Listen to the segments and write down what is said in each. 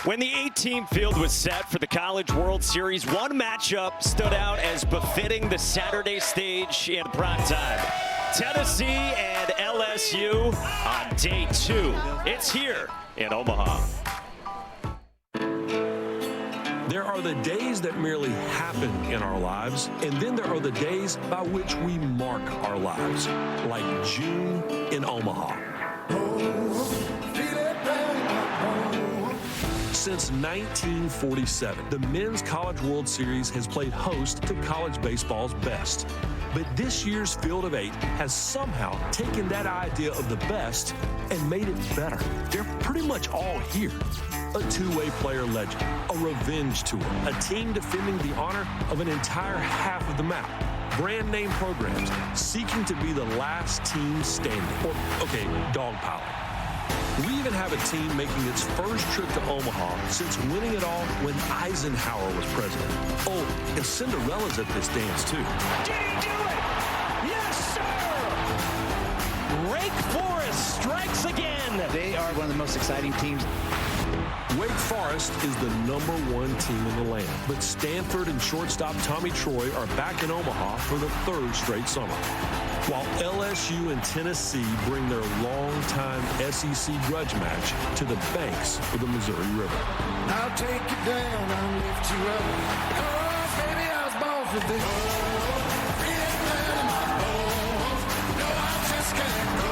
When the 8-team field was set for the College World Series, one matchup stood out as befitting the Saturday stage in prime time. Tennessee and LSU on day 2. It's here in Omaha. There are the days that merely happen in our lives, and then there are the days by which we mark our lives, like June in Omaha. Since 1947, the Men's College World Series has played host to college baseball's best. But this year's Field of 8 has somehow taken that idea of the best and made it better. They're pretty much all here. A two-way player legend, a revenge tour, a team defending the honor of an entire half of the map, brand name programs seeking to be the last team standing, or, okay, dogpiling. We even have a team making its first trip to Omaha since winning it all when Eisenhower was president. Oh, and Cinderella's at this dance, too. Did he do it? Yes, sir! Wake Forest strikes again. They are one of the most exciting teams. Wake Forest is the #1 team in the land, but Stanford and shortstop Tommy Troy are back in Omaha for the 3rd straight summer. While LSU and Tennessee bring their longtime SEC grudge match to the banks of the Missouri River. I'll take you down, I'll lift you up. Oh, baby, I was born for this. No, I just can't go.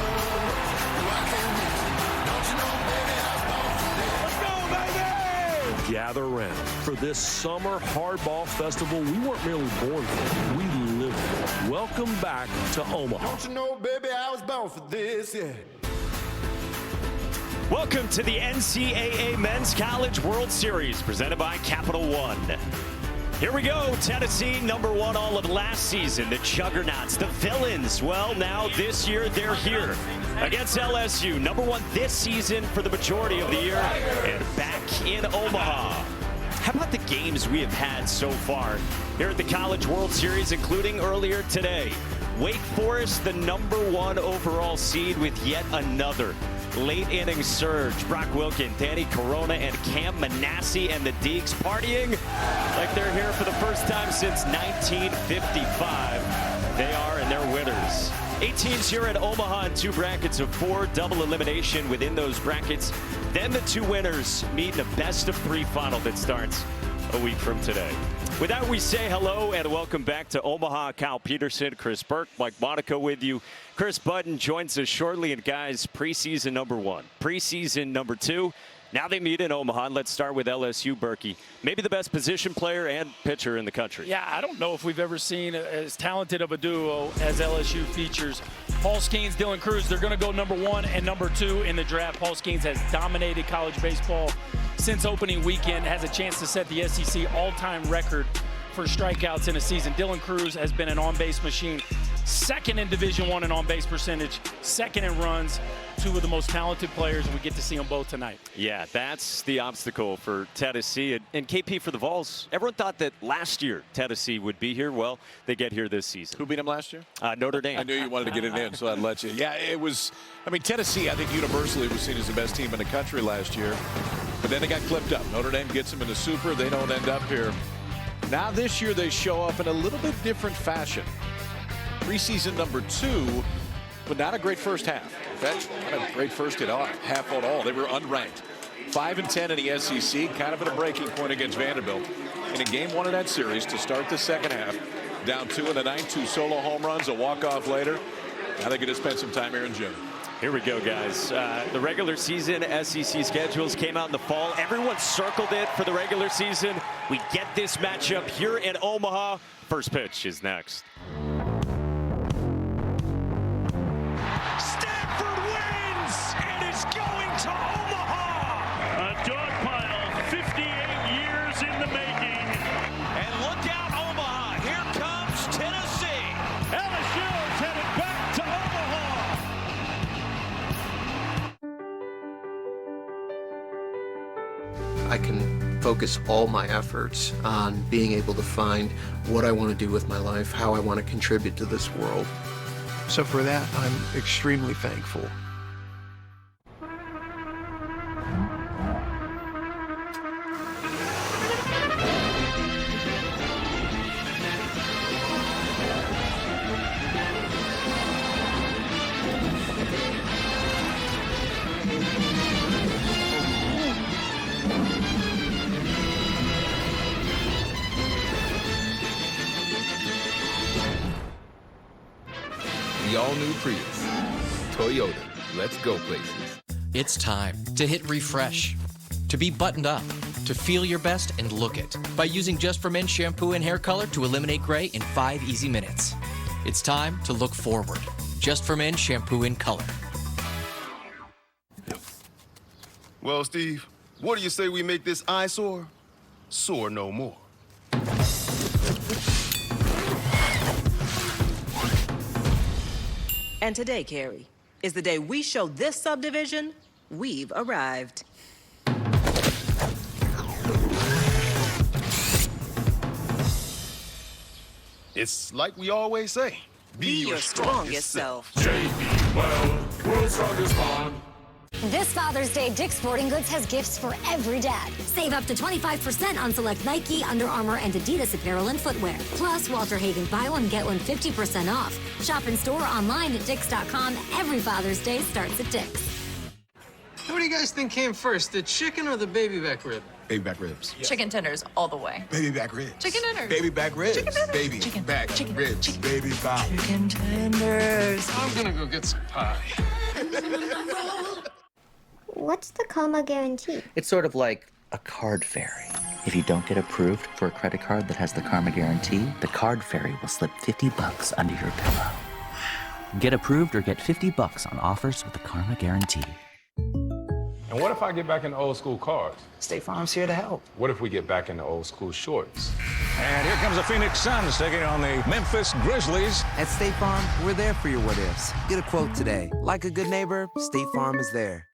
I can't miss it. Don't you know, baby, I was born for this. Let's go, baby! Gather round for this summer hardball festival we weren't merely born for, we lived for. Welcome back to Omaha. Don't you know, baby, I was born for this, yeah. Welcome to the NCAA Men's College World Series, presented by Capital One. Here we go, Tennessee, #1 all of last season, the juggernauts, the villains. Well, now this year they're here against LSU, #1 this season for the majority of the year, and back in Omaha. How about the games we have had so far here at the College World Series, including earlier today? Wake Forest, the #1 overall seed, with yet another late inning surge. Brock Wilkin, Danny Corona, and Cam Manassi and the Deeks partying like they're here for the first time since 1955. They are, and they're winners. 8 teams here at Omaha in 2 brackets of 4, double elimination within those brackets. Then the 2 winners meet in a best-of-3 final that starts a week from today. With that, we say hello and welcome back to Omaha. Kyle Peterson, Chris Burke, Mike Monaco with you. Chris Budden joins us shortly. And guys, preseason #1, preseason #2. Now they meet in Omaha. And let's start with LSU, Berkey. Maybe the best position player and pitcher in the country. Yeah, I don't know if we've ever seen as talented of a duo as LSU features. Paul Skeens, Dylan Cruz, they're going to go #1 and #2 in the draft. Paul Skeens has dominated college baseball since opening weekend, has a chance to set the SEC all-time record for strikeouts in a season. Dylan Cruz has been an on-base machine, 2nd in Division I in on-base percentage, 2nd in runs. 2 of the most talented players, and we get to see them both tonight. Yeah, that's the obstacle for Tennessee. And KP for the Vols, everyone thought that last year Tennessee would be here. Well, they get here this season. Who beat them last year? Notre Dame. I knew you wanted to get it in, so I'd let you. Yeah, it was, I mean, Tennessee, I think universally was seen as the best team in the country last year. But then they got clipped up. Notre Dame gets them in the Super. They don't end up here. Now this year they show up in a little bit different fashion. Preseason #2, but not a great first half. In fact, not a great first half at all. They were unranked. 5-10 in the SEC, kind of at a breaking point against Vanderbilt. In a game 1 of that series to start the second half, down 2 in the 9th, 2 solo home runs, a walk-off later. Now they're going to spend some time here in June. Here we go, guys. The regular season SEC schedules came out in the fall. Everyone circled it for the regular season. We get this matchup here in Omaha. First pitch is next. Stanford wins and is going to Omaha. A dog pile, 58 years in the making. And look out, Omaha. Here comes Tennessee. LSU is headed back to Omaha. I can focus all my efforts on being able to find what I want to do with my life, how I want to contribute to this world. So for that, I'm extremely thankful. all-new Prius. Toyota, let's go places. It's time to hit refresh, to be buttoned up, to feel your best and look it by using Just for Men shampoo and hair color to eliminate gray in 5 easy minutes. It's time to look forward. Just for Men shampoo in color. Well, Steve, what do you say we make this eyesore sore no more? And today, Carrie, is the day we show this subdivision we've arrived. It's like we always say. Be your strongest self. JB Weld, world's strongest bond. This Father's Day, Dick's Sporting Goods has gifts for every dad. Save up to 25% on select Nike, Under Armour, and Adidas apparel and footwear. Plus, Walter Hagen buy one, get one 50% off. Shop in store, online at Dicks.com. Every Father's Day starts at Dick's. What do you guys think came first, the chicken or the baby back rib? Baby back ribs. Chicken tenders all the way. Baby back ribs. Chicken tenders. Baby back ribs. Chicken tenders. Baby chicken. back chicken. ribs. Chicken. Baby back. Chicken tenders. I'm gonna go get some pie. What's the comma guarantee? It's sort of like a card fairy. If you don't get approved for a credit card that has the karma guarantee, the card fairy will slip $50 under your pillow. Get approved or get $50 on offers with the karma guarantee. And what if I get back into old school cars? State Farm's here to help. What if we get back into old school shorts? And here comes the Phoenix Suns taking on the Memphis Grizzlies. At State Farm, we're there for your what-ifs. Get a quote today. Like a good neighbor, State Farm is there.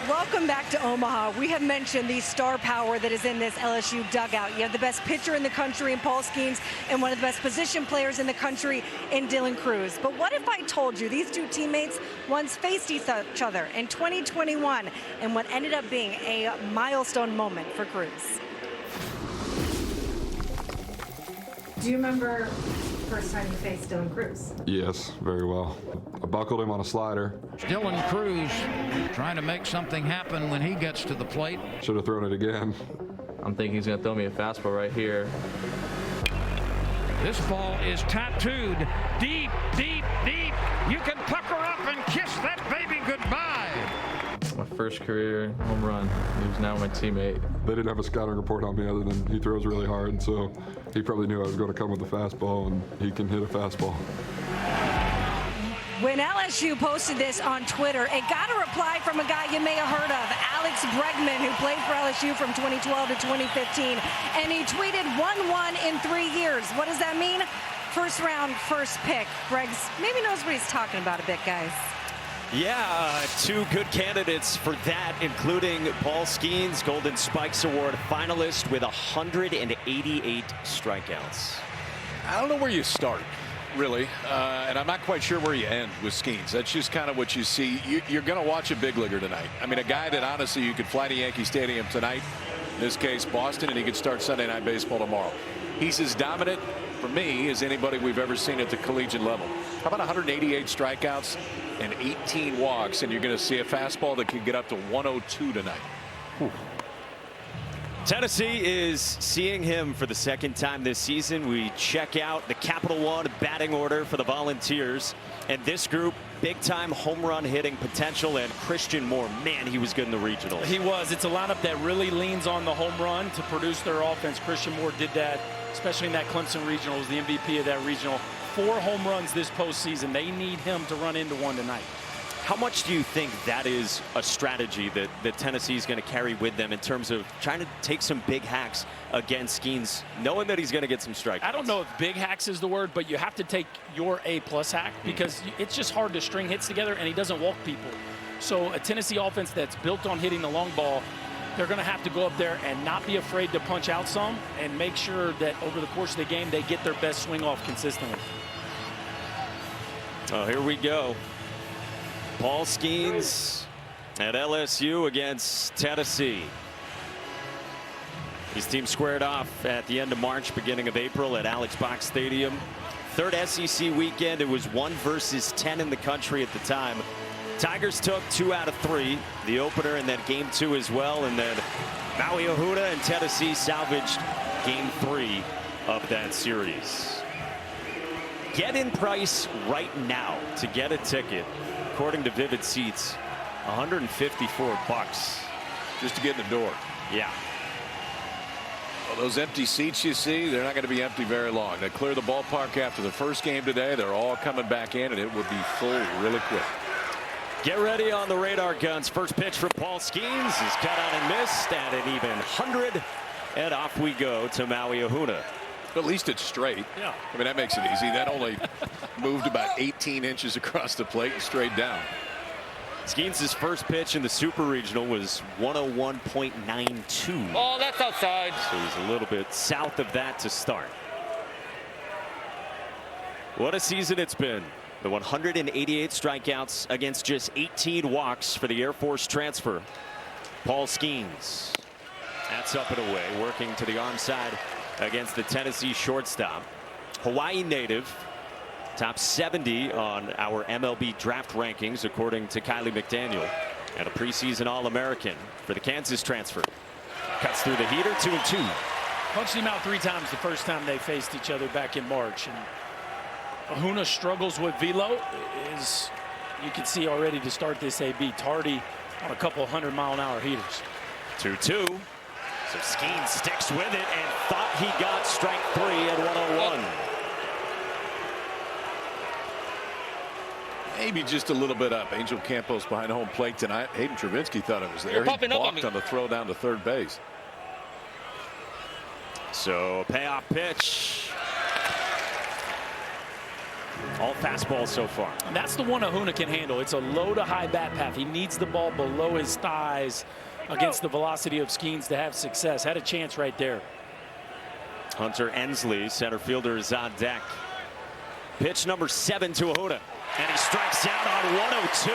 Welcome back to Omaha. We have mentioned the star power that is in this LSU dugout. You have the best pitcher in the country in Paul Skeens and one of the best position players in the country in Dylan Cruz. But what if I told you these two teammates once faced each other in 2021 and what ended up being a milestone moment for Cruz? Do you remember the first time you faced Dylan Cruz? Yes, very well. I buckled him on a slider. Dylan Cruz trying to make something happen when he gets to the plate. Should have thrown it again. I'm thinking he's going to throw me a fastball right here. This ball is tattooed deep, deep, deep. You can pucker up and kiss that baby goodbye. My first career home run. He was now my teammate. They didn't have a scouting report on me other than he throws really hard, and so he probably knew I was going to come with a fastball, and he can hit a fastball. When LSU posted this on Twitter, it got a reply from a guy you may have heard of, Alex Bregman, who played for LSU from 2012 to 2015. And he tweeted 1-1 in 3 years. What does that mean? First round, first pick. Breggs maybe knows what he's talking about a bit, guys. Yeah, two good candidates for that, including Paul Skeens, Golden Spikes Award finalist with 188 strikeouts. I don't know where you start, really, and I'm not quite sure where you end with Skeens. That's just kind of what you see. You're going to watch a big leaguer tonight. I mean, a guy that honestly you could fly to Yankee Stadium tonight, in this case Boston, and he could start Sunday Night Baseball tomorrow. He's as dominant for me as anybody we've ever seen at the collegiate level. How about 188 strikeouts and 18 walks, and you're going to see a fastball that can get up to 102 tonight. Whew. Tennessee is seeing him for the second time this season. We check out the Capital One batting order for the Volunteers, and this group, big-time home run hitting potential, and Christian Moore, man, he was good in the regionals. He was. It's a lineup that really leans on the home run to produce their offense. Christian Moore did that, especially in that Clemson regional. Was the MVP of that regional. 4 home runs this postseason. They need him to run into one tonight. How much do you think that is a strategy that Tennessee is going to carry with them in terms of trying to take some big hacks against Skeens, knowing that he's going to get some strikes? I don't know if big hacks is the word, but you have to take your A-plus hack because it's just hard to string hits together, and he doesn't walk people. So a Tennessee offense that's built on hitting the long ball, they're going to have to go up there and not be afraid to punch out some and make sure that over the course of the game they get their best swing off consistently. Oh, here we go. Paul Skeens at LSU against Tennessee. His team squared off at the end of March, beginning of April at Alex Box Stadium. Third SEC weekend. It was 1 versus 10 in the country at the time. Tigers took 2 out of 3, the opener, and then game 2 as well. And then Maui Ahuda and Tennessee salvaged game 3 of that series. Get-in price right now to get a ticket, according to Vivid Seats, $154. Just to get in the door. Yeah. Well, those empty seats you see, they're not going to be empty very long. They clear the ballpark after the first game today. They're all coming back in, and it will be full really quick. Get ready on the radar guns. First pitch from Paul Skeens is cut out and missed at an even 100. And off we go to Maui Ahuna. At least it's straight. Yeah. I mean, that makes it easy. That only moved about 18 inches across the plate and straight down. Skeens' first pitch in the Super Regional was 101.92. Oh, that's outside. So he's a little bit south of that to start. What a season it's been. The 188 strikeouts against just 18 walks for the Air Force transfer, Paul Skeens. That's up and away, working to the arm side against the Tennessee shortstop. Hawaii native, top 70 on our MLB draft rankings, according to Kylie McDaniel, and a preseason All-American for the Kansas transfer. Cuts through the heater, 2-2. Punched him out 3 times the first time they faced each other back in March. And Ahuna struggles with velo, is you can see already to start this AB, tardy on a couple 100-mile-an-hour heaters. 2-2. So Skeens sticks with it and thought he got strike 3 at 101. Maybe just a little bit up. Angel Campos behind home plate tonight. Hayden Travinski thought it was there. He balked on the throw down to third base. So a payoff pitch. All fastball so far. And that's the one Ahuna can handle. It's a low to high bat path. He needs the ball below his thighs against the velocity of Skeens to have success. Had a chance right there. Hunter Ensley, center fielder, is on deck. Pitch number 7 to Ahuna. And he strikes out on 102.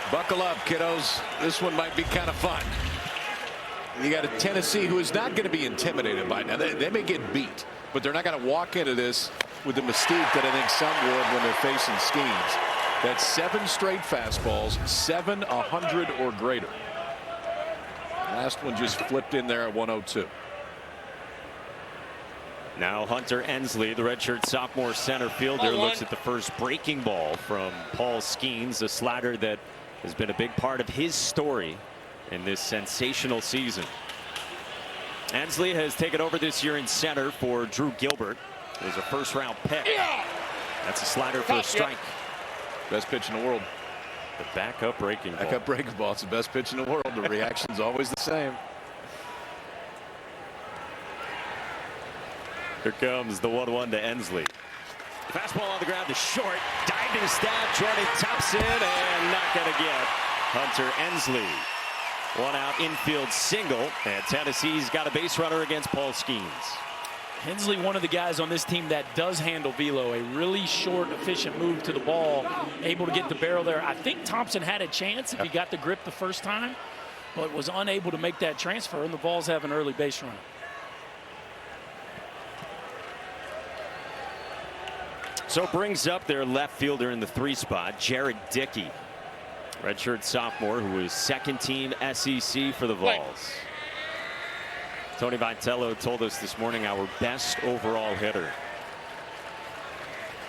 Buckle up, kiddos. This one might be kind of fun. You got a Tennessee who is not going to be intimidated by it. Now, they may get beat, but they're not going to walk into this with the mystique that I think some would when they're facing Skeens. That's 7 straight fastballs, 7 100 or greater. Last one just flipped in there at 102. Now Hunter Ensley, the redshirt sophomore center fielder, looks at the first breaking ball from Paul Skeens, a slider that has been a big part of his story in this sensational season. Ensley has taken over this year in center for Drew Gilbert. It was a first-round pick. That's a slider for a strike. Best pitch in the world. The backup breaking ball. Backup breaking ball. It's the best pitch in the world. The reaction's always the same. Here comes the 1-1 to Ensley. Fastball on the ground to short. Diving stab. Jordan Thompson and not going to get Hunter Ensley. 1 out infield single. And Tennessee's got a base runner against Paul Skeens. Hensley, one of the guys on this team that does handle velo, a really short, efficient move to the ball, able to get the barrel there. I think Thompson had a chance if he got the grip the first time, but was unable to make that transfer, and the Vols have an early base runner. So brings up their left fielder in the 3 spot, Jared Dickey, redshirt sophomore who was second team SEC for the Vols. Tony Vitello told us this morning our best overall hitter.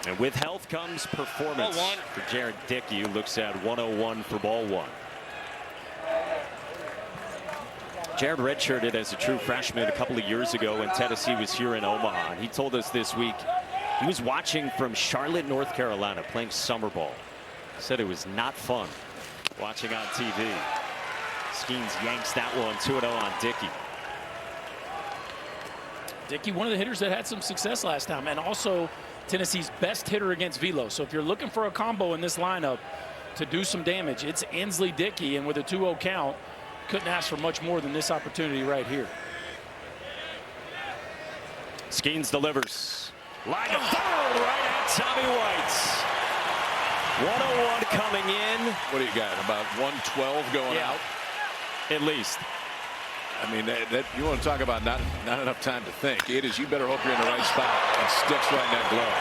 And with health comes performance for Jared Dickey, who looks at 101 for ball 1. Jared redshirted as a true freshman a couple of years ago when Tennessee was here in Omaha. And he told us this week he was watching from Charlotte, North Carolina, playing summer ball. He said it was not fun watching on TV. Skeens yanks that one, 2-0 on Dickey. Dickey, one of the hitters that had some success last time, and also Tennessee's best hitter against velo. So if you're looking for a combo in this lineup to do some damage, it's Ensley Dickey, and with a 2-0 count, couldn't ask for much more than this opportunity right here. Skeens delivers. Line of third right at Tommy White. 101 coming in. What do you got? About 112 going out? At least. I mean, that you want to talk about not enough time to think. It is, you better hope you're in the right spot and sticks right in that glove.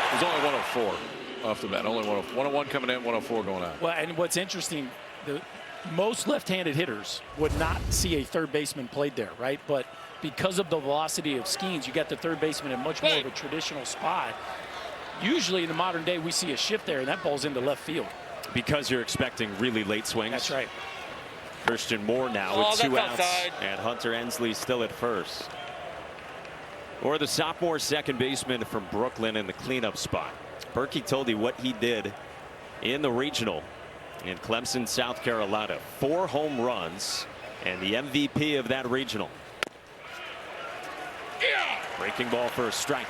There's only 104 off the bat. Only 101 coming in, 104 going out. Well, and what's interesting, most left-handed hitters would not see a third baseman played there, right? But because of the velocity of Skeens, you got the third baseman in much more of a traditional spot. Usually in the modern day, we see a shift there, and that ball's into left field. Because you're expecting really late swings. That's right. Christian Moore now with 2 outs, and Hunter Ensley still at first. Or the sophomore second baseman from Brooklyn in the cleanup spot. Berkey told you what he did in the regional in Clemson, South Carolina. 4 home runs and the MVP of that regional. Breaking ball for a strike.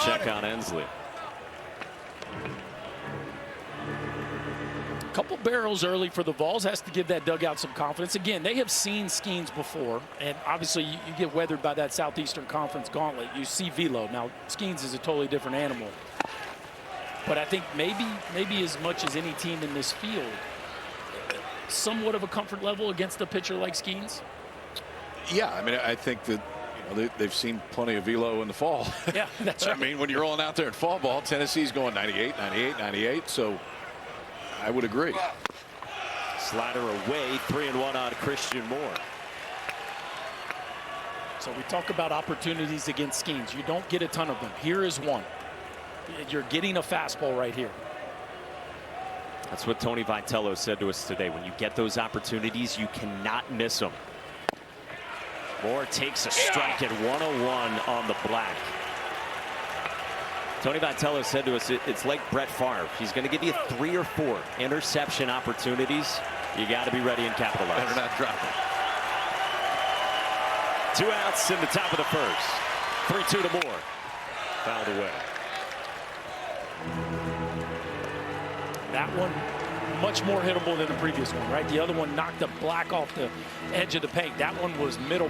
Check on Ensley. Couple barrels early for the Vols has to give that dugout some confidence. Again, they have seen Skeens before, and obviously you get weathered by that Southeastern Conference gauntlet. You see velo. Now, Skeens is a totally different animal. But I think maybe as much as any team in this field, somewhat of a comfort level against a pitcher like Skeens. Yeah, I mean, I think that they've seen plenty of velo in the fall. Yeah, that's right. I mean, when you're rolling out there at fall ball, Tennessee's going 98, 98, 98. So I would agree. Slider away, 3-1 on Christian Moore. So we talk about opportunities against Skeens. You don't get a ton of them. Here is one. You're getting a fastball right here. That's what Tony Vitello said to us today. When you get those opportunities, you cannot miss them. Moore takes a strike at 101 on the black. Tony Vitello said to us, it's like Brett Favre. He's going to give you 3 or 4 interception opportunities. You got to be ready and capitalize. Better not drop it. 2 outs in the top of the first. 3-2 to Moore. Fouled away. That one much more hittable than the previous one, right? The other one knocked the black off the edge of the paint. That one was middle.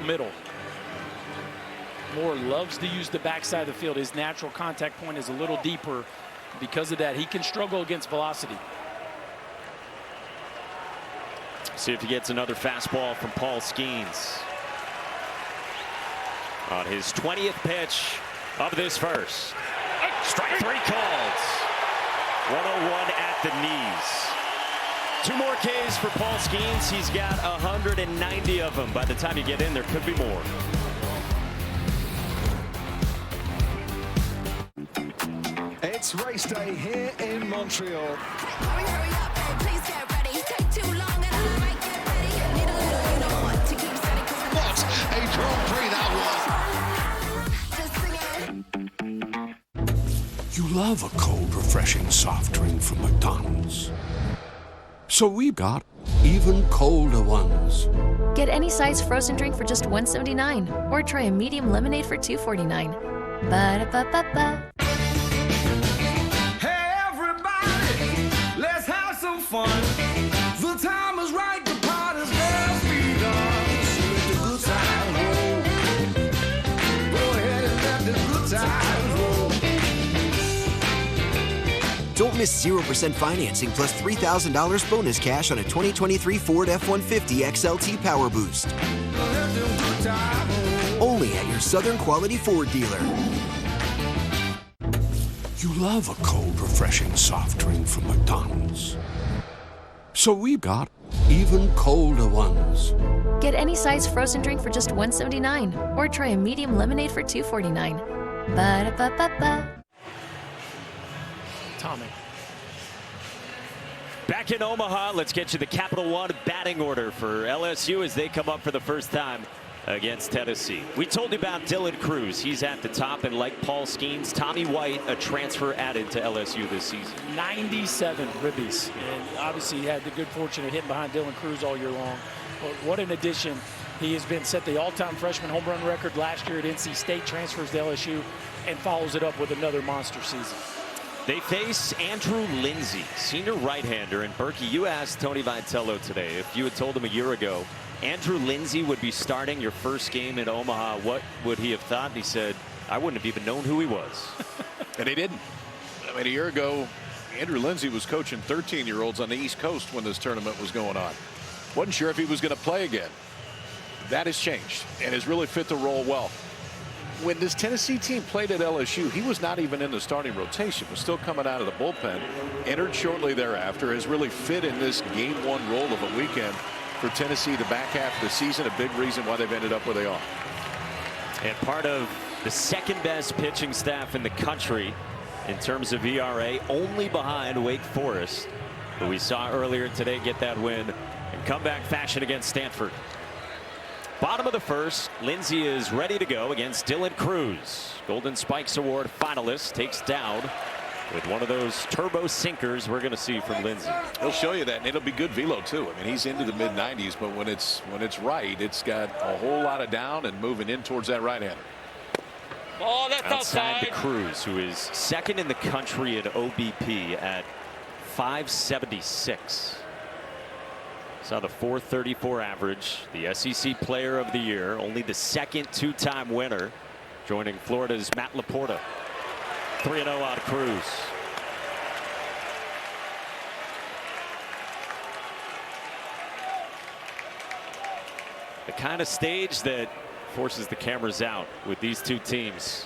Moore loves to use the backside of the field. His natural contact point is a little deeper. Because of that, he can struggle against velocity. See if he gets another fastball from Paul Skeens. On his 20th pitch of this first. Strike 3 called. 101 at the knees. 2 more Ks for Paul Skeens. He's got 190 of them. By the time you get in, there could be more. It's race day here in Montreal. Hurry up, hey, please get ready. Take too long and I might get ready. Need a little, you know what, to keep steady. What a Grand Prix that was. You love a cold, refreshing soft drink from McDonald's. So we've got even colder ones. Get any size frozen drink for just $1.79 or try a medium lemonade for $2.49. Ba-da-ba-ba-ba. Let's have some fun. The time is right, the party's just begun. So let the good times roll. Go ahead and let the good times roll. Don't miss 0% financing plus $3,000 bonus cash on a 2023 Ford F-150 XLT Power Boost. Only at your Southern Quality Ford dealer. You love a cold, refreshing soft drink from McDonald's. So we've got even colder ones. Get any size frozen drink for just $1.79 or try a medium lemonade for $2.49. Ba-da-ba-ba-ba. Tommy. Back in Omaha, let's get you the Capital One batting order for LSU as they come up for the first time against Tennessee. We told you about Dylan Cruz. He's at the top, and like Paul Skeens, Tommy White, a transfer added to LSU this season. 97 ribbies, and obviously he had the good fortune of hitting behind Dylan Cruz all year long. But what an addition. He has been set the all-time freshman home run record last year at NC State, transfers to LSU, and follows it up with another monster season. They face Andrew Lindsey, senior right-hander. And Berkey, you asked Tony Vitello today if you had told him a year ago Andrew Lindsey would be starting your first game in Omaha, what would he have thought? And he said, I wouldn't have even known who he was. And he didn't. I mean, a year ago, Andrew Lindsey was coaching 13-year-olds on the East Coast when this tournament was going on. Wasn't sure if he was going to play again. That has changed and has really fit the role well. when this Tennessee team played at LSU, he was not even in the starting rotation, was still coming out of the bullpen, entered shortly thereafter, has really fit in this game one role of a weekend for Tennessee the back half of the season, a big reason why they've ended up where they are. And part of the second best pitching staff in the country in terms of ERA, only behind Wake Forest, who we saw earlier today get that win in comeback fashion against Stanford. Bottom of the first, Lindsey is ready to go against Dylan Cruz. Golden Spikes Award finalist takes down with one of those turbo sinkers we're going to see from Lindsey. He'll show you that, and it'll be good velo too. I mean, he's into the mid-90s, but when it's right, it's got a whole lot of down and moving in towards that right-hander. Oh, that's outside to Cruz, who is second in the country in OBP at 576. Saw the 434 average, the SEC Player of the Year, only the second two-time winner, joining Florida's Matt Laporta. 3-0 on Cruz. The kind of stage that forces the cameras out with these two teams.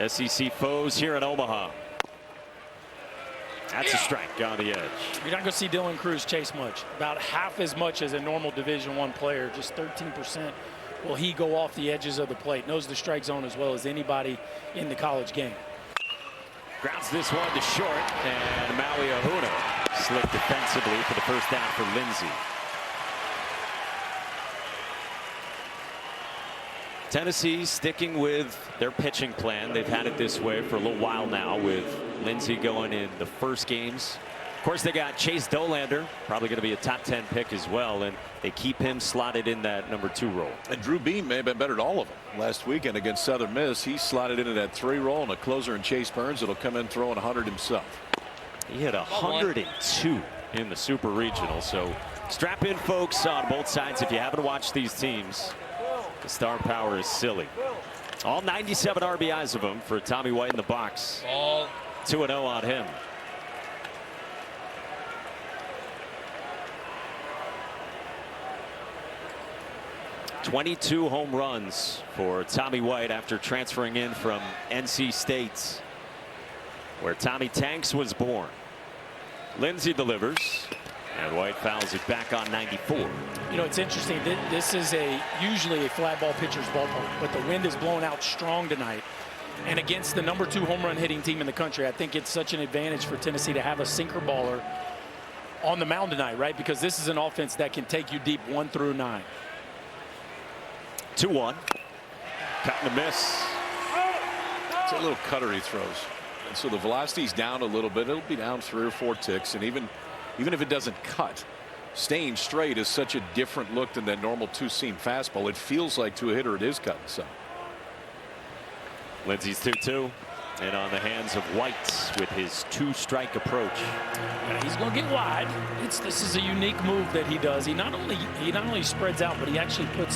SEC foes here in Omaha. That's a strike on the edge. You're not going to see Dylan Cruz chase much. About half as much as a normal Division I player. Just 13% will he go off the edges of the plate. Knows the strike zone as well as anybody in the college game. Grounds this one to short, and Maui Ahuna slipped defensively for the first down for Lindsey. Tennessee sticking with their pitching plan. They've had it this way for a little while now, with Lindsey going in the first games. Of course, they got Chase Dolander, probably going to be a top 10 pick as well, and they keep him slotted in that number 2 role. And Drew Beam may have been better than all of them last weekend against Southern Miss. He slotted into that 3 role, and a closer in Chase Burns that'll come in throwing 100 himself. He hit 102 in the Super Regional, so strap in, folks, on both sides. If you haven't watched these teams, the star power is silly. All 97 RBIs of them for Tommy White in the box. 2-0 on him. .22 home runs for Tommy White after transferring in from NC State, where Tommy Tanks was born. Lindsey delivers, and White fouls it back on 94. You know, it's interesting. This is usually a fly ball pitcher's ballpark, but the wind is blowing out strong tonight. And against the number 2 home run hitting team in the country, I think it's such an advantage for Tennessee to have a sinker baller on the mound tonight, right? Because this is an offense that can take you deep 1 through 9. 2-1. Cut and a miss. It's a little cutter he throws. And so the velocity's down a little bit. It'll be down 3 or 4 ticks. And even if it doesn't cut, staying straight is such a different look than that normal 2-seam fastball. It feels like to a hitter it is cutting some. Lindsey's 2-2. And on the hands of White with his 2-strike approach. Yeah, he's going to get wide. This is a unique move that he does. He not only spreads out, but he actually puts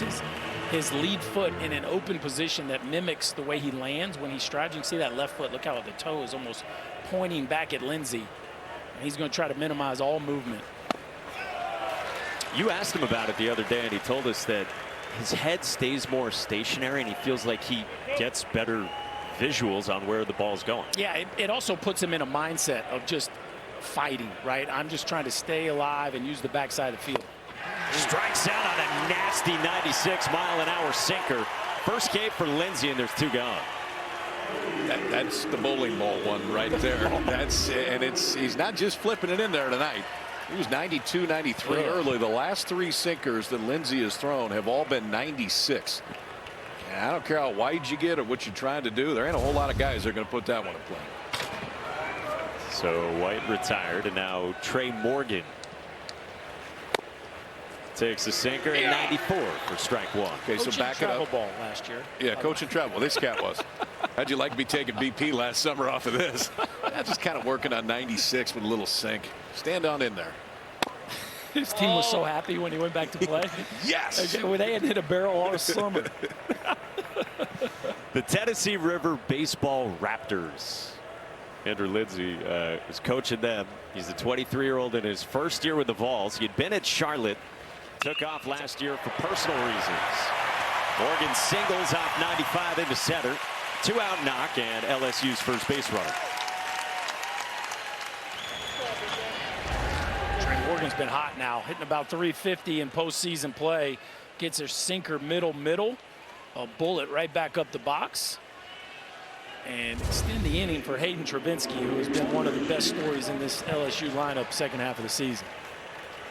his lead foot in an open position that mimics the way he lands when he strides. You can see that left foot. Look how the toe is almost pointing back at Lindsey. And he's going to try to minimize all movement. You asked him about it the other day, and he told us that his head stays more stationary, and he feels like he gets better visuals on where the ball's going. Yeah, it also puts him in a mindset of just fighting, right? I'm just trying to stay alive and use the backside of the field. Strikes out on a nasty 96-mile-an-hour sinker. First K for Lindsey, and there's 2 gone. That's the bowling ball one right there. He's not just flipping it in there tonight. He was 92, 93 early. The last 3 sinkers that Lindsey has thrown have all been 96. And I don't care how wide you get or what you're trying to do. There ain't a whole lot of guys that are going to put that one in play. So White retired, and now Trey Morgan takes the sinker at 94 for strike 1. Okay, so back it up. Ball last year. Yeah, coaching travel. This cat was. How'd you like to be taking BP last summer off of this? Just kind of working on 96 with a little sink. Stand on in there. His team was so happy when he went back to play. Yes. Well, they hadn't hit a barrel all summer. The Tennessee River Baseball Raptors. Andrew Lindsey is coaching them. He's a 23-year-old in his first year with the Vols. He had been at Charlotte. Took off last year for personal reasons. Morgan singles off 95 into center. 2-out knock and LSU's first base runner. Trey Morgan's been hot now, hitting about 350 in postseason play. Gets her sinker middle. A bullet right back up the box. And extend the inning for Hayden Travinski, who has been one of the best stories in this LSU lineup second half of the season.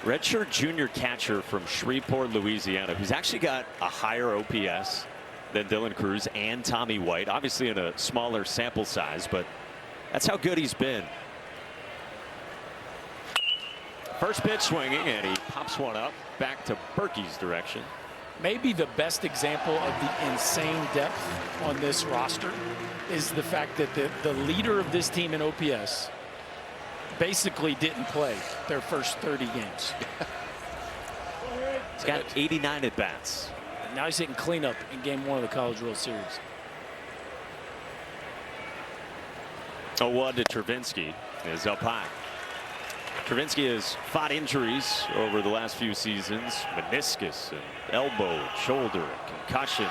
Redshirt junior catcher from Shreveport, Louisiana, who's actually got a higher OPS than Dylan Cruz and Tommy White, obviously in a smaller sample size, but that's how good he's been. First pitch swinging, and he pops one up back to Berkey's direction. Maybe the best example of the insane depth on this roster is the fact that the leader of this team in OPS basically didn't play their first 30 games. He's got 89 at-bats. Now he's hitting cleanup in game 1 of the College World Series. 0-1 to Travinski is up high. Travinski has fought injuries over the last few seasons, meniscus and elbow, shoulder, and concussion.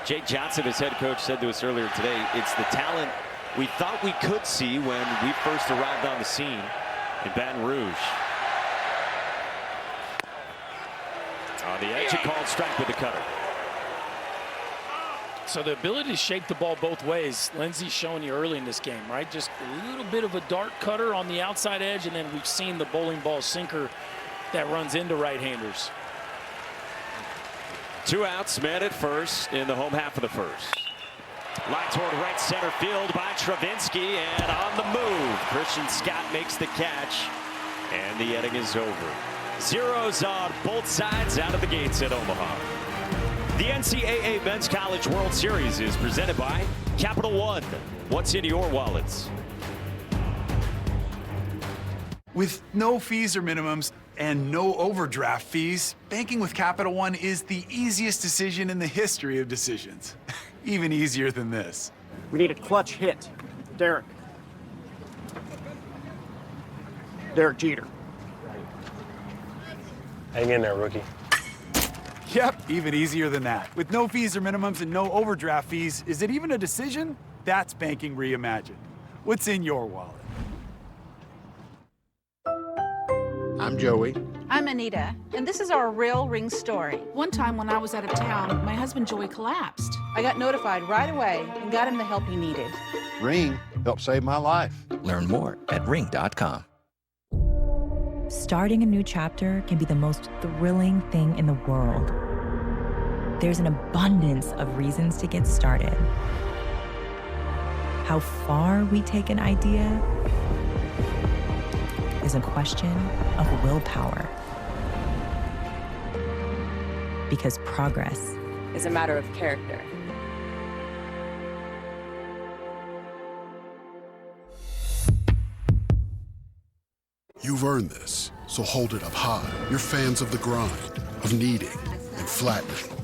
Jake Johnson, his head coach, said to us earlier today, it's the talent we thought we could see when we first arrived on the scene in Baton Rouge. On the edge, a called strike with the cutter. So the ability to shape the ball both ways, Lindsey's showing you early in this game, right? Just a little bit of a dart cutter on the outside edge, and then we've seen the bowling ball sinker that runs into right-handers. 2 outs, man at first in the home half of the first. Line toward right center field by Travinski, and on the move, Christian Scott makes the catch, and the inning is over. Zeros on both sides out of the gates at Omaha. The NCAA Men's College World Series is presented by Capital One. What's in your wallets? With no fees or minimums and no overdraft fees, banking with Capital One is the easiest decision in the history of decisions. Even easier than this. We need a clutch hit. Derek Jeter. Hang in there, rookie. Yep, even easier than that. With no fees or minimums and no overdraft fees, is it even a decision? That's banking reimagined. What's in your wallet? I'm Joey. I'm Anita, and this is our real Ring story. One time when I was out of town, my husband Joey collapsed. I got notified right away and got him the help he needed. Ring helped save my life. Learn more at ring.com. Starting a new chapter can be the most thrilling thing in the world. There's an abundance of reasons to get started. How far we take an idea is a question of willpower. Because progress Is a matter of character. You've earned this, so hold it up high. You're fans of the grind, of kneading and flattening.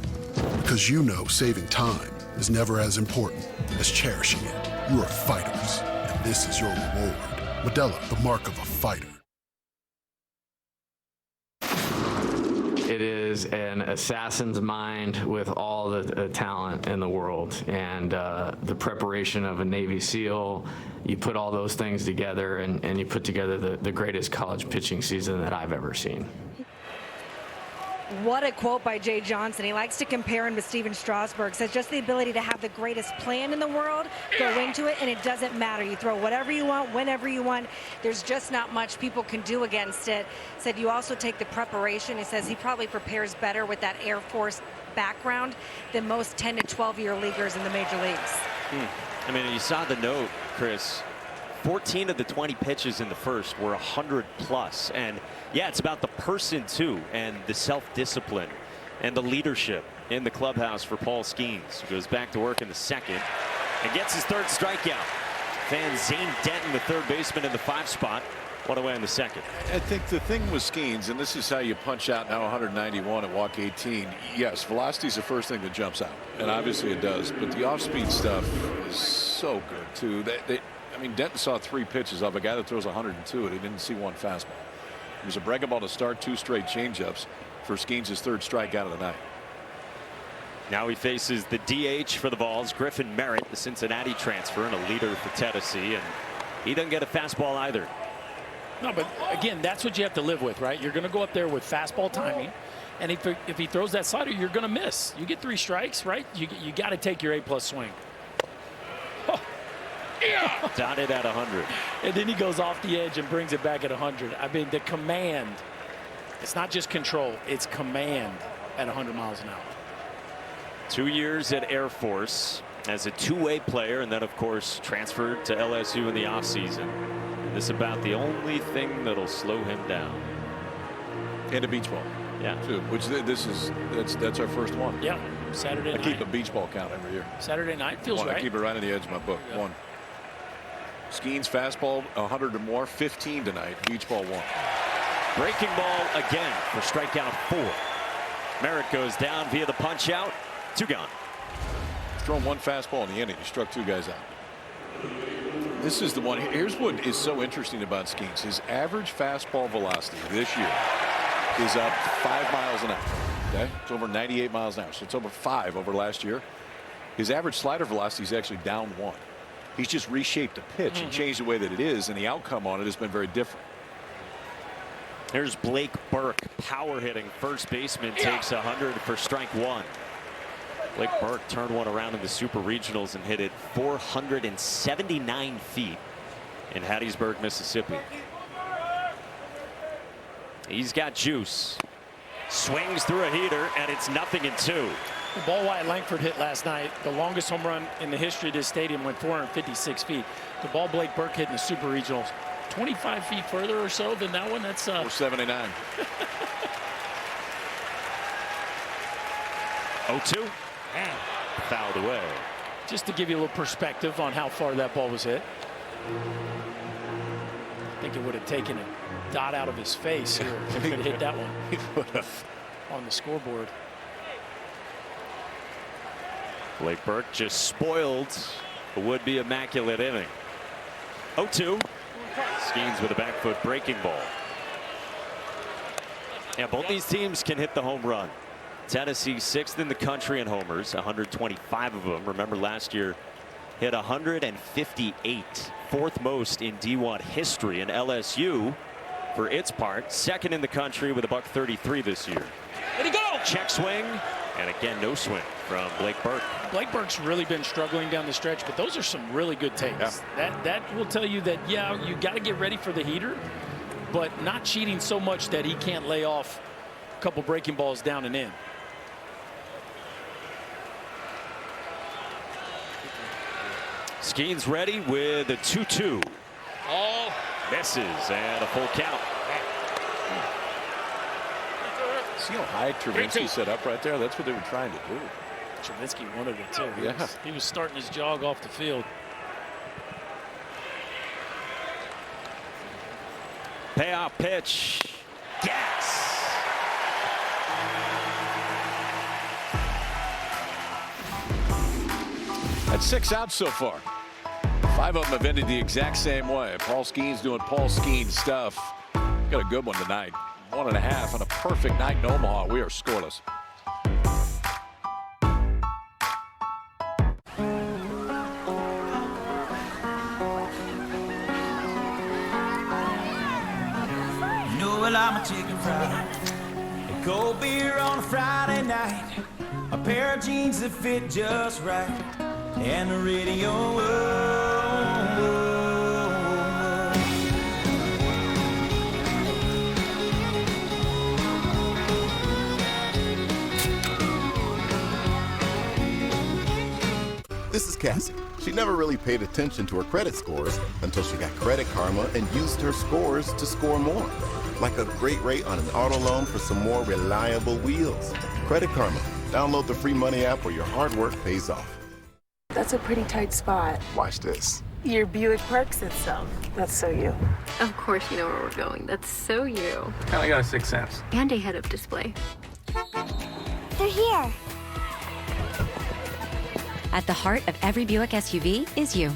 Because you know saving time is never as important as cherishing it. You are fighters, and this is your reward. Modelo, the mark of a fighter. It is an assassin's mind with all the talent in the world, and the preparation of a Navy SEAL. You put all those things together, and you put together the greatest college pitching season that I've ever seen. What a quote by Jay Johnson. He likes to compare him to Steven Strasburg. Says just the ability to have the greatest plan in the world, go into it, and it doesn't matter. You throw whatever you want, whenever you want. There's just not much people can do against it. Said you also take the preparation. He says he probably prepares better with that Air Force background than most 10 to 12-year leaguers in the major leagues. I mean, you saw the note, Chris. 14 of the 20 pitches in the first were 100 plus. And yeah, it's about the person too, and the self-discipline and the leadership in the clubhouse for Paul Skeens, who goes back to work in the second and gets his third strikeout. Fan Zane Denton, the third baseman in the 5 spot, one away in the second. I think the thing with Skeens, and this is how you punch out now 191 at walk 18. Yes, velocity is the first thing that jumps out, and obviously it does. But the off-speed stuff is so good too. I mean, Denton saw 3 pitches of a guy that throws 102, and he didn't see one fastball. It was a breaking ball to start, 2 straight changeups for Skeens' third strikeout of the night. Now he faces the DH for the Vols, Griffin Merritt, the Cincinnati transfer and a leader for Tennessee, and he doesn't get a fastball either. No, but again, that's what you have to live with, right? You're going to go up there with fastball timing, and if he throws that slider, you're going to miss. You get 3 strikes, right? You got to take your A+ swing. Oh. Yeah. Dotted at 100. And then he goes off the edge and brings it back at 100. I mean, the command, it's not just control, it's command at 100 miles an hour. 2 years at Air Force as a two-way player, and then, of course, transferred to LSU in the offseason. This is about the only thing that'll slow him down. And a beach ball. Yeah. Too, which that's our first one. Yeah. Saturday night. I keep a beach ball count every year. Saturday night feels right. I keep it right on the edge of my book. Yeah. 1. Skeens fastball 100 or more. 15 tonight. Beach ball 1. Breaking ball again for strikeout 4. Merritt goes down via the punch out. 2 gone. He's thrown 1 fastball in the inning. He struck 2 guys out. This is the one. Here's what is so interesting about Skeens. His average fastball velocity this year is up 5 miles an hour. Okay, it's over 98 miles an hour, so it's over 5 over last year. His average slider velocity is actually down 1. He's just reshaped the pitch and changed the way that it is, and the outcome on it has been very different. Here's Blake Burke, power hitting first baseman, takes 100 for strike 1. Blake Burke turned one around in the Super Regionals and hit it 479 feet in Hattiesburg, Mississippi. He's got juice. Swings through a heater, and it's 0-2. The ball Wyatt Langford hit last night, the longest home run in the history of this stadium, went 456 feet. The ball Blake Burke hit in the Super Regionals, 25 feet further or so than that one. That's 479. 0-2. Fouled away. Just to give you a little perspective on how far that ball was hit. I think it would have taken a dot out of his face here if he could have hit that one. He would have. On the scoreboard. Blake Burke just spoiled a would-be immaculate inning. 0-2. Skeens with a back foot breaking ball. Yeah, both these teams can hit the home run. Tennessee 6th in the country in homers, 125 of them. Remember last year hit 158, 4th most in D1 history. And LSU, for its part, 2nd in the country with a $133 this year. Let it go! Check swing, and again no swing from Blake Burke. Blake Burke's really been struggling down the stretch, but those are some really good takes. Yeah. That will tell you that, yeah, you got to get ready for the heater, but not cheating so much that he can't lay off a couple breaking balls down and in. Skeens ready with a 2-2. All misses and a full count. See how high Travinsky set up right there? That's what they were trying to do. Travinsky wanted it too. Yeah. He was starting his jog off the field. Payoff pitch. Gas. That's 6 outs so far. 5 of them have ended the exact same way. Paul Skeens doing Paul Skeens stuff. Got a good one tonight. 1.5 on a perfect night in Omaha. We are scoreless. You know, well, I'm a chicken fried. A cold beer on a Friday night. A pair of jeans that fit just right. And the radio. This is Cassie. She never really paid attention to her credit scores until she got Credit Karma and used her scores to score more. Like a great rate on an auto loan for some more reliable wheels. Credit Karma. Download the free money app where your hard work pays off. That's a pretty tight spot. Watch this. Your Buick parks itself. That's so you. Of course you know where we're going. That's so you. Kinda got a sixth sense. And a head-up display. They're here. At the heart of every Buick SUV is you.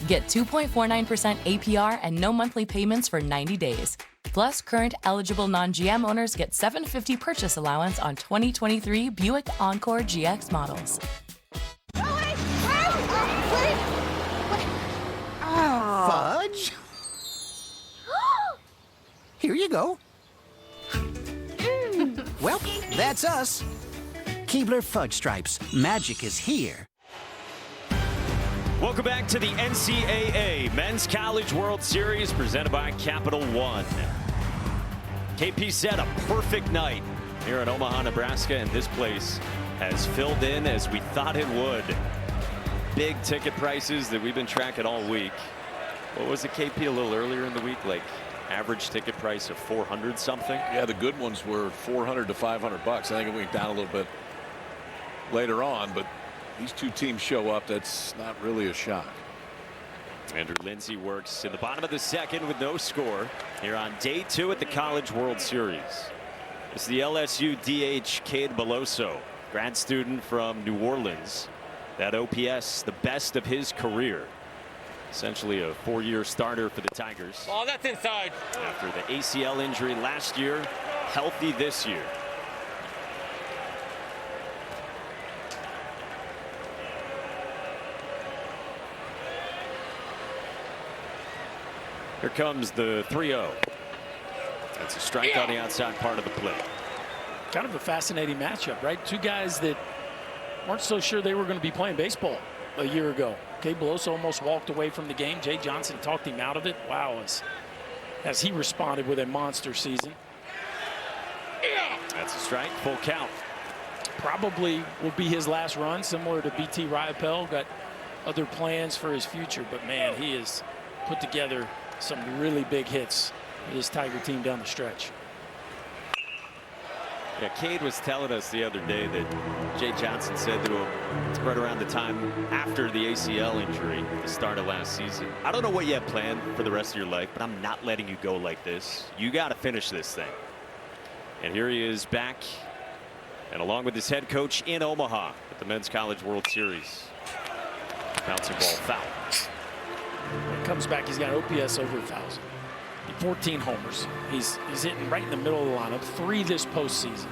Get 2.49% APR and no monthly payments for 90 days. Plus, current eligible non-GM owners get $750 purchase allowance on 2023 Buick Encore GX models. Fudge? Here you go. Well, that's us. Keebler Fudge Stripes. Magic is here. Welcome back to the NCAA Men's College World Series presented by Capital One. KP said a perfect night here in Omaha, Nebraska, and this place has filled in as we thought it would. Big ticket prices that we've been tracking all week. What was it, KP, a little earlier in the week? Like average ticket price of 400 something? Yeah, the good ones were 400 to 500 bucks. I think it went down a little bit later on, but these two teams show up. That's not really a shock. Andrew Lindsay works in the bottom of the second with no score here on day 2 at the College World Series. This is the LSU DH Cade Beloso, grad student from New Orleans. That OPS, the best of his career. Essentially a 4-year starter for the Tigers. Oh, that's inside. After the ACL injury last year, healthy this year. Here comes the 3-0. That's a strike on the outside part of the plate. Kind of a fascinating matchup, right? Two guys that weren't so sure they were going to be playing baseball a year ago. Cade Beloso almost walked away from the game. Jay Johnson talked him out of it. Wow, as he responded with a monster season. That's a strike, full count. Probably will be his last run, similar to BT Riopelle. Got other plans for his future, but man, he has put together some really big hits for this Tiger team down the stretch. Yeah, Cade was telling us the other day that Jay Johnson said to him right around the time after the ACL injury at the start of last season, I don't know what you have planned for the rest of your life, but I'm not letting you go like this. You got to finish this thing. And here he is back, and along with his head coach in Omaha at the Men's College World Series. Bouncing ball foul. When he comes back, he's got OPS over 1,000. 14 homers. He's hitting right in the middle of the lineup. 3 this postseason.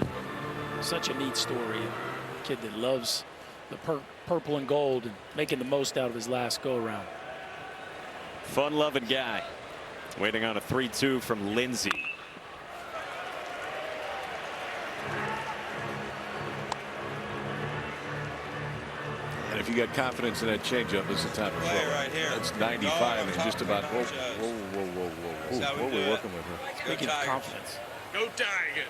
Such a neat story. A kid that loves the purple and gold and making the most out of his last go-around. Fun-loving guy. Waiting on a 3-2 from Lindsay. And if you got confidence in that changeup, this is the time to throw. Right here. It's 95 and just about. Whoa. What are we working with here? Speaking of confidence. Go Tigers.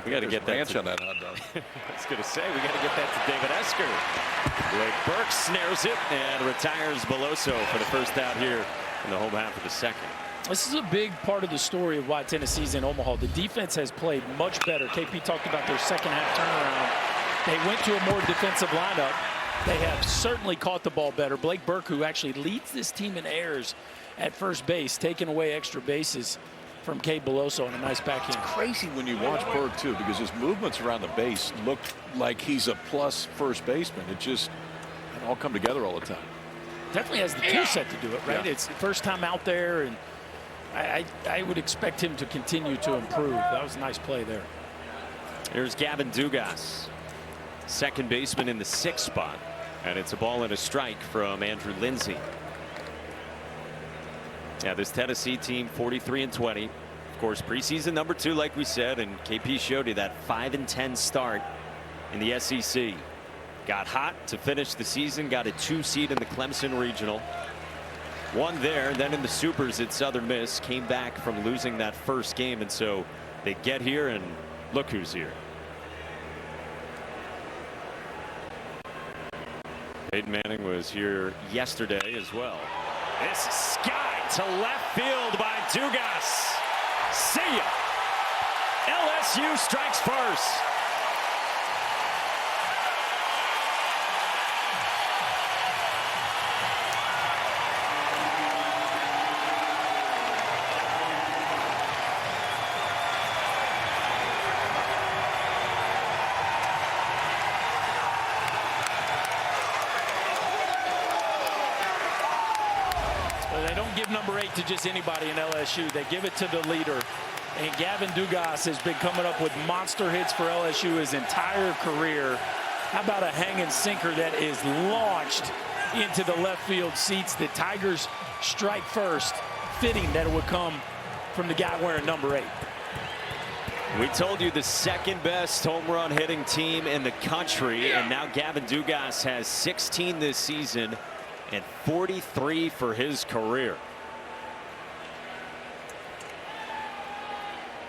We got to get that ranch on that hot dog. I was going to say, we got to get that to David Esker. Blake Burke snares it and retires Beloso for the first out here in the home half of the second. This is a big part of the story of why Tennessee's in Omaha. The defense has played much better. KP talked about their second half turnaround. They went to a more defensive lineup. They have certainly caught the ball better. Blake Burke, who actually leads this team in errors at first base, taking away extra bases from Cade Beloso on a nice backhand. It's crazy when you watch Burke, too, because his movements around the base look like he's a plus first baseman. It all come together all the time. Definitely has the tool set to do it, right? Yeah. It's the first time out there, and I would expect him to continue to improve. That was a nice play there. Here's Gavin Dugas, second baseman in the 6th spot, and it's a ball and a strike from Andrew Lindsay. Yeah, this Tennessee team 43-20. Of course, preseason number 2, like we said, and KP showed you that 5-10 start in the SEC. Got hot to finish the season, got a 2 seed in the Clemson Regional. Won there, then in the Supers at Southern Miss, came back from losing that first game, and so they get here, and look who's here. Peyton Manning was here yesterday as well. This is sky to left field by Dugas. See ya. LSU strikes first. They don't give number 8 to to just anybody in LSU. They give it to the leader. And Gavin Dugas has been coming up with monster hits for LSU his entire career. How about a hanging sinker that is launched into the left field seats? The Tigers strike first. Fitting that it would come from the guy wearing number 8. We told you the second best home run hitting team in the country, and now Gavin Dugas has 16 this season and 43 for his career.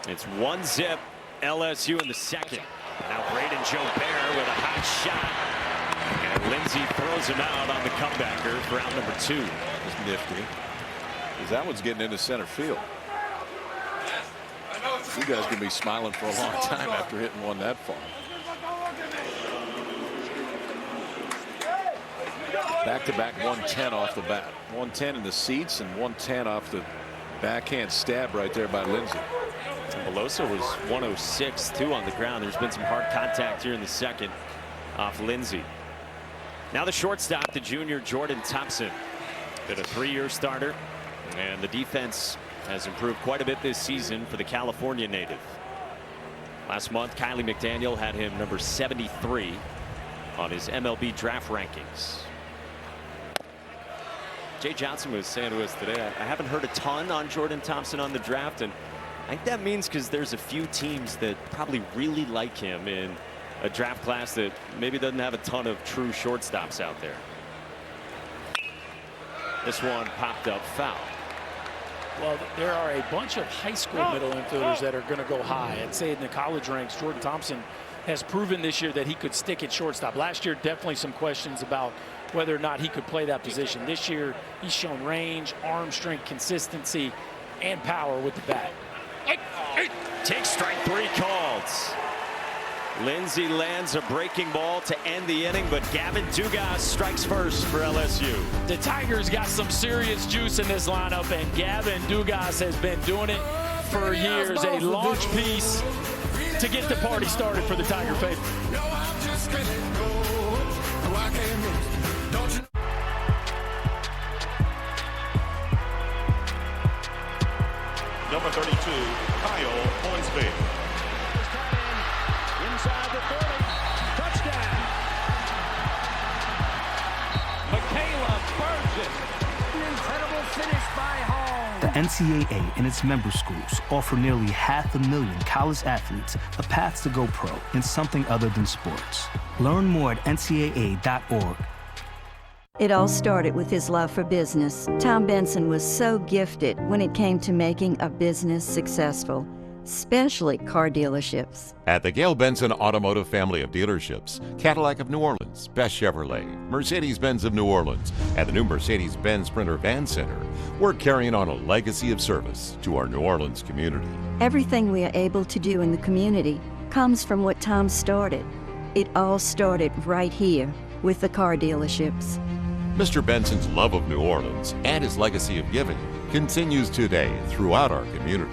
It's 1-0 LSU in the second. Now Braden Joubert with a hot shot, and Lindsey throws him out on the comebacker for out number 2. It's nifty, because that one's getting into center field. You guys can be smiling for a long time after hitting one that far. Back-to-back 110 off the bat. 110 in the seats and 110 off the backhand stab right there by Lindsey. Belosa was 106 too on the ground. There's been some hard contact here in the second off Lindsey. Now the shortstop, the junior Jordan Thompson. Been a 3-year starter, and the defense has improved quite a bit this season for the California native. Last month, Kylie McDaniel had him number 73 on his MLB draft rankings. Jay Johnson was saying to us today, I haven't heard a ton on Jordan Thompson on the draft, and I think that means because there's a few teams that probably really like him in a draft class that maybe doesn't have a ton of true shortstops out there. This one popped up foul. Well, there are a bunch of high school middle infielders that are going to go high. I'd say in the college ranks, Jordan Thompson has proven this year that he could stick at shortstop. Last year, definitely some questions about whether or not he could play that position. This year, he's shown range, arm strength, consistency, and power with the bat. Take strike 3 called. Lindsey lands a breaking ball to end the inning, but Gavin Dugas strikes first for LSU. The Tigers got some serious juice in this lineup, and Gavin Dugas has been doing it for years. A launch piece to get the party started for the Tiger faithful. Number 32, Kyle Hornsby. Inside the 30. Touchdown. Michaela Burgess. An incredible finish by Hall. The NCAA and its member schools offer nearly 500,000 college athletes a path to go pro in something other than sports. Learn more at ncaa.org. It all started with his love for business. Tom Benson was so gifted when it came to making a business successful, especially car dealerships. At the Gail Benson Automotive family of dealerships, Cadillac of New Orleans, Best Chevrolet, Mercedes-Benz of New Orleans, and the new Mercedes-Benz Sprinter Van Center, we're carrying on a legacy of service to our New Orleans community. Everything we are able to do in the community comes from what Tom started. It all started right here with the car dealerships. Mr. Benson's love of New Orleans and his legacy of giving continues today throughout our community.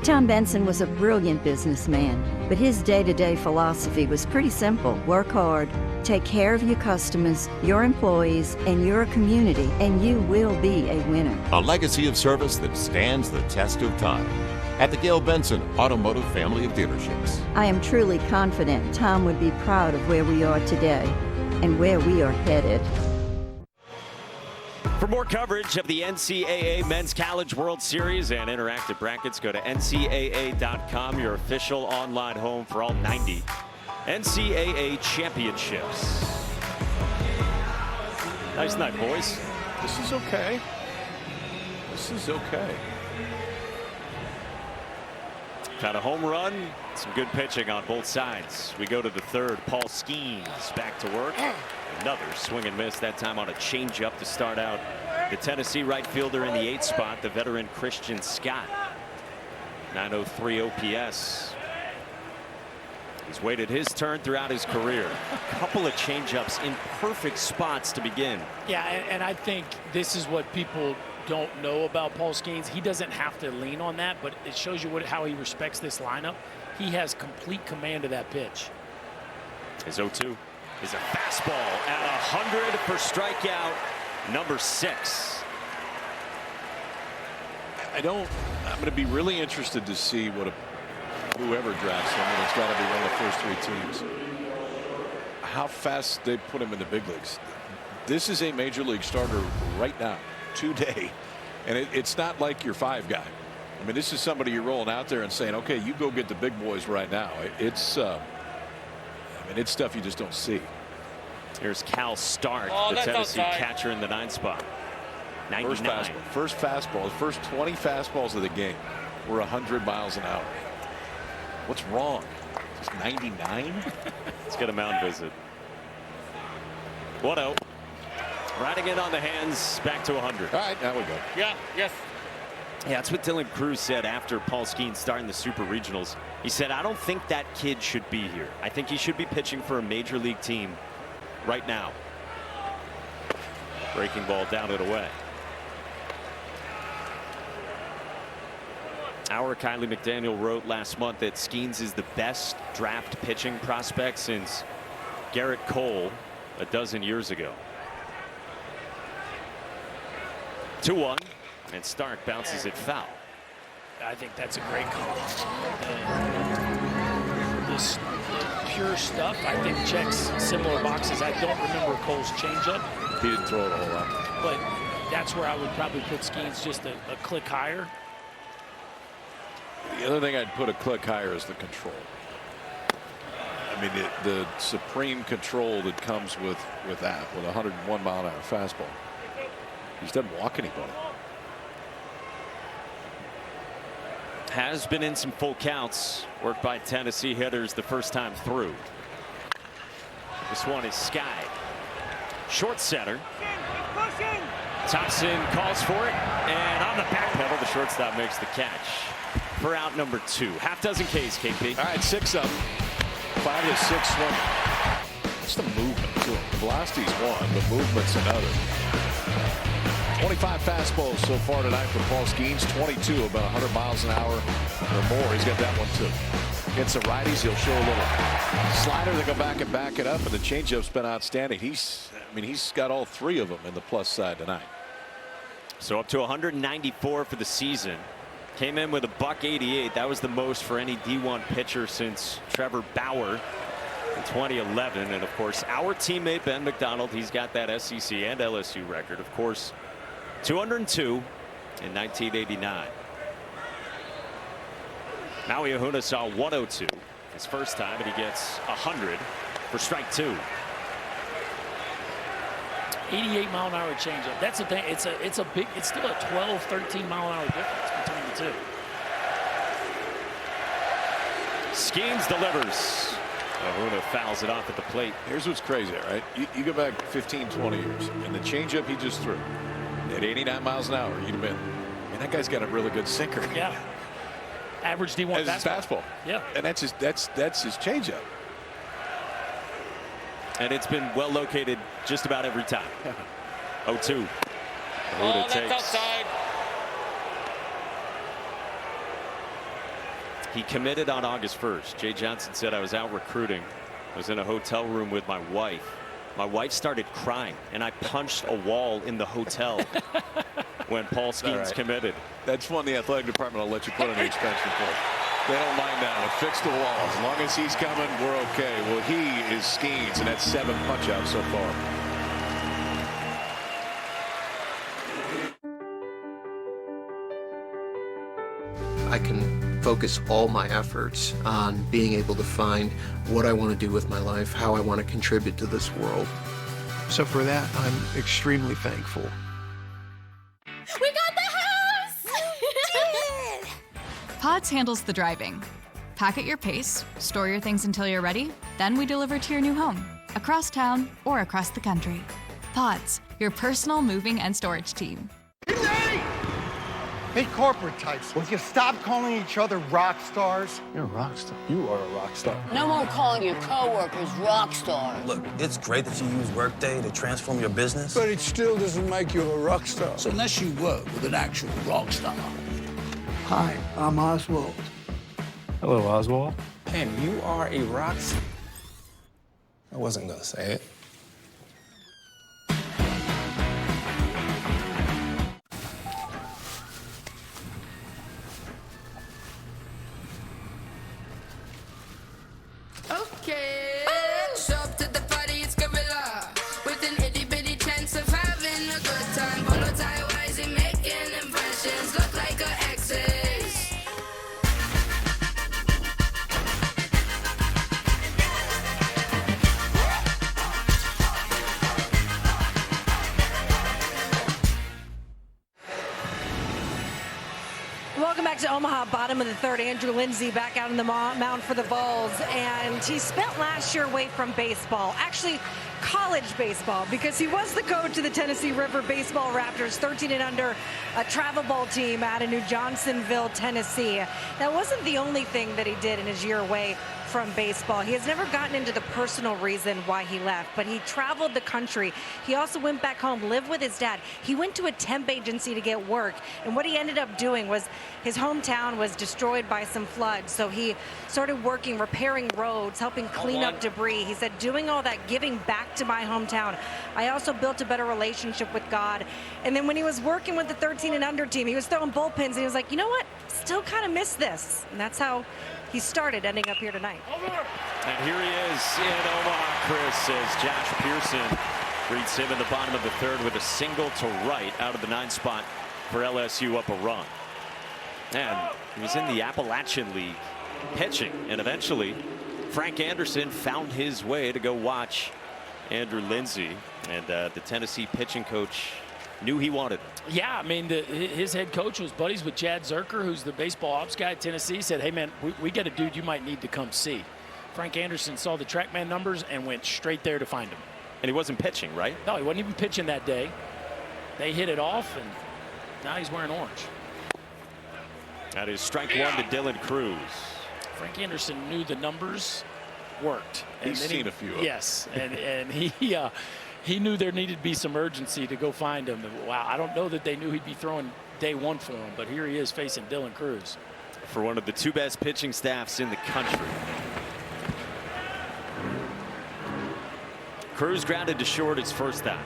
Tom Benson was a brilliant businessman, but his day-to-day philosophy was pretty simple. Work hard, take care of your customers, your employees, and your community, and you will be a winner. A legacy of service that stands the test of time. At the Gail Benson Automotive family of dealerships. I am truly confident Tom would be proud of where we are today and where we are headed. For more coverage of the NCAA Men's College World Series and interactive brackets, go to ncaa.com, your official online home for all 90 NCAA championships. Nice night, boys. This is okay. This is okay. Had a home run, some good pitching on both sides. We go to the third. Paul Skeens back to work. Another swing and miss, that time on a changeup to start out. The Tennessee right fielder in the 8th spot, the veteran Christian Scott. 903 OPS. He's waited his turn throughout his career. A couple of changeups in perfect spots to begin. Yeah, and I think this is what people don't know about Paul Skeens. He doesn't have to lean on that, but it shows you how he respects this lineup. He has complete command of that pitch. His 0-2 is a fastball at 100 for strikeout number 6. I'm going to be really interested to see what whoever drafts him, and it's got to be one of the first 3 teams, how fast they put him in the big leagues. This is a major league starter right now, today, and it's not like your 5 guy. I mean, this is somebody you're rolling out there and saying, okay, you go get the big boys right now. It's stuff you just don't see. Here's Cal Stark, the Tennessee catcher in the 9th spot. 99. First fastball, the first 20 fastballs of the game were 100 miles an hour. What's wrong? Just 99? Let's get a mound visit. 1-0. Riding it on the hands, back to 100. All right, now we go. Yeah, yes. Yeah, that's what Dylan Cruz said after Paul Skeens starting the Super Regionals. He said, I don't think that kid should be here. I think he should be pitching for a major league team right now. Breaking ball down and away. Our Kylie McDaniel wrote last month that Skeens is the best draft pitching prospect since Garrett Cole a dozen years ago. 2-1. And Stark bounces it foul. I think that's a great call. This pure stuff, I think, checks similar boxes. I don't remember Cole's changeup. He didn't throw it a whole lot. But that's where I would probably put Skeens just a click higher. The other thing I'd put a click higher is the control. I mean, the supreme control that comes with that, with a 101-mile-an-hour fastball. He just doesn't walk anybody. Has been in some full counts, worked by Tennessee hitters the first time through. This one is Sky. Short center. Thompson calls for it, and on the back pedal, the shortstop makes the catch for out number 2. Half dozen Ks, KP. All right, 6 up. 5 to 6 swing. It's the movement to him. The velocity's one, but movement's another. 25 fastballs so far tonight for Paul Skeens. 22, about 100 miles an hour or more. He's got that one too. Against the righties, he'll show a little slider to go back and back it up, and the changeup's been outstanding. He's got all 3 of them in the plus side tonight. So up to 194 for the season. Came in with a .188. That was the most for any D1 pitcher since Trevor Bauer in 2011. And of course, our teammate Ben McDonald, he's got that SEC and LSU record. Of course, 202 in 1989. Maui Ahuna saw 102 his first time, and he gets 100 for strike 2. 88-mile-an-hour changeup. That's the thing. It's still a 12, 13-mile-an-hour difference between the two. Skeens delivers. Ahuna fouls it off at the plate. Here's what's crazy, right? You go back 15, 20 years, and the changeup he just threw at 89 miles an hour, you'd have been, man, that guy's got a really good sinker. Yeah. Average D1 fastball. Yeah. And that's his changeup. And it's been well located just about every time. 0-2. Ahuna takes. Outside. He committed on August 1st. Jay Johnson said, I was out recruiting. I was in a hotel room with my wife. My wife started crying, and I punched a wall in the hotel when Paul Skeens committed. That's one the athletic department will let you put on the expansion report. They don't mind that. We'll fix the wall. As long as he's coming, we're okay. Well, he is Skeens, and that's 7 punch-outs so far. I can focus all my efforts on being able to find what I want to do with my life, how I want to contribute to this world. So for that, I'm extremely thankful. We got the house! Pods handles the driving. Pack at your pace, store your things until you're ready, then we deliver to your new home, across town or across the country. Pods, your personal moving and storage team. Hey, corporate types, will you stop calling each other rock stars? You're a rock star. You are a rock star. No more calling your coworkers rock stars. Look, it's great that you use Workday to transform your business. But it still doesn't make you a rock star. So unless you work with an actual rock star. Hi, I'm Oswald. Hello, Oswald. Man, you are a rock star. I wasn't gonna say it. Catch up to the party, it's gorilla. With an itty bitty chance of having a good time. Polo tie wise, making impressions. Look like a exes. Welcome back to Omaha, bottom of the third. Andrew Lindsay back out in the mound for the Vols, and he spent last year away from baseball, actually college baseball, because he was the coach of the Tennessee River Baseball Raptors, 13 and under, a travel ball team out of New Johnsonville, Tennessee. That wasn't the only thing that he did in his year away from baseball. He has never gotten into the personal reason why he left, but he traveled the country. He also went back home, lived with his dad. He went to a temp agency to get work, and what he ended up doing was his hometown was destroyed by some floods, so he started working, repairing roads, helping clean up debris. He said, doing all that, giving back to my hometown. I also built a better relationship with God. And then when he was working with the 13 and under team, he was throwing bullpens, and he was like, you know what? Still kind of miss this. And that's how he started ending up here tonight. And here he is in Omaha, Chris, as Josh Pearson greets him in the bottom of the third with a single to right out of the 9th spot for LSU, up a run. And he was in the Appalachian League pitching, and eventually Frank Anderson found his way to go watch Andrew Lindsay, and the Tennessee pitching coach knew he wanted him. Yeah, I mean, his head coach was buddies with Chad Zerker, who's the baseball ops guy at Tennessee. Said, hey, man, we got a dude you might need to come see. Frank Anderson saw the TrackMan numbers and went straight there to find him. And he wasn't pitching, right? No, he wasn't even pitching that day. They hit it off, and now he's wearing orange. That is strike one to Dylan Cruz. Frank Anderson knew the numbers worked. He's seen a few of them. Yes, and he knew there needed to be some urgency to go find him. And wow, I don't know that they knew he'd be throwing day one for him, but here he is facing Dylan Cruz. For one of the 2 best pitching staffs in the country. Cruz grounded to short his first out.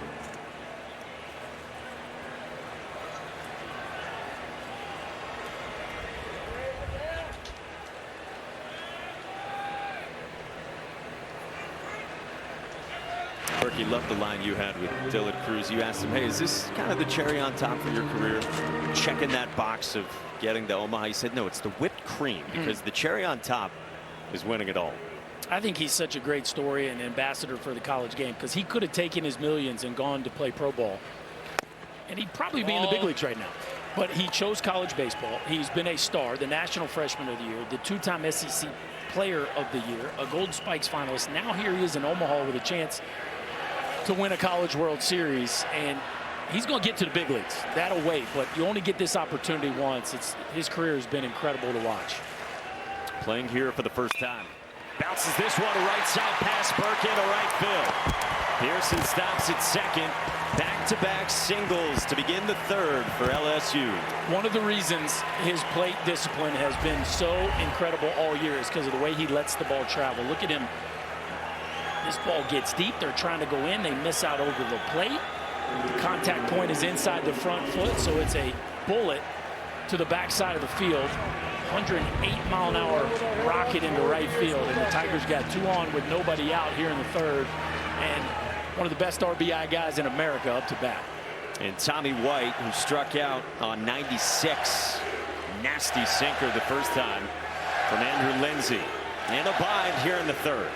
He loved the line you had with Dylan Cruz. You asked him, hey, is this kind of the cherry on top for your career? Checking that box of getting to Omaha. He said, no, it's the whipped cream, because the cherry on top is winning it all. I think he's such a great story and ambassador for the college game, because he could have taken his millions and gone to play pro ball, and he'd probably be in the big leagues right now. But he chose college baseball. He's been a star, the National Freshman of the Year, the 2-time SEC Player of the Year, a Golden Spikes finalist. Now here he is in Omaha with a chance to win a College World Series, and he's going to get to the big leagues. That'll wait, but you only get this opportunity once. His career has been incredible to watch. Playing here for the first time. Bounces this one to right side, past Burke into right field. Pearson stops at second. Back-to-back singles to begin the third for LSU. One of the reasons his plate discipline has been so incredible all year is because of the way he lets the ball travel. Look at him. This ball gets deep. They're trying to go in. They miss out over the plate. The contact point is inside the front foot, so it's a bullet to the backside of the field. 108-mile-an-hour rocket into right field, and the Tigers got 2 on with nobody out here in the third, and one of the best RBI guys in America up to bat. And Tommy White, who struck out on 96. Nasty sinker the first time from Andrew Lindsay. And a bind here in the third.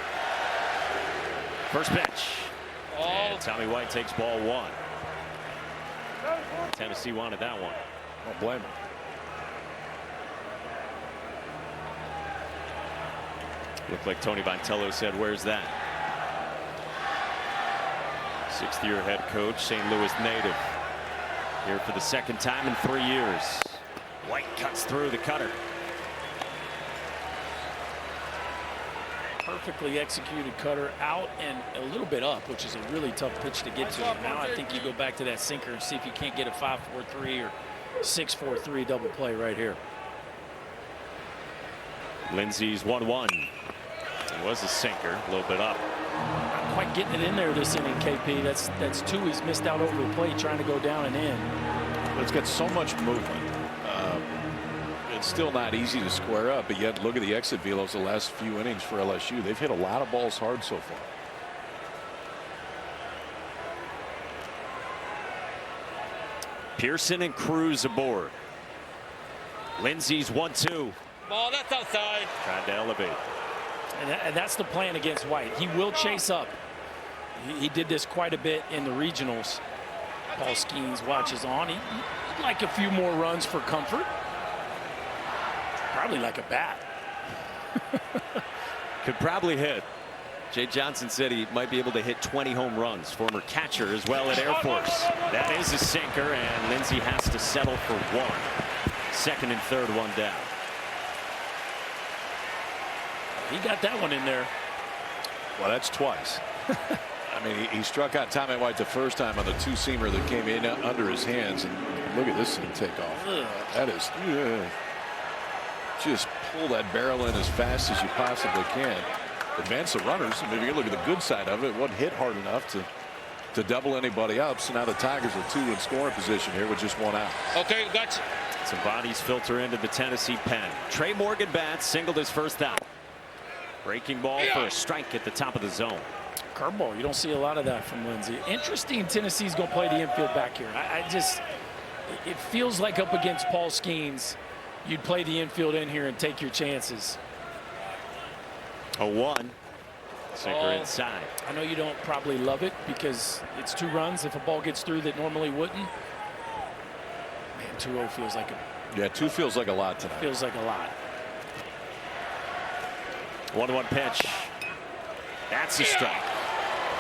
First pitch. And Tommy White takes ball 1. Tennessee wanted that one. Don't blame him. Looked like Tony Vontello said, where's that? 6th-year head coach, St. Louis native. Here for the 2nd time in 3 years. White cuts through the cutter. Perfectly executed cutter out and a little bit up, which is a really tough pitch to get to. Now I think you go back to that sinker and see if you can't get a 5-4-3 or 6-4-3 double play right here. Lindsay's 1-1. It was a sinker, a little bit up. Not quite getting it in there this inning, KP. That's 2 he's missed out over the plate trying to go down and in. But it's got so much movement. it's still not easy to square up, but yet look at the exit velos the last few innings for LSU. They've hit a lot of balls hard so far. Pearson and Cruz aboard. Lindsey's 1-2. Ball, that's outside. Trying to elevate. And that's the plan against White. He will chase up. He did this quite a bit in the regionals. Paul Skeens watches on. He'd like a few more runs for comfort. Probably like a bat. Could probably hit. Jay Johnson said he might be able to hit 20 home runs. Former catcher as well at Air Force. That is a sinker, and Lindsey has to settle for one. Second and third, one down. He got that one in there. Well, that's twice. I mean, he struck out Tommy White the first time on the two-seamer that came in under his hands, and look at this thing take off. That is, just pull that barrel in as fast as you possibly can. Advance the runners. I mean, if you look at the good side of it, it wasn't hit hard enough to double anybody up. So now the Tigers are 2 in scoring position here with just 1 out. Okay, gotcha. Some bodies filter into the Tennessee pen. Trey Morgan bats, singled his first out. Breaking ball for a strike at the top of the zone. Curveball. You don't see a lot of that from Lindsey. Interesting. Tennessee's going to play the infield back here. It feels like up against Paul Skeens, you'd play the infield in here and take your chances. 0-1. Sinker inside. I know you don't probably love it because it's 2 runs if a ball gets through that normally wouldn't. Man, 2-0 feels like a... Yeah, 2 feels like a lot tonight. Feels like a lot. 1-1 pitch. That's a strike.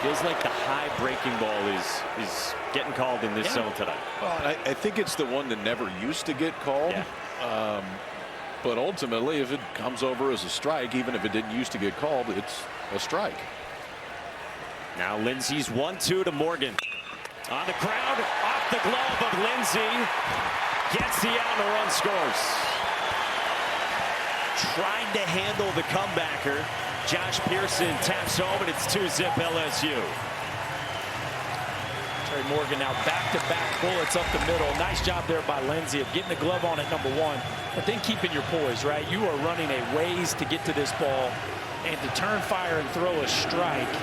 Feels like the high breaking ball is getting called in this zone tonight. Well, I think it's the one that never used to get called. Yeah. But ultimately, if it comes over as a strike, even if it didn't used to get called, it's a strike. Now Lindsey's 1-2 to Morgan. On the ground, off the glove of Lindsey. Gets the out and the run scores. Trying to handle the comebacker. Josh Pearson taps home, and it's 2-zip LSU. Trey Morgan now back-to-back bullets up the middle. Nice job there by Lindsey of getting the glove on at number 1, but then keeping your poise, right? You are running a ways to get to this ball, and to turn fire and throw a strike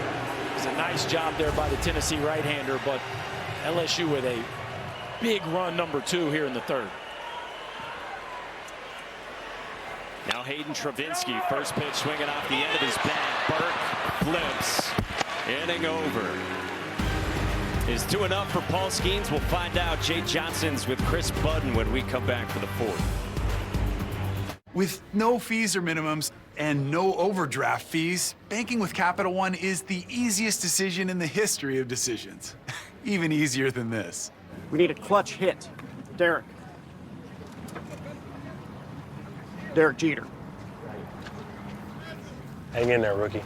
is a nice job there by the Tennessee right-hander, but LSU with a big run number 2 here in the third. Now Hayden Travinsky, first pitch swinging off the end of his bat. Burke flips. Inning over. Is 2 enough for Paul Skeens? We'll find out. Jay Johnson's with Chris Budden when we come back for the 4th. With no fees or minimums and no overdraft fees, banking with Capital One is the easiest decision in the history of decisions. Even easier than this. We need a clutch hit. Derek. Derek Jeter. Hang in there, rookie.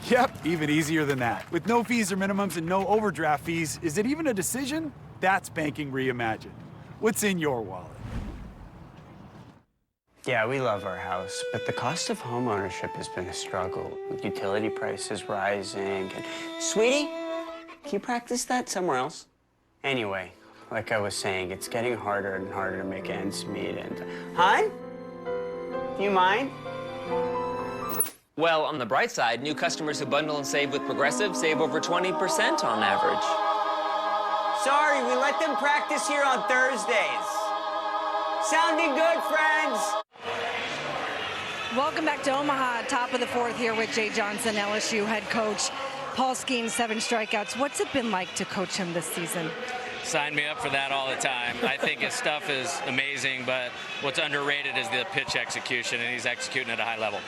Yep, even easier than that. With no fees or minimums and no overdraft fees, is it even a decision? That's banking reimagined. What's in your wallet? Yeah, we love our house, but the cost of home ownership has been a struggle, with utility prices rising. And sweetie, can you practice that somewhere else? Anyway, like I was saying, it's getting harder and harder to make ends meet. And hon, do you mind? Well, on the bright side, new customers who bundle and save with Progressive save over 20% on average. Sorry, we let them practice here on Thursdays. Sounding good, friends? Welcome back to Omaha, top of the 4th here with Jay Johnson, LSU head coach. Paul Skeens, 7 strikeouts. What's it been like to coach him this season? Sign me up for that all the time. I think his stuff is amazing, but what's underrated is the pitch execution, and he's executing at a high level.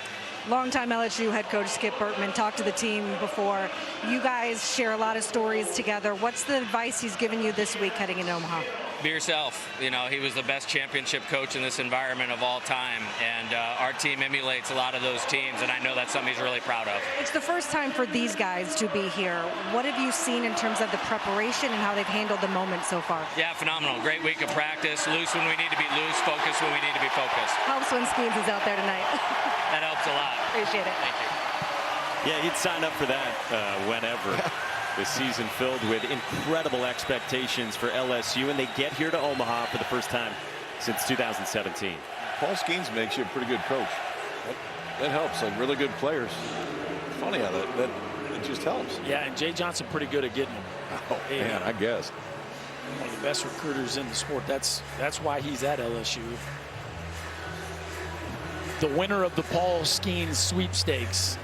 Longtime LSU head coach Skip Bertman talked to the team before. You guys share a lot of stories together. What's the advice he's given you this week heading into Omaha? Be yourself. You know, he was the best championship coach in this environment of all time, and our team emulates a lot of those teams, and I know that's something he's really proud of. It's the first time for these guys to be here. What have you seen in terms of the preparation and how they've handled the moment so far? Yeah, phenomenal. Great week of practice. Loose when we need to be loose, focused when we need to be focused. Helps when Skeens is out there tonight. That helps a lot. Appreciate it. Thank you. Yeah, he'd sign up for that whenever. The season filled with incredible expectations for LSU, and they get here to Omaha for the first time since 2017. Paul Skeens makes you a pretty good coach. That helps. Like really good players. Funny how that it just helps. Yeah, and Jay Johnson pretty good at getting them. Oh man, I guess. One of the best recruiters in the sport. That's why he's at LSU. The winner of the Paul Skeens sweepstakes.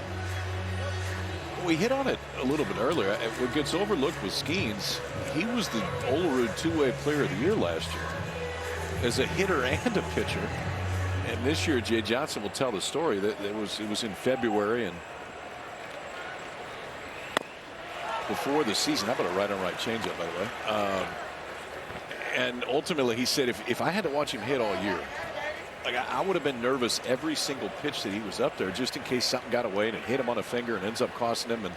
We hit on it a little bit earlier. What gets overlooked with Skeens, he was the Olerud two-way player of the year last year as a hitter and a pitcher. And this year, Jay Johnson will tell the story that it was in February and before the season. How about a right-on-right changeup, by the way? And ultimately, he said, if I had to watch him hit all year, like I would have been nervous every single pitch that he was up there, just in case something got away and it hit him on a finger and ends up costing him. And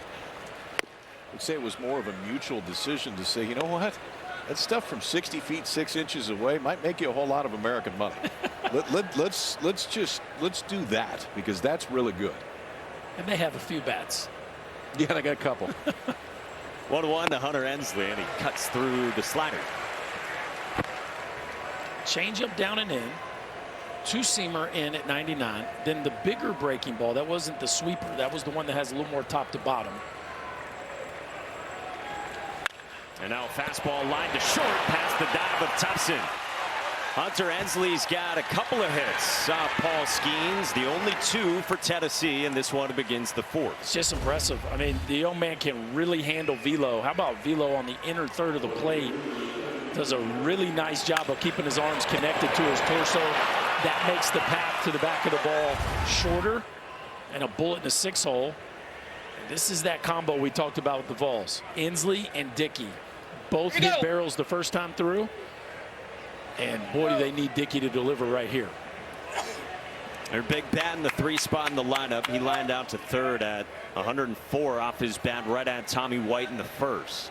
I'd say it was more of a mutual decision to say, you know what, that stuff from 60 feet 6 inches away might make you a whole lot of American money. let's do that because that's really good. And they have a few bats. Yeah, they got a couple. 1-1 to Hunter Ensley, and he cuts through the slider. Changeup down and in. Two-seamer in at 99. Then the bigger breaking ball, that wasn't the sweeper. That was the one that has a little more top to bottom. And now fastball line to short past the dive of Tubson. Hunter Ensley's got a couple of hits. Paul Skeens, the only 2 for Tennessee, and this one begins the 4th. It's just impressive. I mean, the young man can really handle velo. How about velo on the inner third of the plate? Does a really nice job of keeping his arms connected to his torso. That makes the path to the back of the ball shorter, and a bullet in the 6-hole. This is that combo we talked about with the Vols. Inslee and Dickey both hit barrels the first time through. And boy, do they need Dickey to deliver right here. Their big bat in the 3 spot in the lineup. He lined out to third at 104 off his bat right at Tommy White in the first.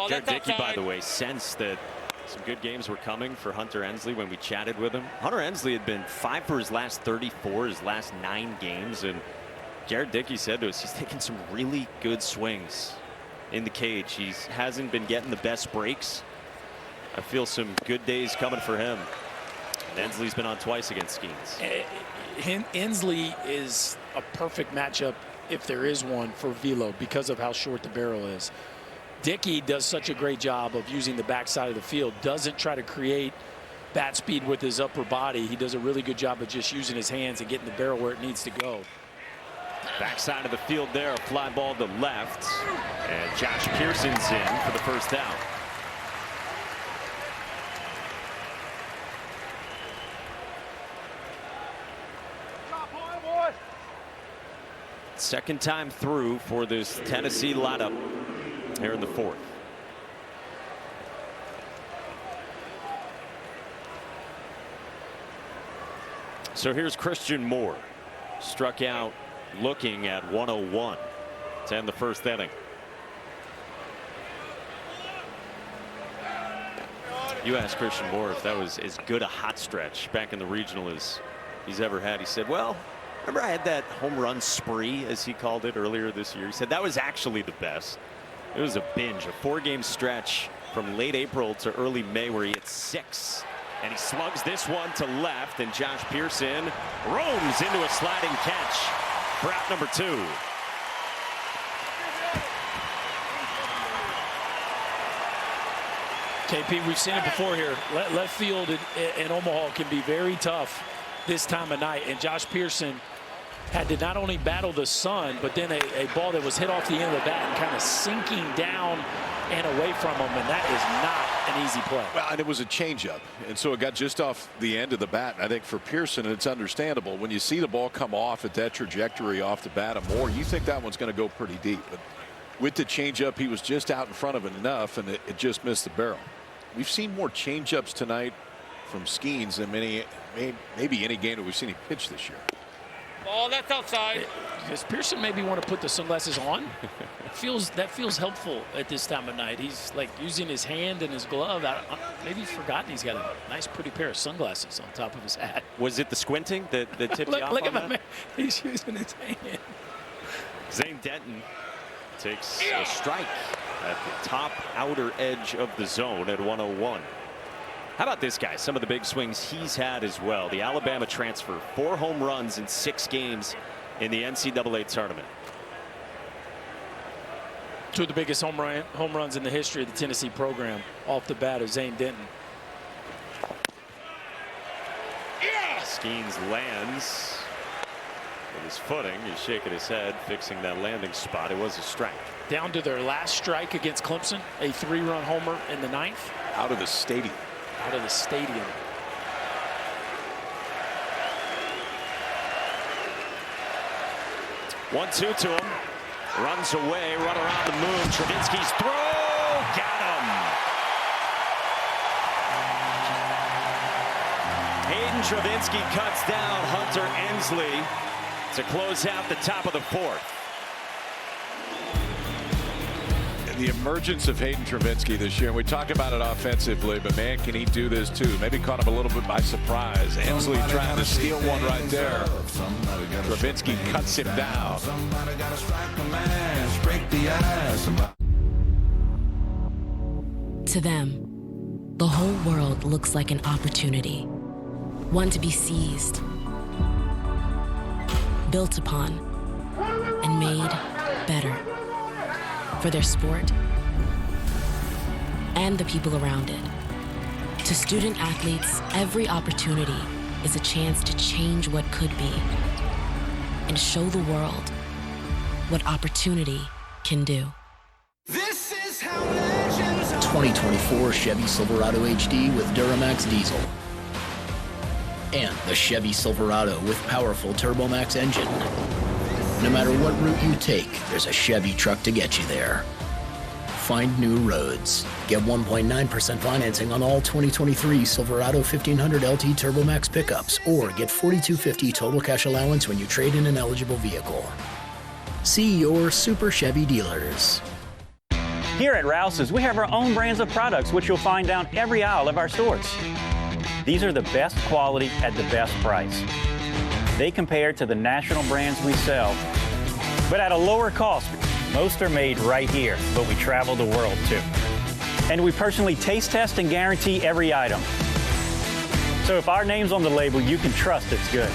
Jared Dickey, by the way, sensed that some good games were coming for Hunter Ensley when we chatted with him. Hunter Ensley had been 5 for his last 34, his last 9 games, and Jared Dickey said to us he's taking some really good swings in the cage. He hasn't been getting the best breaks. I feel some good days coming for him. And Ensley's been on twice against Skeens. Inslee is a perfect matchup, if there is one, for velo because of how short the barrel is. Dickey does such a great job of using the backside of the field, doesn't try to create bat speed with his upper body. He does a really good job of just using his hands and getting the barrel where it needs to go. Backside of the field there, a fly ball to left. And Josh Pearson's in for the first down. Second time through for this Tennessee lineup here in the 4th. So here's Christian Moore, struck out looking at 101 to end the first inning. You asked Christian Moore if that was as good a hot stretch back in the regional as he's ever had. He said, well, remember I had that home run spree, as he called it, earlier this year. He said that was actually the best. It was a binge, a 4-game stretch from late April to early May where he hit 6. And he slugs this one to left, and Josh Pearson roams into a sliding catch for out number 2. KP, we've seen it before here. Left field in Omaha can be very tough this time of night, and Josh Pearson had to not only battle the sun, but then a ball that was hit off the end of the bat and kind of sinking down and away from him, and that is not an easy play. Well, and it was a changeup, and so it got just off the end of the bat. And I think for Pearson, it's understandable when you see the ball come off at that trajectory off the bat of Moore, you think that one's going to go pretty deep. But with the changeup, he was just out in front of it enough, and it just missed the barrel. We've seen more changeups tonight from Skeens than maybe any game that we've seen him pitch this year. Ball, that's outside. Does Pearson maybe want to put the sunglasses on? That feels helpful at this time of night. He's like using his hand and his glove. Maybe he's forgotten he's got a nice, pretty pair of sunglasses on top of his hat. Was it the squinting that tipped you off? Look on at my that? man. He's using his hand. Zane Denton takes a strike at the top outer edge of the zone at 101. How about this guy? Some of the big swings he's had as well. The Alabama transfer, 4 home runs in 6 games in the NCAA tournament. 2 of the biggest home runs in the history of the Tennessee program off the bat of Zane Denton. Skeens lands with his footing. He's shaking his head, fixing that landing spot. It was a strike. Down to their last strike against Clemson, a 3-run homer in the 9th. Out of the stadium. Out of the stadium. One-two to him. Runs away, run around the moon. Travinsky's throw, got him. Hayden Travinsky cuts down Hunter Ensley to close out the top of the 4th. The emergence of Hayden Travinsky this year, and we talk about it offensively, but man, can he do this too? Maybe caught him a little bit by surprise. Ensley trying to steal one right there. Travinsky cuts him down. To them, the whole world looks like an opportunity, one to be seized, built upon, and made better. For their sport and the people around it. To student athletes, every opportunity is a chance to change what could be and show the world what opportunity can do. This is how legends 2024 Chevy Silverado HD with Duramax diesel. And the Chevy Silverado with powerful TurboMax engine. No matter what route you take, there's a Chevy truck to get you there. Find new roads. Get 1.9% financing on all 2023 Silverado 1500 LT TurboMax pickups, or get $4,250 total cash allowance when you trade in an eligible vehicle. See your Super Chevy dealers. Here at Rouse's, we have our own brands of products, which you'll find down every aisle of our stores. These are the best quality at the best price. They compare to the national brands we sell, but at a lower cost. Most are made right here, but we travel the world too. And we personally taste test and guarantee every item. So if our name's on the label, you can trust it's good.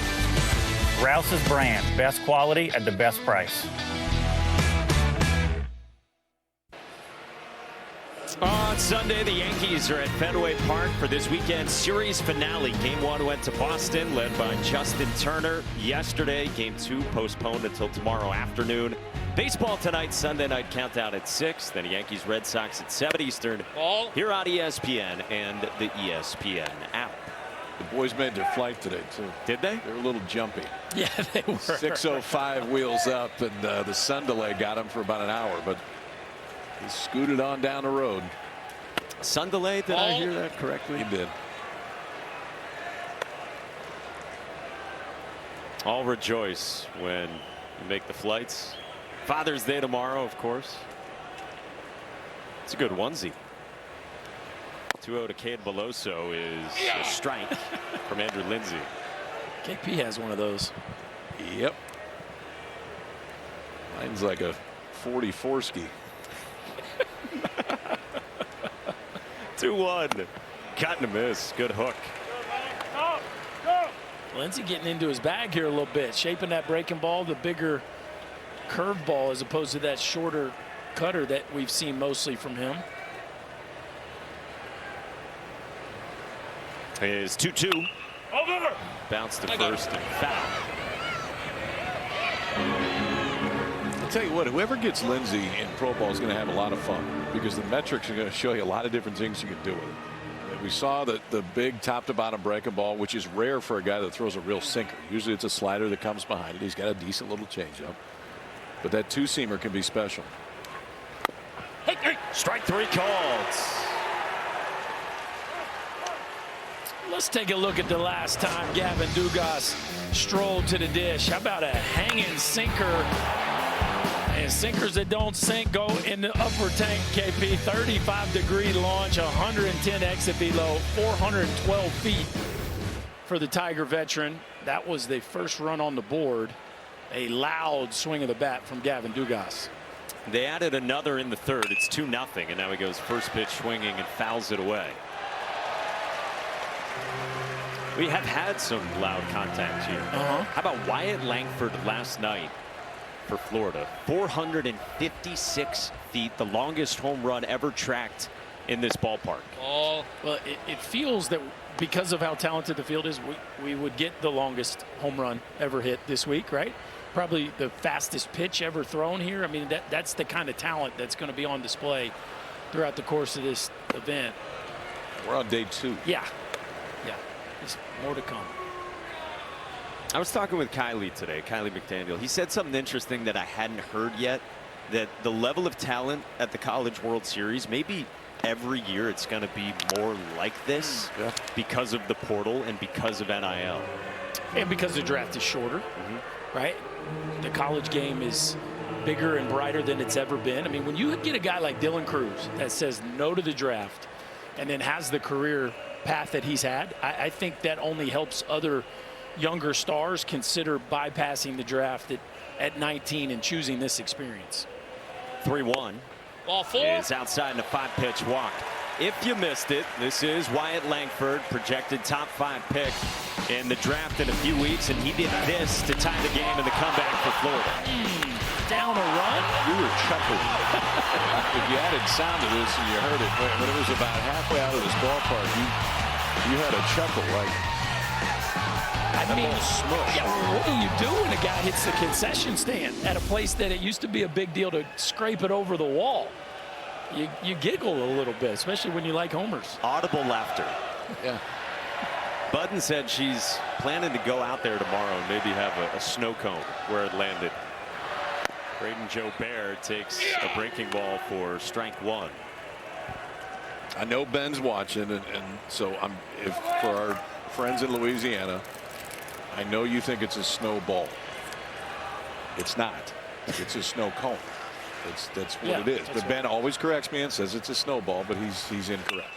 Rouse's brand, best quality at the best price. On Sunday, the Yankees are at Fenway Park for this weekend's series finale. Game 1 went to Boston, led by Justin Turner. Yesterday, Game 2 postponed until tomorrow afternoon. Baseball tonight, Sunday night countdown at 6. Then Yankees Red Sox at 7 Eastern. Ball. Here on ESPN and the ESPN app. The boys made their flight today, too. Did they? They were a little jumpy. Yeah, they were. 6:05 wheels up, and the sun delay got them for about an hour, but he scooted on down the road. Sun delay, did I hear that correctly? He did. All rejoice when you make the flights. Father's Day tomorrow, of course. It's a good onesie. 2-0 to Cade Beloso is a strike from Andrew Lindsay. KP has one of those. Yep. Mine's like a 44 ski. 2-1. Cut and a miss. Good hook. Lindsey getting into his bag here a little bit, shaping that breaking ball, the bigger curve ball as opposed to that shorter cutter that we've seen mostly from him. Is 2-2. Over. Bounce to first and foul. I'll tell you what, whoever gets Lindsey in pro ball is going to have a lot of fun because the metrics are going to show you a lot of different things you can do with it. I mean, we saw the big top to bottom breaking ball, which is rare for a guy that throws a real sinker. Usually it's a slider that comes behind it. He's got a decent little changeup, but that two-seamer can be special. Hey, strike 3 called. Let's take a look at the last time Gavin Dugas strolled to the dish. How about a hanging sinker? And sinkers that don't sink go in the upper tank, KP. 35-degree launch, 110 exit below, 412 feet for the Tiger veteran. That was the first run on the board. A loud swing of the bat from Gavin Dugas. They added another in the third. It's 2-0, and now he goes first pitch swinging and fouls it away. We have had some loud contact here. How about Wyatt Langford last night for Florida? 456 feet, the longest home run ever tracked in this ballpark. Oh, well, it feels that because of how talented the field is, we would get the longest home run ever hit this week, right? Probably the fastest pitch ever thrown here. I mean, that's the kind of talent that's going to be on display throughout the course of this event. We're on day 2. Yeah. There's more to come. I was talking with Kylie today, Kylie McDaniel. He said something interesting that I hadn't heard yet, that the level of talent at the College World Series, maybe every year it's going to be more like this because of the portal and because of NIL. And because the draft is shorter, right? The college game is bigger and brighter than it's ever been. I mean, when you get a guy like Dylan Cruz that says no to the draft and then has the career path that he's had, I think that only helps other younger stars consider bypassing the draft at 19 and choosing this experience. 3-1. Ball 4. Is outside in a 5-pitch walk. If you missed it, this is Wyatt Langford, projected top 5 pick in the draft in a few weeks, and he did this to tie the game in the comeback for Florida. Down a run? You were chuckling. If you added sound to this and you heard it when it was about halfway out of this ballpark, you had a chuckle like. I mean, what do you do when a guy hits the concession stand at a place that it used to be a big deal to scrape it over the wall? You giggle a little bit, especially when you like homers. Audible laughter. Yeah. Budden said she's planning to go out there tomorrow and maybe have a snow cone where it landed. Braden Jobert takes a breaking ball for strike 1. I know Ben's watching, and so if for our friends in Louisiana, I know you think it's a snowball. It's not. It's a snow cone. That's what it is. But Ben always corrects me and says it's a snowball, but he's incorrect.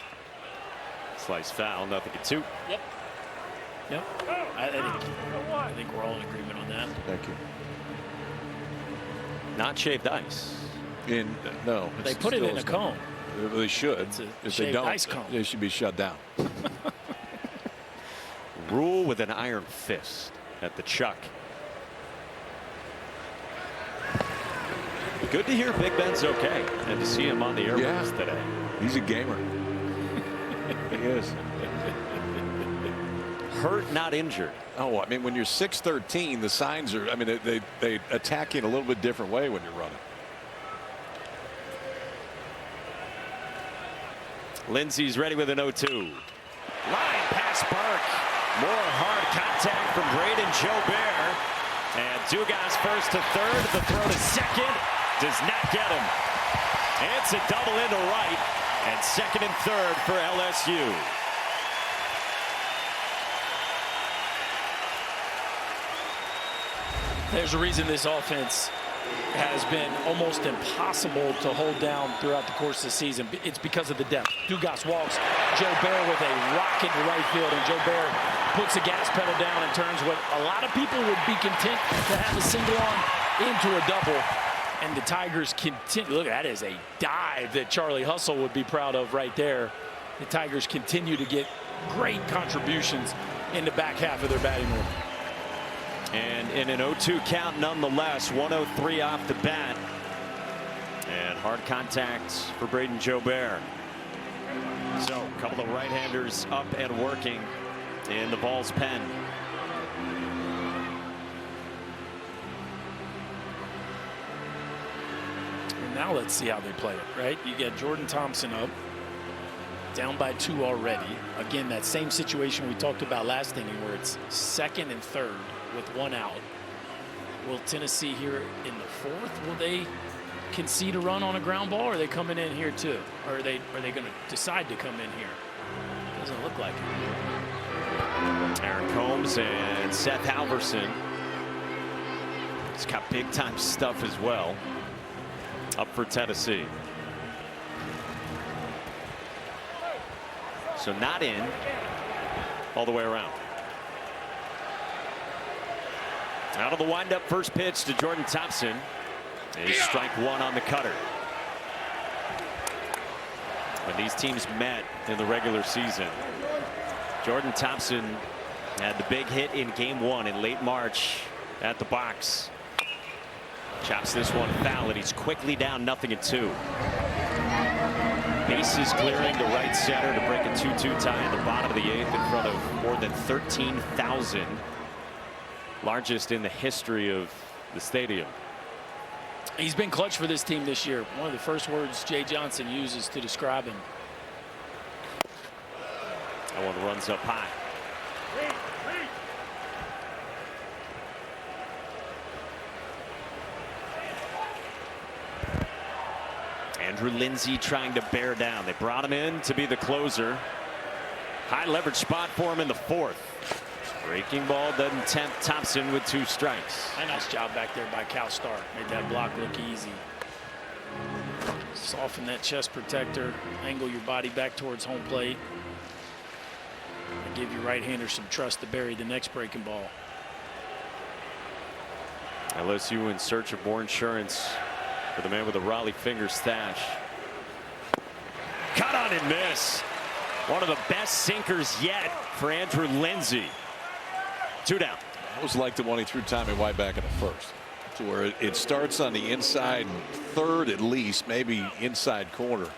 Slice foul, 0-2. Yep. I think we're all in agreement on that. Thank you. Not shaved ice. No. They put it in a cone. They should. If they don't, ice cone. they should be shut down. Rule with an iron fist at the Chuck. Good to hear Big Ben's okay and to see him on the airwaves today. He's a gamer. He is. Hurt, not injured. Oh, I mean, when you're 6'13", the signs are, I mean, they attack you in a little bit different way when you're running. Lindsey's ready with an 0-2. Line pass Burke. More hard contact from Braden Jobert. And Dugas first to third. The throw to second does not get him. It's a double into right. And second and third for LSU. There's a reason this offense has been almost impossible to hold down throughout the course of the season. It's because of the depth. Dugas walks, Jobert with a rocket to right field, and Jobert puts the gas pedal down and turns what a lot of people would be content to have a single on into a double. And the Tigers continue. Look, that is a dive that Charlie Hustle would be proud of right there. The Tigers continue to get great contributions in the back half of their batting order. And in an 0-2 count nonetheless, 103 off the bat. And hard contact for Braden Jobert. So a couple of right-handers up and working in the Vols' pen. And now let's see how they play it, right? You get Jordan Thompson up, down by 2 already. Again, that same situation we talked about last inning where it's second and third with 1 out. Will Tennessee here in the 4th, will they concede a run on a ground ball, or are they coming in here too? Or are they going to decide to come in here? Doesn't look like it. Aaron Combs and Seth Halverson. He's got big time stuff as well. Up for Tennessee. So not in all the way around. Out of the windup, first pitch to Jordan Thompson. A strike 1 on the cutter. When these teams met in the regular season, Jordan Thompson Had the big hit in game 1 in late March at the box. Chops this one foul, and he's quickly down 0-2. Bases clearing to right center to break a 2-2 tie in the bottom of the 8th in front of more than 13,000. Largest in the history of the stadium. He's been clutch for this team this year. One of the first words Jay Johnson uses to describe him. That one runs up high. Andrew Lindsay trying to bear down. They brought him in to be the closer. High leverage spot for him in the 4th. Breaking ball doesn't tempt Thompson with 2 strikes. A nice job back there by Cal Stark. Made that block look easy. Soften that chest protector. Angle your body back towards home plate. And give your right-hander some trust to bury the next breaking ball. LSU in search of more insurance for the man with the Raleigh finger stash. Cut on and miss. One of the best sinkers yet for Andrew Lindsay. 2 down. It was like the one he threw Tommy White back in the 1st. To where it starts on the inside 3rd at least, maybe inside corner.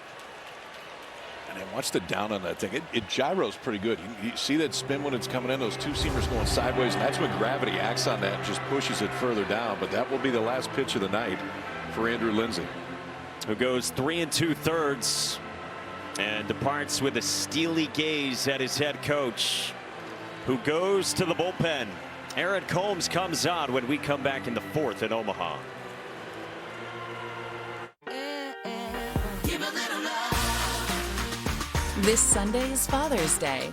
And then watch the down on that thing. It gyros pretty good. You see that spin when it's coming in, those 2-seamers going sideways, and that's when gravity acts on that and just pushes it further down. But that will be the last pitch of the night for Andrew Lindsay, who goes 3 2/3 and departs with a steely gaze at his head coach, who goes to the bullpen. Aaron Combs comes on when we come back in the 4th in Omaha. This Sunday is Father's Day.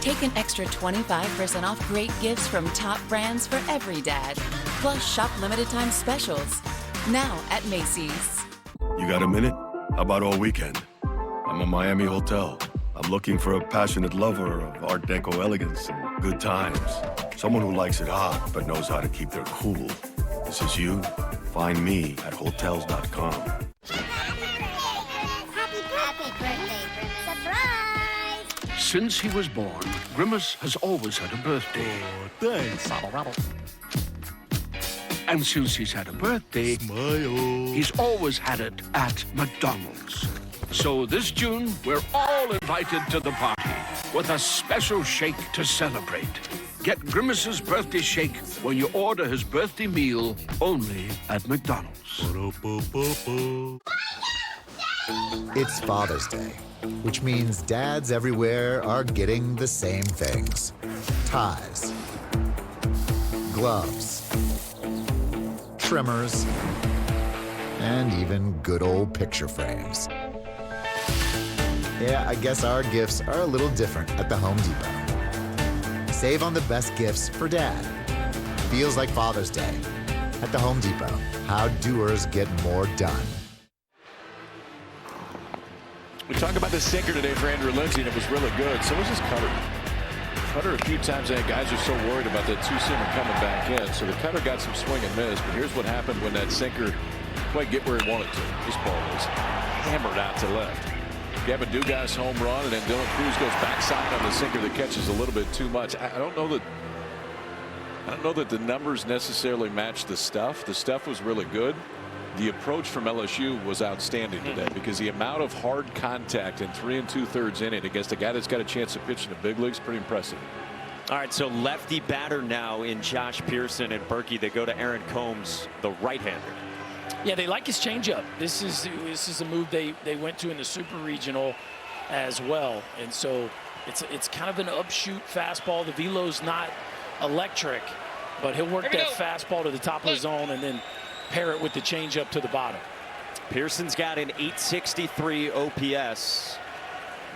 Take an extra 25% off great gifts from top brands for every dad. Plus, shop limited time specials. Now at Macy's. You got a minute? How about all weekend? I'm a Miami hotel. I'm looking for a passionate lover of Art Deco elegance and good times. Someone who likes it hot but knows how to keep their cool. This is you. Find me at Hotels.com. Happy birthday, Surprise! Since he was born, Grimace has always had a birthday. Thanks. And since he's had a birthday, he's always had it at McDonald's. So this June, we're all invited to the party with a special shake to celebrate. Get Grimace's birthday shake when you order his birthday meal only at McDonald's. It's Father's Day, which means dads everywhere are getting the same things. Ties, gloves, trimmers, and even good old picture frames. Yeah, I guess our gifts are a little different at the Home Depot. Save on the best gifts for Dad. Feels like Father's Day. At the Home Depot, how doers get more done. We talked about the sinker today for Andrew Lindsay, and it was really good. So was his cutter. Cutter a few times, and guys are so worried about that 2-seamer coming back in. So the cutter got some swing and miss, but here's what happened when that sinker quite get where he wanted to. This ball was hammered out to left. Gavin Dugas home run, and then Dylan Cruz goes backside on the sinker that catches a little bit too much. I don't know that the numbers necessarily match the stuff. The stuff was really good. The approach from LSU was outstanding today because the amount of hard contact in 3 2/3 inning against a guy that's got a chance to pitch in the big leagues, pretty impressive. All right, so lefty batter now in Josh Pearson and Berkey. They go to Aaron Combs, the right-hander. Yeah, they like his changeup. This is a move they went to in the Super Regional as well, and so it's kind of an upshoot fastball. The velo's not electric, but he'll work that fastball to the top of the zone and then pair it with the changeup to the bottom. Pearson's got an .863 OPS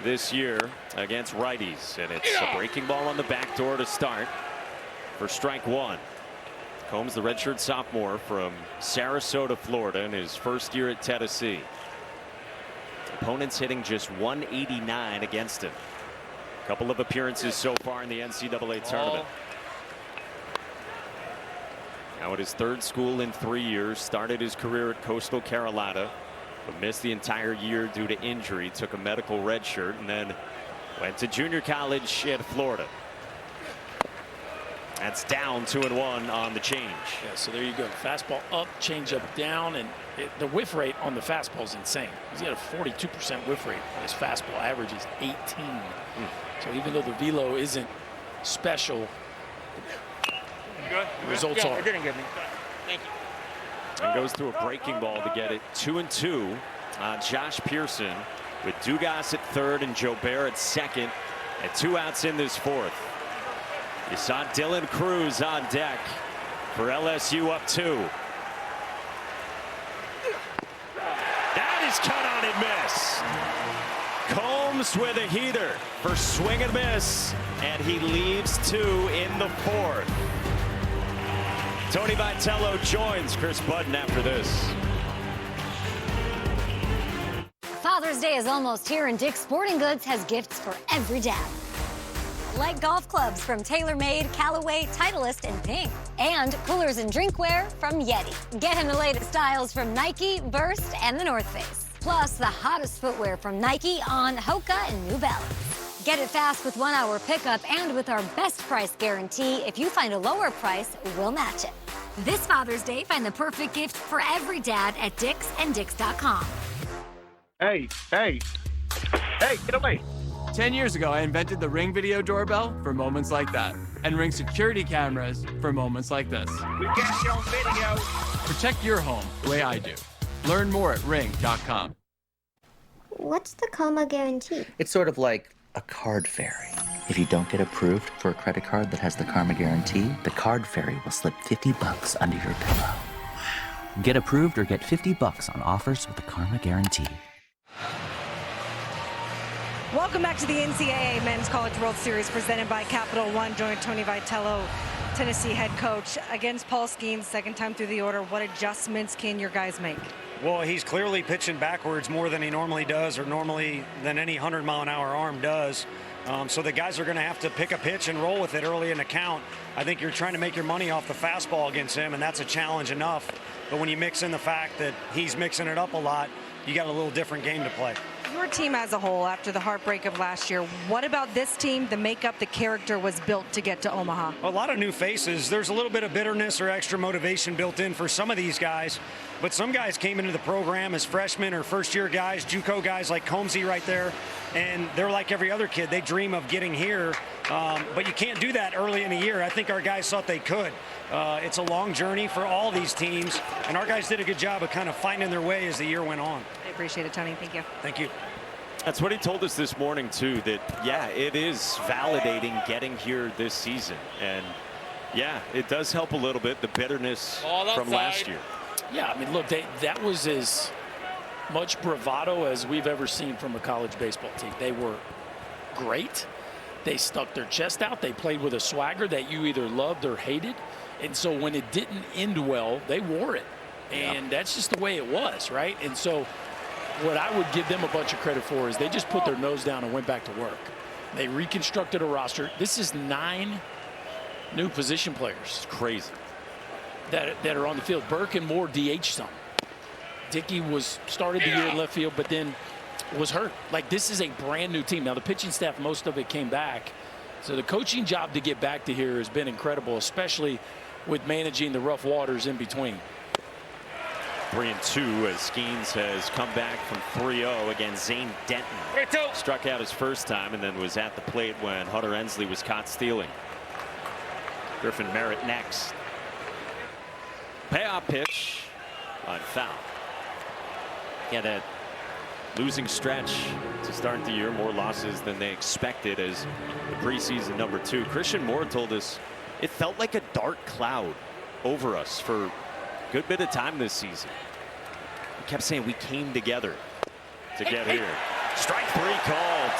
this year against righties, and it's a breaking ball on the back door to start for strike 1. Combs, the redshirt sophomore from Sarasota, Florida, in his first year at Tennessee. Opponents hitting just 189 against him. A couple of appearances so far in the NCAA tournament. Now at his 3rd school in 3 years, started his career at Coastal Carolina, but missed the entire year due to injury, took a medical redshirt, and then went to junior college at Florida. That's down 2-1 on the change. Yeah, so there you go. Fastball up, changeup down, and the whiff rate on the fastball is insane. He's got a 42% whiff rate. His fastball average is 18. So even though the velo isn't special, good. The results are. It didn't get me. Thank you. And goes through a breaking ball to get it 2-2 on Josh Pearson, with Dugas at third and Jobert at second, and 2 outs in this fourth. You saw Dylan Cruz on deck for LSU up 2. That is cut on and miss. Combs with a heater for swing and miss, and he leaves 2 in the fourth. Tony Vitello joins Chris Budden after this. Father's Day is almost here, and Dick's Sporting Goods has gifts for every dad. Like golf clubs from TaylorMade, Callaway, Titleist, and Ping. And coolers and drinkware from Yeti. Get him the latest styles from Nike, Burst, and the North Face. Plus, the hottest footwear from Nike, On, Hoka, and New Balance. Get it fast with 1-hour pickup, and with our best price guarantee, if you find a lower price, we'll match it. This Father's Day, find the perfect gift for every dad at Dick's and Dicks.com. Hey, get away. 10 years ago, I invented the Ring video doorbell for moments like that, and Ring security cameras for moments like this. We got you on video. Protect your home the way I do. Learn more at ring.com. What's the comma guarantee? It's sort of like a card fairy. If you don't get approved for a credit card that has the Karma Guarantee, the card fairy will slip $50 under your pillow. Get approved or get $50 on offers with the Karma Guarantee. Welcome back to the NCAA Men's College World Series presented by Capital One. Joined Tony Vitello, Tennessee head coach, against Paul Skeens, second time through the order. What adjustments can your guys make? Well, he's clearly pitching backwards more than he normally does, or normally than any 100-mile-an-hour arm does. So the guys are going to have to pick a pitch and roll with it early in the count. I think you're trying to make your money off the fastball against him, and that's a challenge enough. But when you mix in the fact that he's mixing it up a lot, you got a little different game to play. Your team as a whole, after the heartbreak of last year, what about this team, the makeup, the character was built to get to Omaha? A lot of new faces. There's a little bit of bitterness or extra motivation built in for some of these guys, but some guys came into the program as freshmen or first-year guys, JUCO guys like Combsy right there, and they're like every other kid. They dream of getting here, but you can't do that early in the year. I think our guys thought they could. It's a long journey for all these teams, and our guys did a good job of kind of finding their way as the year went on. I appreciate it, Tony. Thank you. Thank you. That's what he told us this morning, too, that, yeah, it is validating getting here this season. And, yeah, it does help a little bit, the bitterness from last year. Yeah, I mean, look, that was as much bravado as we've ever seen from a college baseball team. They were great. They stuck their chest out. They played with a swagger that you either loved or hated. And so when it didn't end well, they wore it. And that's just the way it was, right? And so what I would give them a bunch of credit for is they just put their nose down and went back to work. They reconstructed a roster. This is 9 new position players. It's crazy. That are on the field. Burke and Moore DH some. Dickey started the year in left field, but then was hurt. Like, this is a brand new team. Now, the pitching staff, most of it came back. So the coaching job to get back to here has been incredible, especially with managing the rough waters in between. 3-2 as Skeens has come back from 3-0 against Zane Denton. Struck out his first time and then was at the plate when Hunter Ensley was caught stealing. Griffin Merritt next. Payoff pitch on foul. Yeah, that losing stretch to start the year, more losses than they expected as the preseason number 2. Christian Moore told us it felt like a dark cloud over us for a good bit of time this season. He kept saying we came together to get here. Strike 3 called.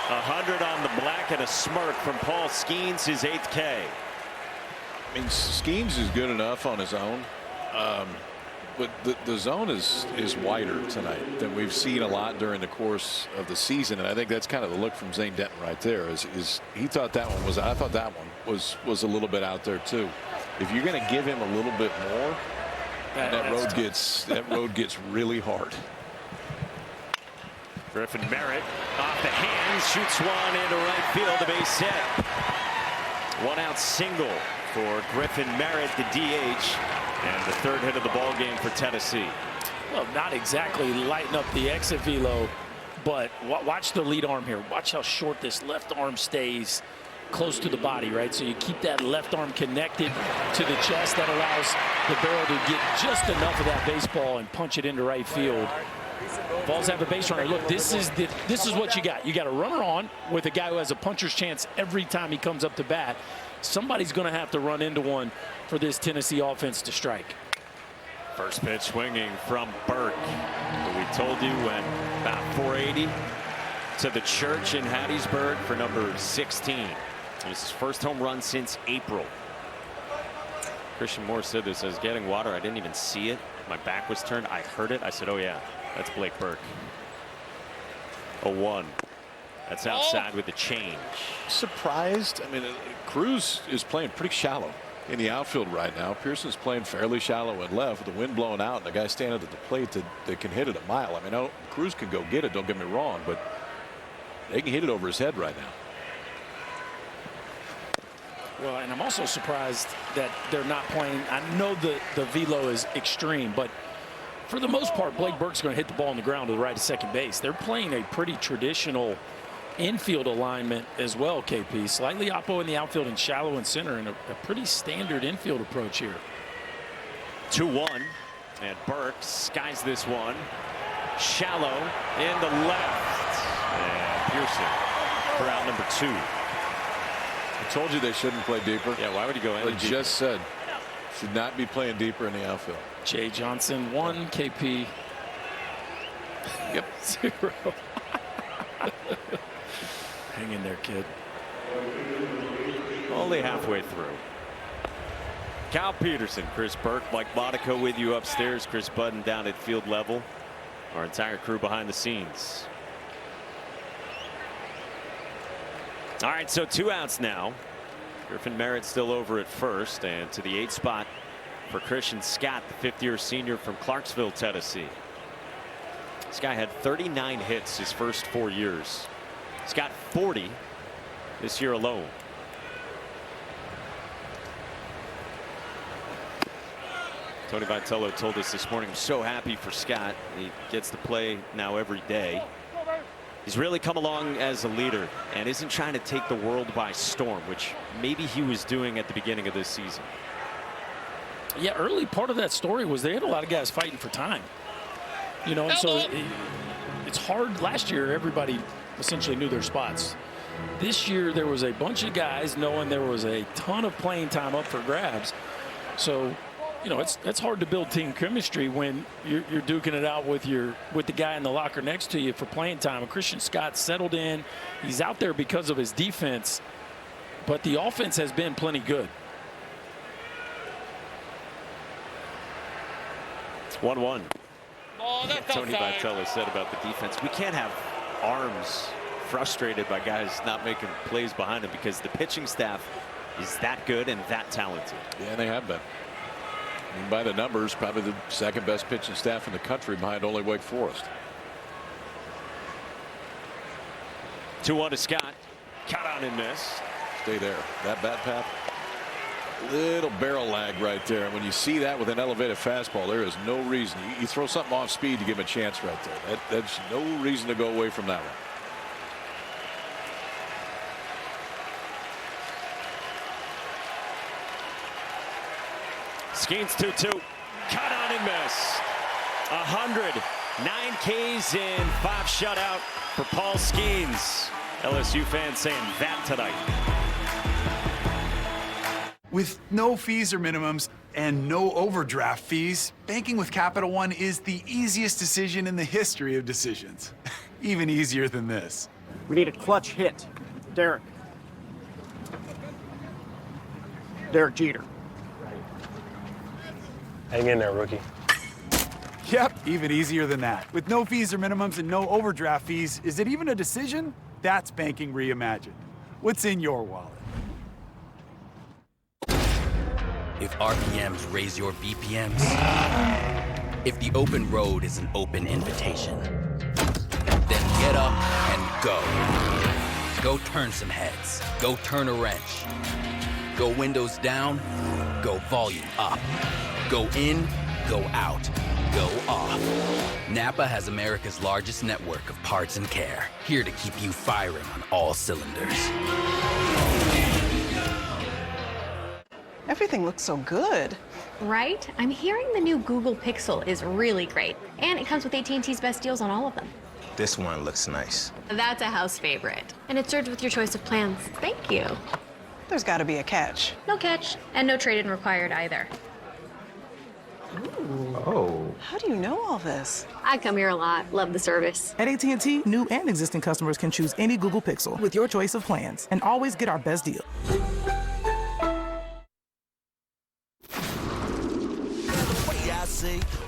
100 on the black and a smirk from Paul Skeens, his 8th K. I mean, Skeens is good enough on his own. But the zone is wider tonight than we've seen a lot during the course of the season, and I think that's kind of the look from Zane Denton right there. Is he thought that one was? I thought that one was a little bit out there too. If you're going to give him a little bit more, that road gets really hard. Griffin Merritt off the hands, shoots one into right field, the base hit. 1-out single for Griffin Merritt, the DH, and the third hit of the ball game for Tennessee. Well, not exactly lighting up the exit velo, but watch the lead arm here. Watch how short this left arm stays close to the body, right? So you keep that left arm connected to the chest. That allows the barrel to get just enough of that baseball and punch it into right field. Balls have a base runner. Look, this is what you got. You got a runner on with a guy who has a puncher's chance every time he comes up to bat. Somebody's going to have to run into one for this Tennessee offense to strike. First pitch swinging from Burke. We told you when about 480 to the church in Hattiesburg for number 16. It was his first home run since April. Christian Moore said this as getting water. I didn't even see it. My back was turned. I heard it. I said, oh yeah, that's Blake Burke. 0-1. That's outside with the change. Surprised? I mean, Cruz is playing pretty shallow in the outfield right now. Pearson's playing fairly shallow at left with the wind blowing out and the guy standing at the plate that can hit it a mile. I mean, Cruz can go get it, don't get me wrong, but they can hit it over his head right now. Well, and I'm also surprised that they're not playing. I know the velo is extreme, but for the most part, Blake Burke's going to hit the ball on the ground to the right of second base. They're playing a pretty traditional infield alignment as well, KP. Slightly oppo in the outfield and shallow in center, and a pretty standard infield approach here. 2-1, and Burke skies this one. Shallow in the left. And Pearson for out number 2. I told you they shouldn't play deeper. Yeah, why would he go in? I just said should not be playing deeper in the outfield. Jay Johnson 1, KP. Yep. 0. Hang in there, kid. Only halfway through. Cal Peterson, Chris Burke, Mike Monaco with you upstairs. Chris Budden down at field level. Our entire crew behind the scenes. All right, so 2 outs now. Griffin Merritt still over at first, and to the 8th spot for Christian Scott, the 5th-year senior from Clarksville, Tennessee. This guy had 39 hits his first 4 years. He's got 40 this year alone. Tony Vitello told us this morning, I'm so happy for Scott. He gets to play now every day. He's really come along as a leader and isn't trying to take the world by storm, which maybe he was doing at the beginning of this season. Yeah, early part of that story was they had a lot of guys fighting for time. You know, and so it's hard. Last year, everybody essentially knew their spots. This year, there was a bunch of guys knowing there was a ton of playing time up for grabs. So, you know, it's hard to build team chemistry when you're duking it out with the guy in the locker next to you for playing time. And Christian Scott settled in. He's out there because of his defense, but the offense has been plenty good. 1-1. Oh, that's Tony Vitello said about the defense, we can't have arms frustrated by guys not making plays behind them because the pitching staff is that good and that talented. Yeah, they have been. I mean, by the numbers, probably the 2nd best pitching staff in the country behind only Wake Forest. 2-1 to Scott. Caught on and missed. Stay there. That bat path. Little barrel lag right there. And when you see that with an elevated fastball, there is no reason. You throw something off speed to give him a chance right there. That's no reason to go away from that one. Skeens 2-2. Caught on and missed. 109 Ks in 5 shutout for Paul Skeens. LSU fans saying that tonight. With no fees or minimums and no overdraft fees, banking with Capital One is the easiest decision in the history of decisions. Even easier than this. We need a clutch hit. Derek Jeter. Hang in there, rookie. Yep, even easier than that. With no fees or minimums and no overdraft fees, is it even a decision? That's banking reimagined. What's in your wallet? If RPMs raise your BPMs, if the open road is an open invitation, then get up and go. Go turn some heads. Go turn a wrench. Go windows down, go volume up. Go in, go out, go off. Napa has America's largest network of parts and care, here to keep you firing on all cylinders. Everything looks so good. Right? I'm hearing the new Google Pixel is really great. And it comes with AT&T's best deals on all of them. This one looks nice. That's a house favorite. And it's served with your choice of plans. Thank you. There's got to be a catch. No catch. And no trade-in required either. Oh. How do you know all this? I come here a lot. Love the service. At AT&T, new and existing customers can choose any Google Pixel with your choice of plans and always get our best deal.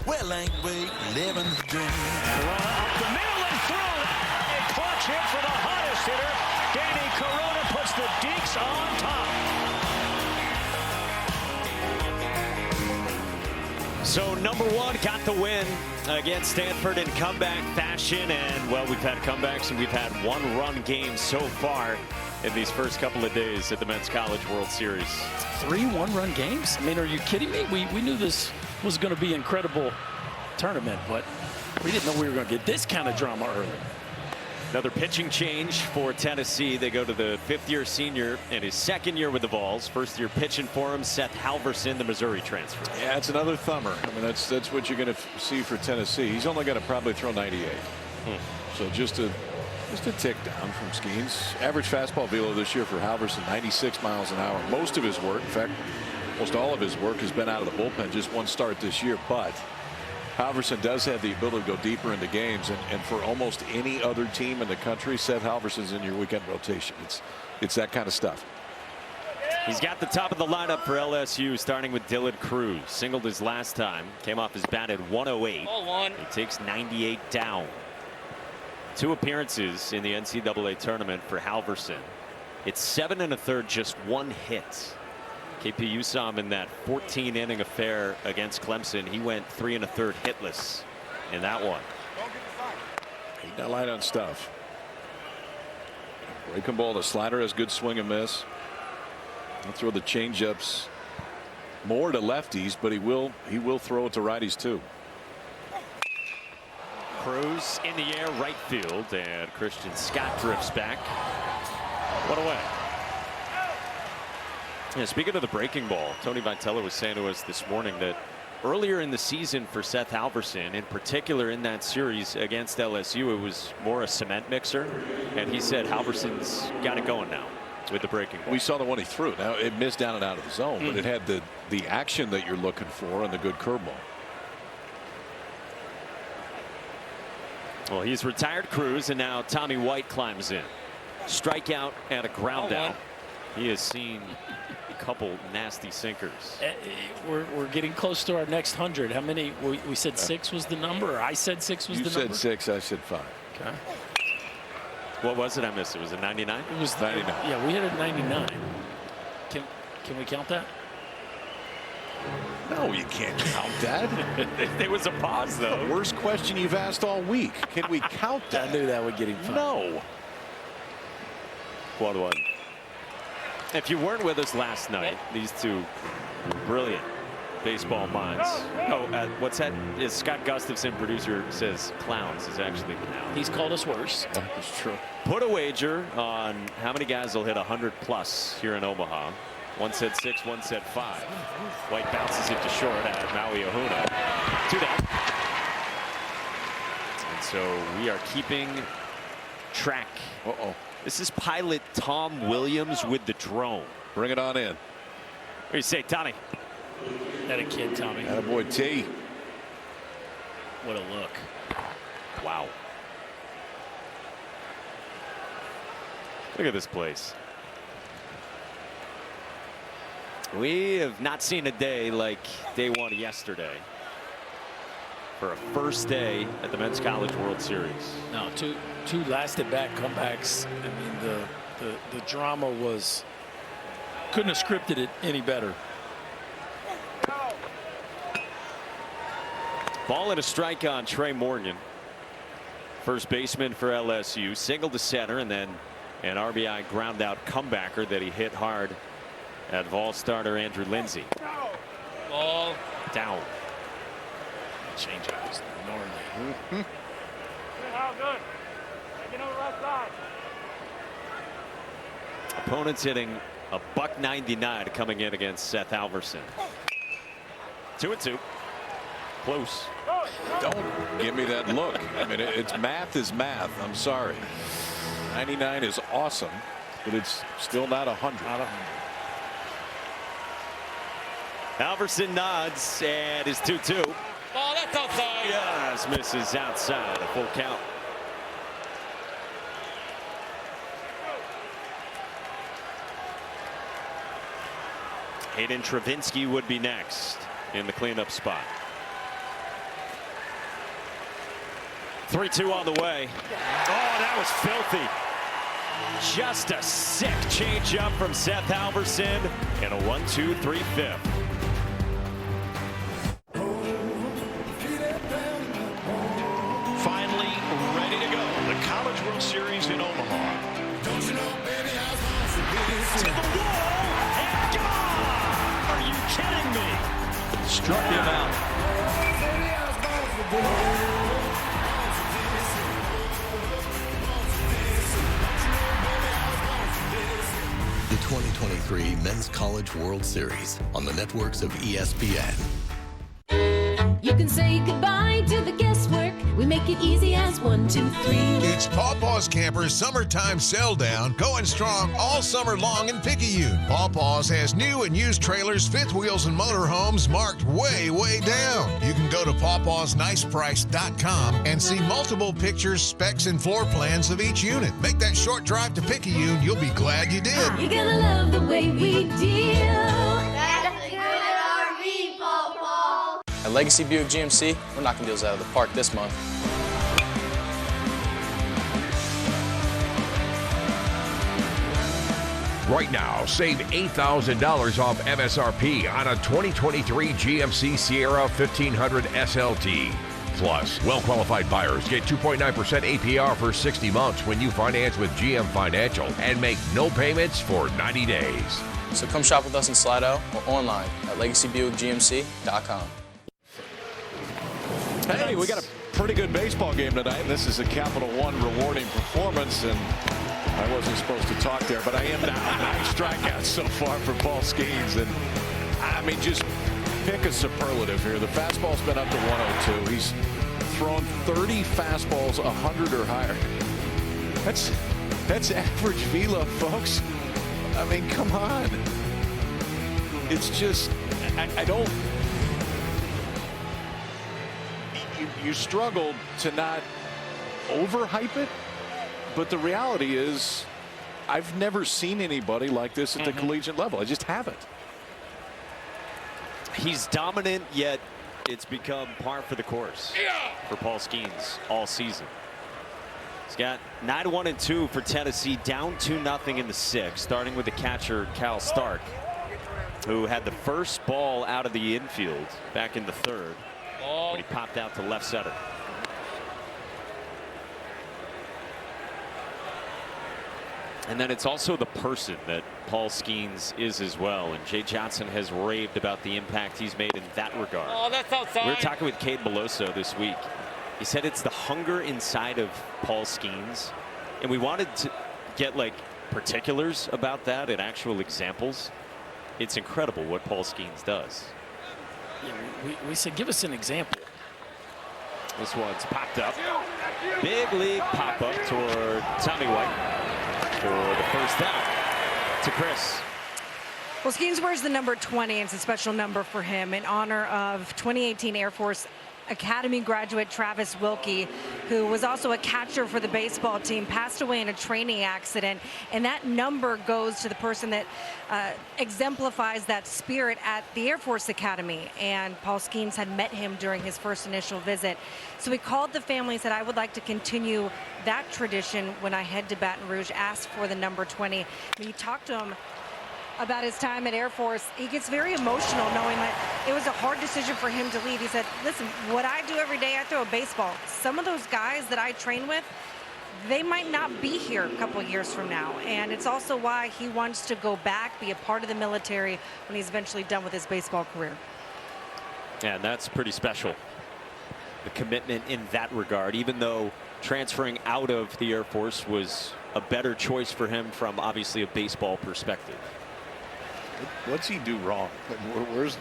Well, ain't we living the dream? Up the middle and through. A clutch hit for the hottest hitter. Danny Corona puts the Deeks on top. So number one got the win against Stanford in comeback fashion. And, well, we've had comebacks and we've had one-run games so far in these first couple of days at the Men's College World Series. 3 one-run games? I mean, are you kidding me? We knew this was going to be an incredible tournament, but we didn't know we were going to get this kind of drama early. Another pitching change for Tennessee. They go to the fifth-year senior in his second year with the Vols. First year pitching for him, Seth Halverson, the Missouri transfer. Yeah, it's another thumber. I mean, that's what you're going to see for Tennessee. He's only going to probably throw 98. So just a tick down from Skeens. Average fastball velo this year for Halverson, 96 miles an hour. Most of his work, in fact, most all of his work has been out of the bullpen. Just one start this year, but Halverson does have the ability to go deeper into games, and for almost any other team in the country, Seth Halverson's in your weekend rotation. It's that kind of stuff. He's got the top of the lineup for LSU, starting with Dylan Cruz. Singled his last time, came off his bat at 108. He takes 98 down. 2 appearances in the NCAA tournament for Halverson. It's 7 1/3, just 1 hit. KPU saw him in that 14-inning affair against Clemson. He went 3 1/3 hitless in that one. He got light on stuff. Breaking ball. The slider has good swing and miss. He'll throw the changeups more to lefties, but he will throw it to righties too. Cruz in the air, right field, and Christian Scott drifts back. What away. Yeah, speaking of the breaking ball, Tony Vitello was saying to us this morning that earlier in the season for Seth Halverson, in particular in that series against LSU, it was more a cement mixer, and he said Halverson's got it going now with the breaking ball. We saw the one he threw. Now it missed down and out of the zone, but it had the action that you're looking for and the good curveball. Well, he's retired Cruz, and now Tommy White climbs in. Strikeout and a ground out. He has seen a couple nasty sinkers. We're getting close to our next 100. How many? We said 6 was the number, or I said 6 was the number? You said 6, I said 5. Okay. What was it I missed? It was a 99? It was 99. Yeah, we hit a 99. Can we count that? No, you can't count that. There was a pause, though. The worst question you've asked all week. Can we count that? I knew that would get him fired. No. 1-1. If you weren't with us last night, these two brilliant baseball minds. Oh, what's that? Is Scott Gustafson, producer, says clowns is actually clowns. He's called us worse. That's true. Put a wager on how many guys will hit 100 plus here in Omaha. One said 6, one said 5. White bounces it to short at Maui Ahuna. 2 down. And so we are keeping track. Uh-oh. This is pilot Tom Williams with the drone. Bring it on in. What do you say, Tommy? That a kid, Tommy. Attaboy T. What a look. Wow. Look at this place. We have not seen a day like day one yesterday for a first day at the Men's College World Series. No, two lasted-back comebacks. I mean, the drama was, couldn't have scripted it any better. Ball and a strike on Trey Morgan, first baseman for LSU. Single to center, and then an RBI ground out comebacker that he hit hard at Vol starter Andrew Lindsay. Ball down. Change up is normally. How good? Taking over right side. Opponents hitting a $199 coming in against Seth Halverson. 2-2. Close. Don't give me that look. I mean, it's math is math. I'm sorry. 99 is awesome, but it's still not 100. Not 100. Halverson nods and is 2-2. Oh, that's outside. Yes, misses outside. A full count. Hayden Travinski would be next in the cleanup spot. 3-2 on the way. Oh, that was filthy. Just a sick changeup from Seth Halverson and a 1-2-3-5. Finally ready to go. The College World Series in Omaha. Don't you know, baby, I was to the wall and gone! Are you kidding me? Struck him out. The 2023 Men's College World Series on the networks of ESPN. You can say goodbye to the guesswork. We make it easy as 1, 2, 3. It's Paw Paw's Campers Summertime Sell Down, going strong all summer long in Picayune. Paw Paw's has new and used trailers, fifth wheels, and motorhomes marked way, way down. You can go to pawpawsniceprice.com and see multiple pictures, specs, and floor plans of each unit. Make that short drive to Picayune. You'll be glad you did. You're gonna love the way we deal. That's a good RV, Paw Paw. At Legacy Buick GMC, we're knocking deals out of the park this month. Right now, save $8,000 off MSRP on a 2023 GMC Sierra 1500 SLT. Plus, well-qualified buyers get 2.9% APR for 60 months when you finance with GM Financial and make no payments for 90 days. So come shop with us in Slidell or online at legacybuickgmc.com. Hey, we got a pretty good baseball game tonight. This is a Capital One rewarding performance, and I wasn't supposed to talk there, but I am now. 9 strikeouts so far for Paul Skeens, and I mean, just pick a superlative here. The fastball's been up to 102. He's thrown 30 fastballs 100 or higher. That's average velo, folks. I mean, come on. It's just, I don't. You struggle to not overhype it, but the reality is I've never seen anybody like this at the collegiate level. I just haven't. He's dominant, yet it's become par for the course for Paul Skeens all season. He's got 9-1-2 for Tennessee, down 2-0 in the 6th, starting with the catcher Cal Stark, who had the first ball out of the infield back in the 3rd when he popped out to left center. And then it's also the person that Paul Skeens is as well. And Jay Johnson has raved about the impact he's made in that regard. Oh, that's outside. We were talking with Cade Beloso this week. He said it's the hunger inside of Paul Skeens. And we wanted to get like particulars about that and actual examples. It's incredible what Paul Skeens does. Yeah, we said, give us an example. This one's popped up. Big league pop up toward Tommy White for the first down to Chris. Well, Skeens wears the number 20. It's a special number for him in honor of 2018 Air Force Academy graduate Travis Wilkie, who was also a catcher for the baseball team, passed away in a training accident. And that number goes to the person that exemplifies that spirit at the Air Force Academy. And Paul Skeens had met him during his first initial visit. So he called the family and said, I would like to continue that tradition when I head to Baton Rouge, asked for the number 20. When you talk to him about his time at Air Force, he gets very emotional knowing that it was a hard decision for him to leave. He said, listen, what I do every day, I throw a baseball. Some of those guys that I train with, they might not be here a couple years from now. And it's also why he wants to go back, be a part of the military when he's eventually done with his baseball career. Yeah, and that's pretty special. The commitment in that regard, even though transferring out of the Air Force was a better choice for him from obviously a baseball perspective. What's he do wrong?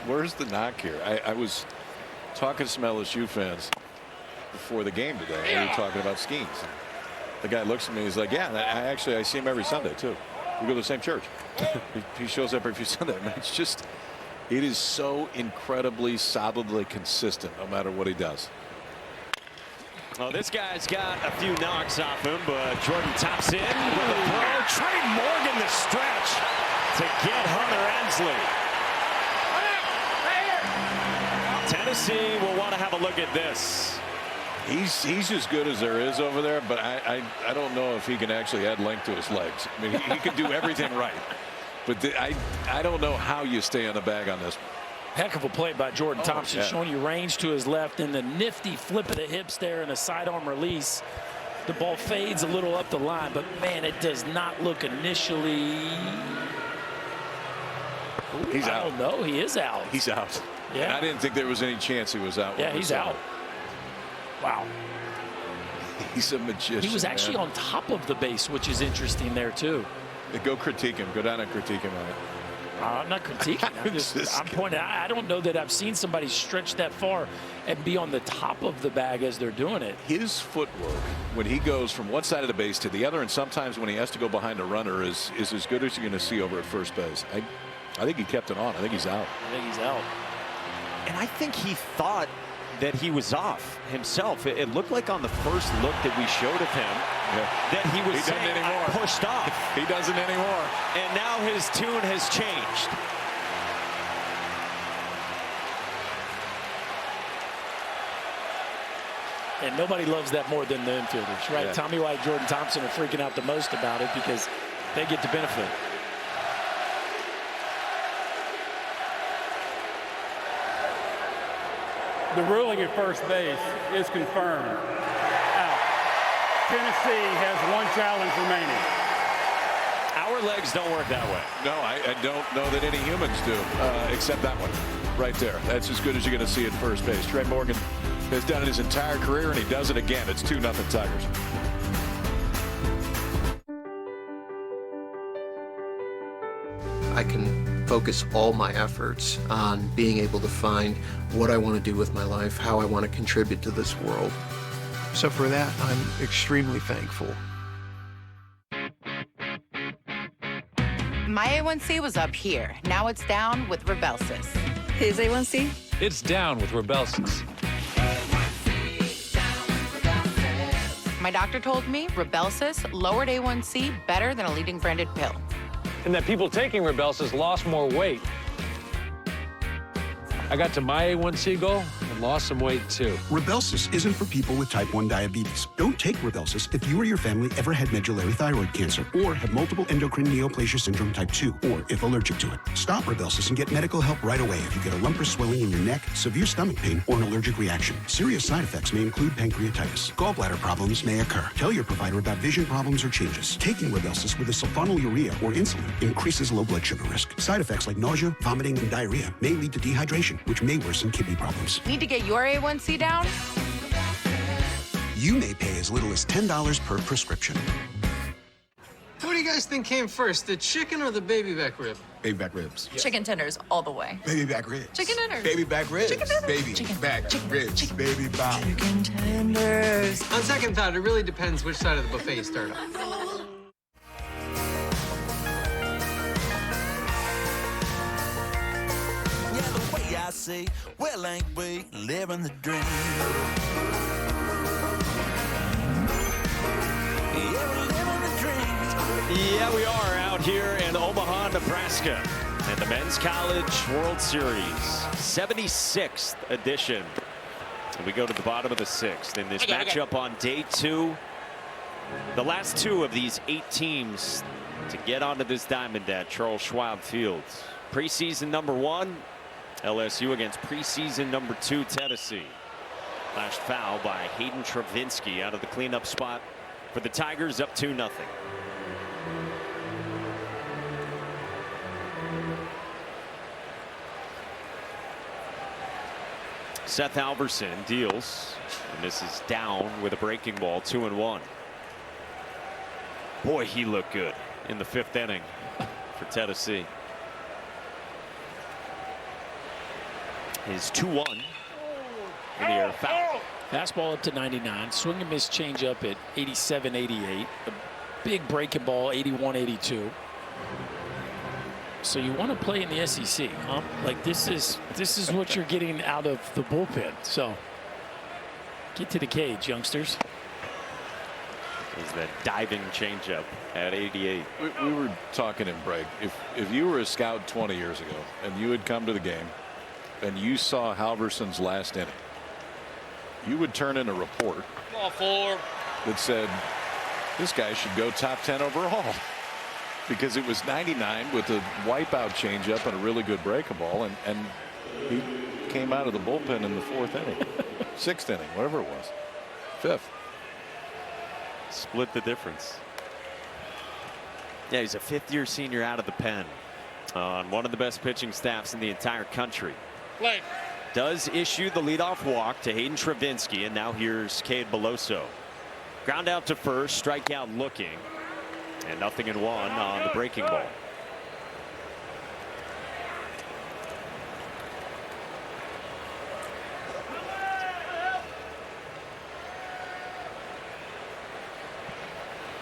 Where's the knock here? I was talking to some LSU fans before the game today. We were talking about Skeens. The guy looks at me. He's like, "Yeah, I see him every Sunday too. We go to the same church. he shows up every Sunday." I mean, it's just, it is so incredibly solidly consistent, no matter what he does. Well, this guy's got a few knocks off him, but Jordan Thompson with a throw. Trey Morgan the stretch to get Hunter Ensley. Tennessee will want to have a look at this. He's as good as there is over there, but I don't know if he can actually add length to his legs. I mean, he can do everything right, but I don't know how you stay on the bag on this one. Heck of a play by Jordan Thompson, showing you range to his left, and the nifty flip of the hips there and a sidearm release. The ball fades a little up the line, but man, it does not look initially. He's out. I don't know. He is out. He's out. Yeah. I didn't think there was any chance he was out. Yeah, he's out. Wow. He's a magician. He was actually on top of the base, which is interesting there too. Go critique him. Go down and critique him on it. I'm not critiquing. I'm pointing out. I don't know that I've seen somebody stretch that far and be on the top of the bag as they're doing it. His footwork when he goes from one side of the base to the other, and sometimes when he has to go behind a runner, is as good as you're going to see over at first base. I think he kept it on. I think he's out. I think he's out. And I think he thought that he was off himself. It looked like on the first look that we showed of him that he was saying, "I pushed off." He doesn't anymore. And now his tune has changed. And nobody loves that more than the infielders, right? Yeah. Tommy White, Jordan Thompson are freaking out the most about it because they get to benefit. The ruling at first base is confirmed. Out. Tennessee has one challenge remaining. Our legs don't work that way. No, I don't know that any humans do, except that one right there. That's as good as you're going to see at first base. Trey Morgan has done it his entire career, and he does it again. It's 2-0 Tigers. I can focus all my efforts on being able to find what I want to do with my life, how I want to contribute to this world. So for that, I'm extremely thankful. My A1C was up here. Now it's down with Rybelsus. His A1C? It's down with Rybelsus. My doctor told me Rybelsus lowered A1C better than a leading branded pill. And that people taking Rybelsus lost more weight. I got to my A1C goal and lost some weight too. Rybelsus isn't for people with type 1 diabetes. Don't take Rybelsus if you or your family ever had medullary thyroid cancer or have multiple endocrine neoplasia syndrome type 2 or if allergic to it. Stop Rybelsus and get medical help right away if you get a lump or swelling in your neck, severe stomach pain, or an allergic reaction. Serious side effects may include pancreatitis. Gallbladder problems may occur. Tell your provider about vision problems or changes. Taking Rybelsus with a sulfonylurea or insulin increases low blood sugar risk. Side effects like nausea, vomiting, and diarrhea may lead to dehydration, which may worsen kidney problems. Need to get your A1C down? You may pay as little as $10 per prescription. What do you guys think came first, the chicken or the baby back rib? Baby back ribs. Chicken tenders all the way. Baby back ribs. Chicken tenders. Baby back ribs. Chicken tenders. Baby back ribs. Baby back. Chicken tenders. On second thought, it really depends which side of the buffet you start on. Yeah, the way I say, well, ain't we living the dream? Yeah, we're living the dream. Yeah, we are out here in Omaha, Nebraska, in the Men's College World Series, 76th edition. And we go to the bottom of the 6th in this matchup on day 2. The last 2 of these 8 teams to get onto this diamond at Charles Schwab Fields. Preseason number 1, LSU against preseason number 2, Tennessee. Last foul by Hayden Travinsky out of the cleanup spot for the Tigers, up 2-0. Seth Halverson deals, and this is down with a breaking ball, 2-1. Boy, he looked good in the 5th inning for Tennessee. His 2-1 in the air, foul. Fastball up to 99, swing and miss changeup at 87, 88, a big breaking ball 81, 82. So you want to play in the SEC, huh? Like this is what you're getting out of the bullpen. So get to the cage, youngsters. Is that diving changeup at 88. We were talking in break. If you were a scout 20 years ago and you had come to the game and you saw Halverson's last inning, you would turn in a report that said this guy should go top 10 overall. Because it was 99 with a wipeout changeup and a really good breaking ball, and he came out of the bullpen in the 4th inning, 6th inning, whatever it was, 5th. Split the difference. Yeah, he's a 5th-year senior out of the pen on one of the best pitching staffs in the entire country. Play. Does issue the leadoff walk to Hayden Travinski, and now here's Cade Beloso. Ground out to first, strikeout looking. And 0-1 on the breaking ball.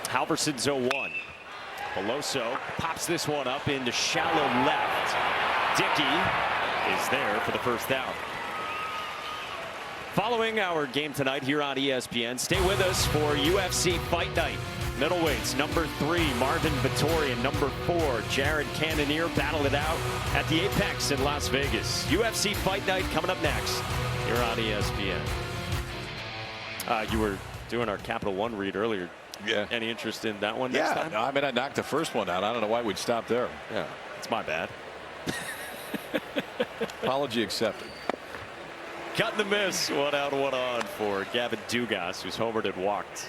Halverson's 0-1. Beloso pops this one up into shallow left. Dickey is there for the first out. Following our game tonight here on ESPN, stay with us for UFC Fight Night. Middleweights, number 3, Marvin Vettori, and number 4, Jared Cannonier battle it out at the Apex in Las Vegas. UFC Fight Night coming up next here on ESPN. You were doing our Capital One read earlier. Yeah. Any interest in that one next time? No, I mean, I knocked the first one out. I don't know why we'd stop there. Yeah, it's my bad. Apology accepted. Cut and the miss. 1 out, 1 on for Gavin Dugas, who's homered and walked.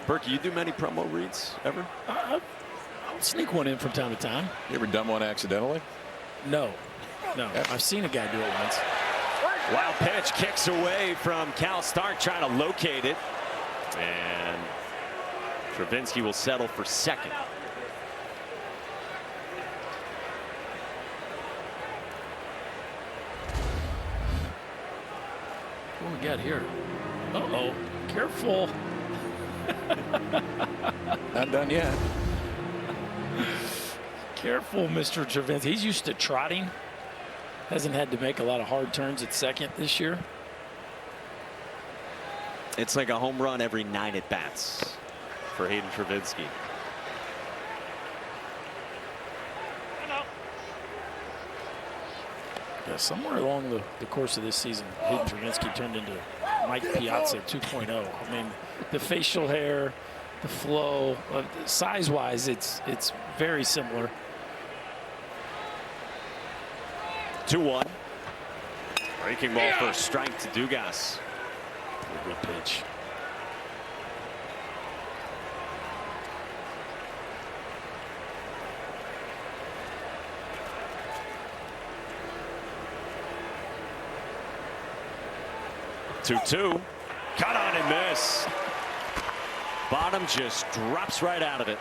Berkey, you do many promo reads ever? I'll sneak one in from time to time. You ever done one accidentally? No. I've seen a guy do it once. Wild pitch, kicks away from Cal Stark, trying to locate it. And Travinski will settle for second. What we got here? Uh-oh. Careful. Not done yet. Careful, Mr. Travinski. He's used to trotting. Hasn't had to make a lot of hard turns at second this year. It's like a home run every 9 at bats for Hayden Travinski. Yeah, somewhere along the course of this season, Hayden Travinski turned into Mike Piazza 2.0. I mean, the facial hair, the flow, size-wise, it's very similar. 2-1. Breaking ball for a strike to Dugas. Good pitch. Two. Cut on and miss. Bottom just drops right out of it.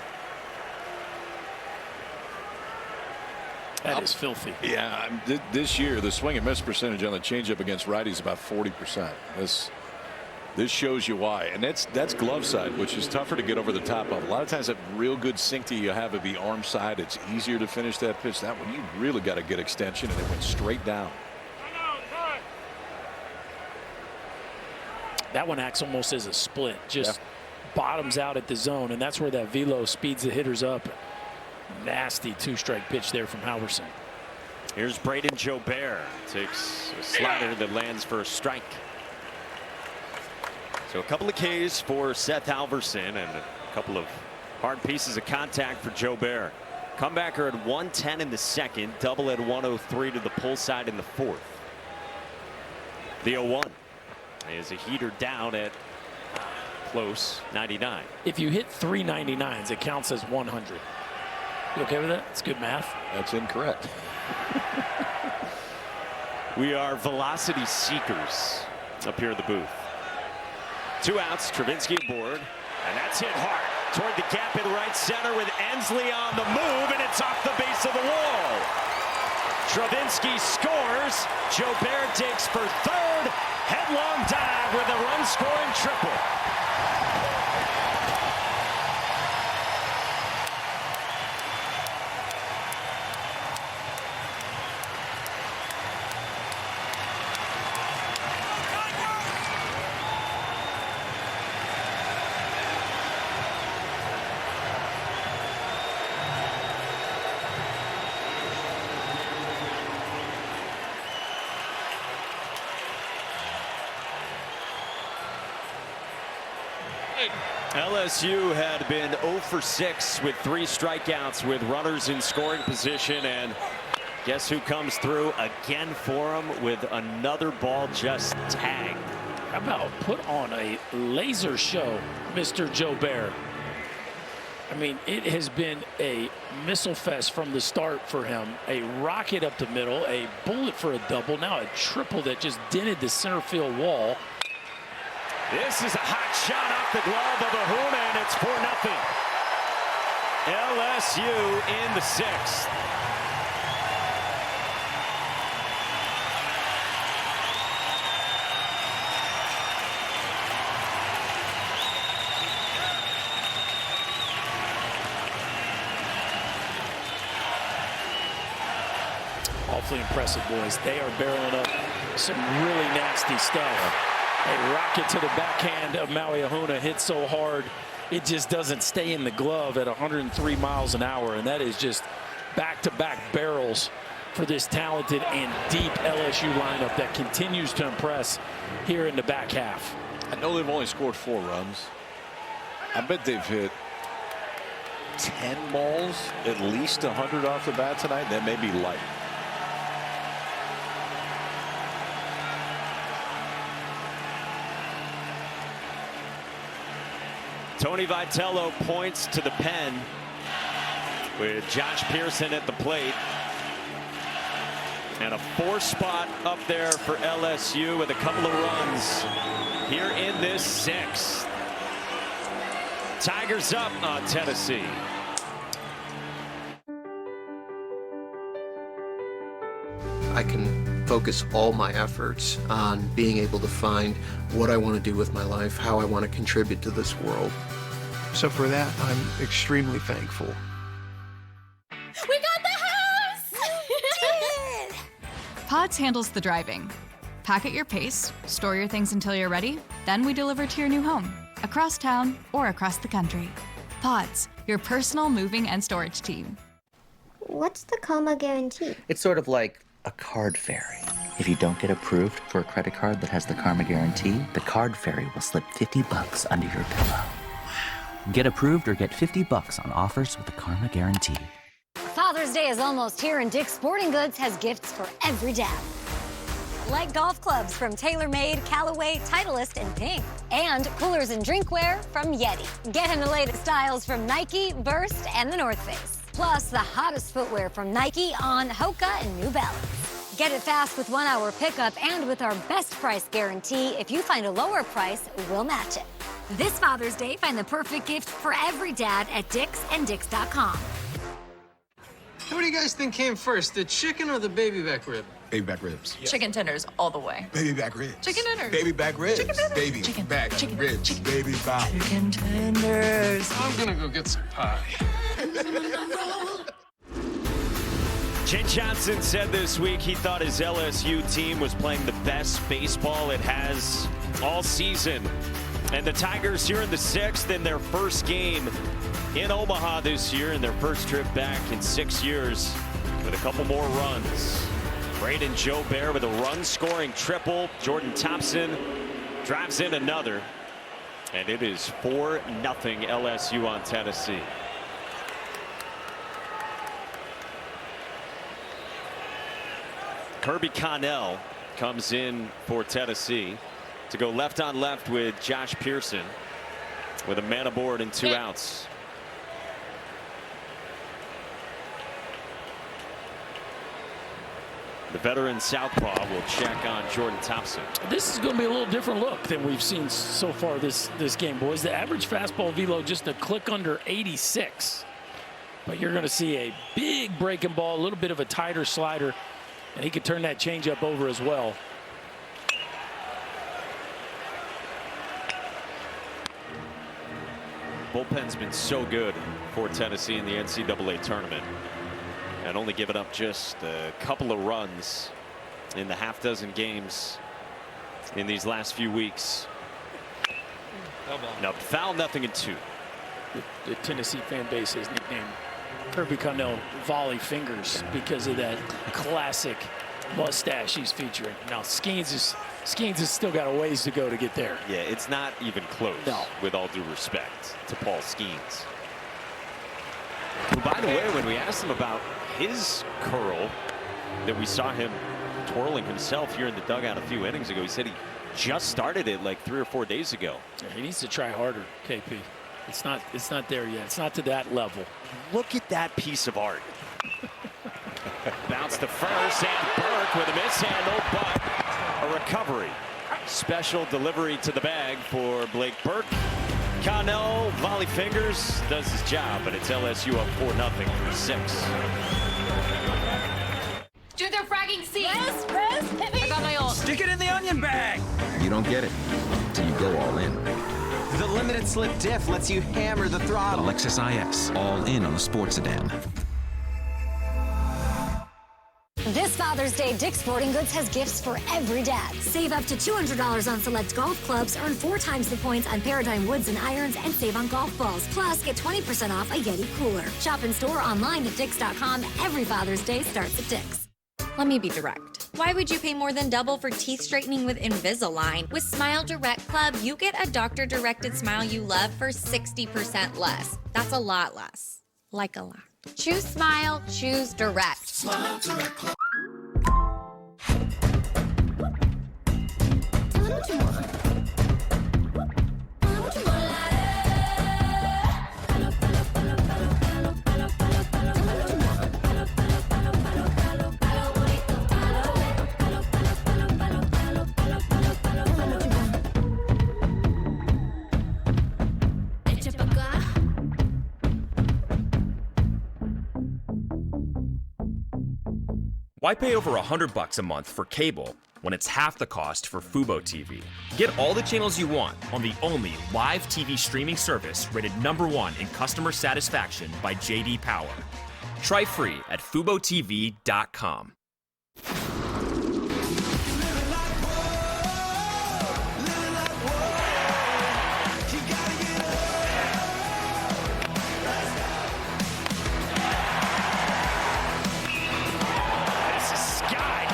That is filthy. Yeah, this year the swing and miss percentage on the changeup against righties is about 40%. This shows you why, and that's glove side, which is tougher to get over the top of. A lot of times that real good sink you have would be arm side. It's easier to finish that pitch. That one you really got to get extension, and it went straight down. That one acts almost as a split, just bottoms out at the zone, and that's where that velo speeds the hitters up. Nasty 2-strike pitch there from Halverson. Here's Braden Jobert. Takes a slider that lands for a strike. So a couple of Ks for Seth Halverson and a couple of hard pieces of contact for Jobert. Comebacker at 110 in the second, double at 103 to the pull side in the 4th. The 0-1 is a heater down at close, 99. If you hit 3 99s, it counts as 100. You okay with that? It's good math. That's incorrect. We are velocity seekers up here in the booth. 2 outs, Travinski aboard, and that's hit hard toward the gap in right center with Ensley on the move, and it's off the base of the wall. Travinski scores. Jobert takes for third. Headlong dive with a run-scoring triple. LSU had been 0 for 6 with 3 strikeouts with runners in scoring position, and guess who comes through again for them with another ball just tagged. How about put on a laser show, Mr. Jobert? I mean, it has been a missile fest from the start for him. A rocket up the middle, a bullet for a double, now a triple that just dented the center field wall. This is a hot shot off the glove of Ahuna, and it's 4-0. LSU in the 6th. Awfully impressive, boys. They are barreling up some really nasty stuff. A rocket to the backhand of Maui Ahuna hit so hard it just doesn't stay in the glove at 103 miles an hour, and that is just back-to-back barrels for this talented and deep LSU lineup that continues to impress here in the back half. I know they've only scored 4 runs. I bet they've hit 10 balls, at least 100 off the bat tonight. That may be light. Tony Vitello points to the pen with Josh Pearson at the plate. And a 4 spot up there for LSU with a couple of runs here in this 6th. Tigers up on Tennessee. I can focus all my efforts on being able to find what I want to do with my life, how I want to contribute to this world. So for that, I'm extremely thankful. We got the house! Pods handles the driving. Pack at your pace, store your things until you're ready, then we deliver to your new home, across town or across the country. Pods, your personal moving and storage team. What's the Karma Guarantee? It's sort of like a card fairy. If you don't get approved for a credit card that has the Karma Guarantee, the card fairy will slip $50 under your pillow. Get approved or get $50 on offers with the Karma Guarantee. Father's Day is almost here, and Dick's Sporting Goods has gifts for every dad. Like golf clubs from TaylorMade, Callaway, Titleist, and Ping. And coolers and drinkware from Yeti. Get him the latest styles from Nike, Burst, and the North Face. Plus, the hottest footwear from Nike, On, Hoka, and New Balance. Get it fast with 1-hour pickup, and with our best price guarantee, if you find a lower price, we'll match it. This Father's Day, find the perfect gift for every dad at Dick's and Dicks.com. What do you guys think came first, the chicken or the baby back rib? Baby back ribs. Chicken tenders all the way. Baby back ribs. Chicken tenders. Baby back ribs. Chicken tenders. Baby Chicken. back Chicken. ribs. Chicken. Baby back. Chicken tenders. I'm gonna go get some pie. Jen Johnson said this week he thought his LSU team was playing the best baseball it has all season. And the Tigers here in the 6th in their first game in Omaha this year, in their first trip back in 6 years, with a couple more runs. Braden Jobert with a run-scoring triple. Jordan Thompson drives in another. And it is 4-0 LSU on Tennessee. Kirby Connell comes in for Tennessee to go left on left with Josh Pearson. with a man aboard and 2 outs. The veteran southpaw will check on Jordan Thompson. This is going to be a little different look than we've seen so far this game, boys. The average fastball velo just a click under 86. But you're going to see a big breaking ball, a little bit of a tighter slider, and he could turn that changeup over as well. Bullpen's been so good for Tennessee in the NCAA tournament, and only given up just a couple of runs in the half-dozen games in these last few weeks. No foul, 0-2. The Tennessee fan base is nicknamed Kirby Connell Volley Fingers because of that classic mustache he's featuring. Now Skeens has still got a ways to go to get there. Yeah, it's not even close. No. With all due respect to Paul Skeens. Who, by the way, when we asked him about his curl that we saw him twirling himself here in the dugout a few innings ago, he said he just started it like 3 or 4 days ago. Yeah, he needs to try harder, KP. It's not there yet. It's not to that level. Look at that piece of art. Bounce to first, and Burke with a mishandle, but a recovery. Special delivery to the bag for Blake Burke. Connell, volley fingers, does his job, but it's LSU up 4-0 for 6. Do their fragging seat. Rez, hit me. I got my ult. Stick it in the onion bag. You don't get it till you go all in. The limited slip diff lets you hammer the throttle. Lexus IS, all in on the sports sedan. This Father's Day, Dick's Sporting Goods has gifts for every dad. Save up to $200 on select golf clubs, earn 4 times the points on Paradigm woods and irons, and save on golf balls. Plus, get 20% off a Yeti cooler. Shop in store online at Dicks.com. Every Father's Day starts at Dick's. Let me be direct. Why would you pay more than double for teeth straightening with Invisalign? With Smile Direct Club, you get a doctor-directed smile you love for 60% less. That's a lot less. Like a lot. Choose Smile, choose Direct. Smile Direct Club. Why pay over $100 a month for cable when it's half the cost for Fubo TV? Get all the channels you want on the only live TV streaming service rated #1 in customer satisfaction by J.D. Power. Try free at FuboTV.com.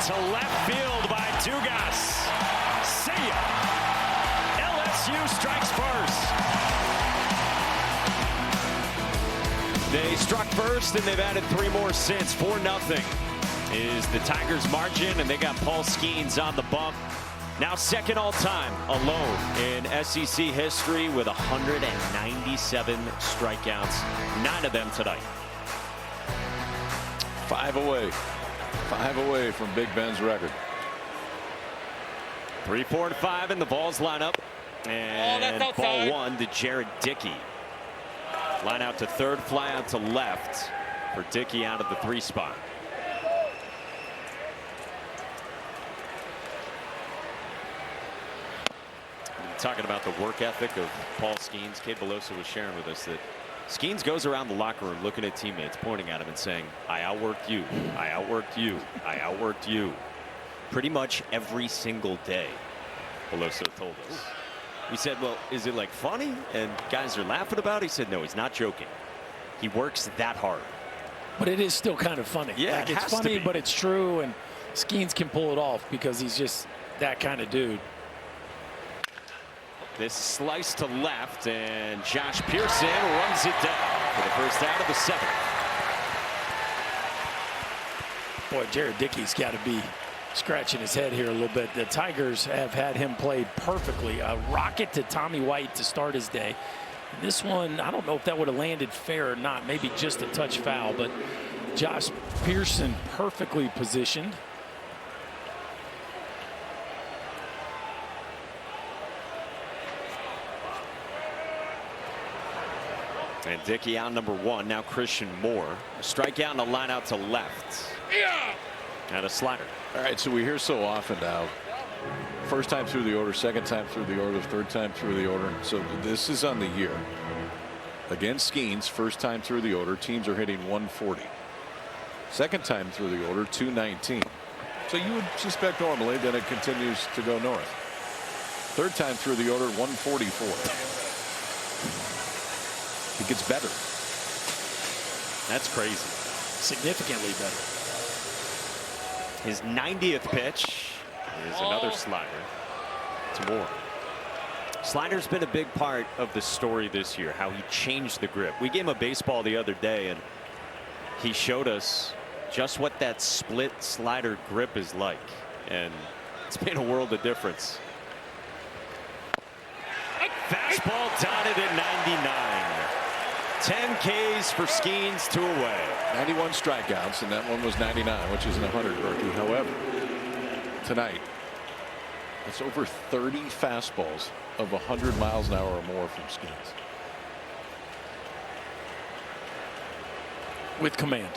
To left field by Dugas. See ya. LSU strikes first. They struck first, and they've added 3 more since. 4-0 is the Tigers' margin, and they got Paul Skeens on the bump. Now second all-time alone in SEC history with 197 strikeouts. 9 of them tonight. 5 away. 5 away from Big Ben's record. 3, 4, and 5 in the Vols lineup. And ball 1 to Jared Dickey. Line out to third, fly out to left for Dickey out of the 3 spot. Talking about the work ethic of Paul Skeens, Kate Belosa was sharing with us that Skeens goes around the locker room looking at teammates, pointing at him and saying, I outworked you, I outworked you, I outworked you. Pretty much every single day, Belosa told us. We said, well, is it like funny and guys are laughing about it? He said, no, he's not joking. He works that hard. But it is still kind of funny. Yeah, like, it's funny, but it's true, and Skeens can pull it off because he's just that kind of dude. This slice to left, and Josh Pearson runs it down for the first out of the 7th. Boy, Jared Dickey's got to be scratching his head here a little bit. The Tigers have had him play perfectly. A rocket to Tommy White to start his day. This one, I don't know if that would have landed fair or not. Maybe just a touch foul, but Josh Pearson perfectly positioned. And Dickey out number 1. Now Christian Moore. A strikeout and a line out to left. Yeah. And a slider. All right, so we hear so often now. First time through the order, second time through the order, third time through the order. So this is on the year. Against Skeens, first time through the order, teams are hitting 140. Second time through the order, 219. So you would suspect normally that it continues to go north. Third time through the order, 144. It gets better. That's crazy. Significantly better. His 90th pitch is another slider. It's more. Slider's been a big part of the story this year, how he changed the grip. We gave him a baseball the other day, and he showed us just what that split slider grip is like, and it's made a world of difference. Fastball dotted at 99. 10 Ks for Skeens, 2 away. 91 strikeouts, and that one was 99, which is an 100 rookie. However, tonight, it's over 30 fastballs of 100 miles an hour or more from Skeens. With command.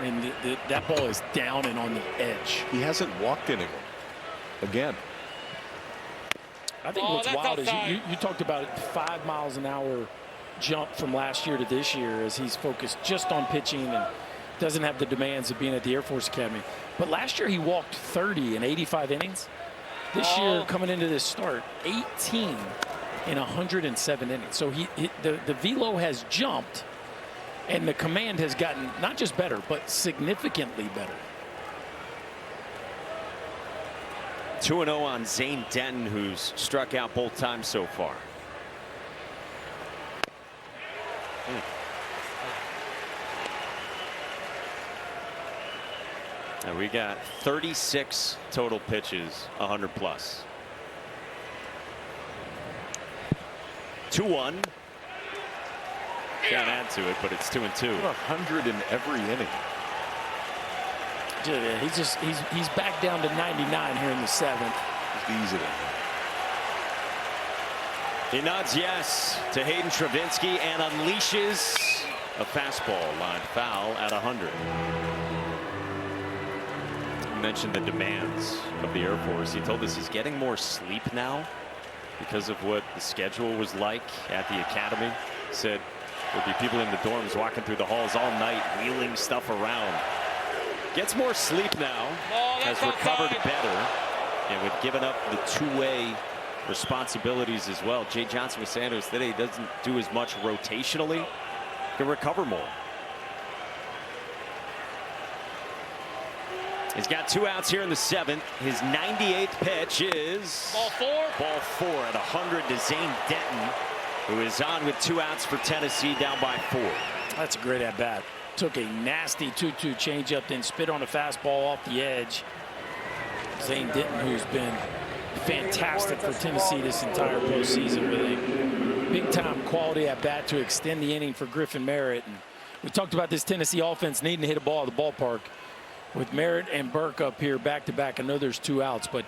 And that ball is down and on the edge. He hasn't walked anyone. Again. I think what's wild is you talked about 5 miles an hour jump from last year to this year as he's focused just on pitching and doesn't have the demands of being at the Air Force Academy. But last year he walked 30 in 85 innings. This year, coming into this start, 18 in 107 innings. So the velo has jumped, and the command has gotten not just better, but significantly better. 2-0 on Zane Denton, who's struck out both times so far. And we got 36 total pitches, 100 plus. 2-1. Can't add to it, but it's 2-2. 100 in every inning. Yeah, he's back down to 99 here in the 7th. Easily. He nods yes to Hayden Travinski and unleashes a fastball line foul at 100. You mentioned the demands of the Air Force. He told us he's getting more sleep now because of what the schedule was like at the academy. He said there'll be people in the dorms walking through the halls all night, wheeling stuff around. Gets more sleep now, has recovered better, and with giving up the two-way responsibilities as well. Jay Johnson was saying to us today he doesn't do as much rotationally, can recover more. He's got 2 outs here in the 7th. His 98th pitch is ball 4. Ball 4 at 100 to Zane Denton, who is on with 2 outs for Tennessee, down by 4. That's a great at bat. Took a nasty 2-2 changeup, then spit on a fastball off the edge. Zane Denton, who's been fantastic for Tennessee this entire postseason, with a big-time quality at bat to extend the inning for Griffin Merritt. And we talked about this Tennessee offense needing to hit a ball at the ballpark. With Merritt and Burke up here back-to-back, I know there's 2 outs, but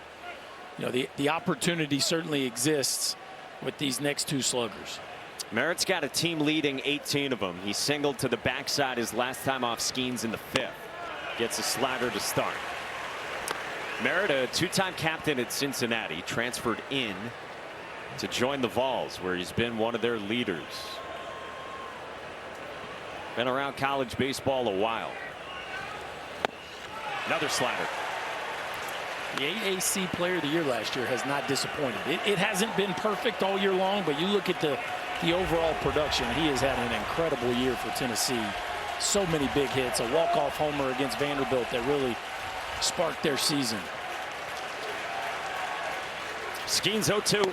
you know the opportunity certainly exists with these next 2 sluggers. Merritt's got a team leading 18 of them. He singled to the backside his last time off Skeens in the 5th. Gets a slider to start. Merritt, a 2-time captain at Cincinnati, transferred in to join the Vols, where he's been one of their leaders. Been around college baseball a while. Another slider. The AAC Player of the Year last year has not disappointed. It hasn't been perfect all year long, but you look at the overall production. He has had an incredible year for Tennessee. So many big hits, a walk-off homer against Vanderbilt that really sparked their season. Skeens 0-2.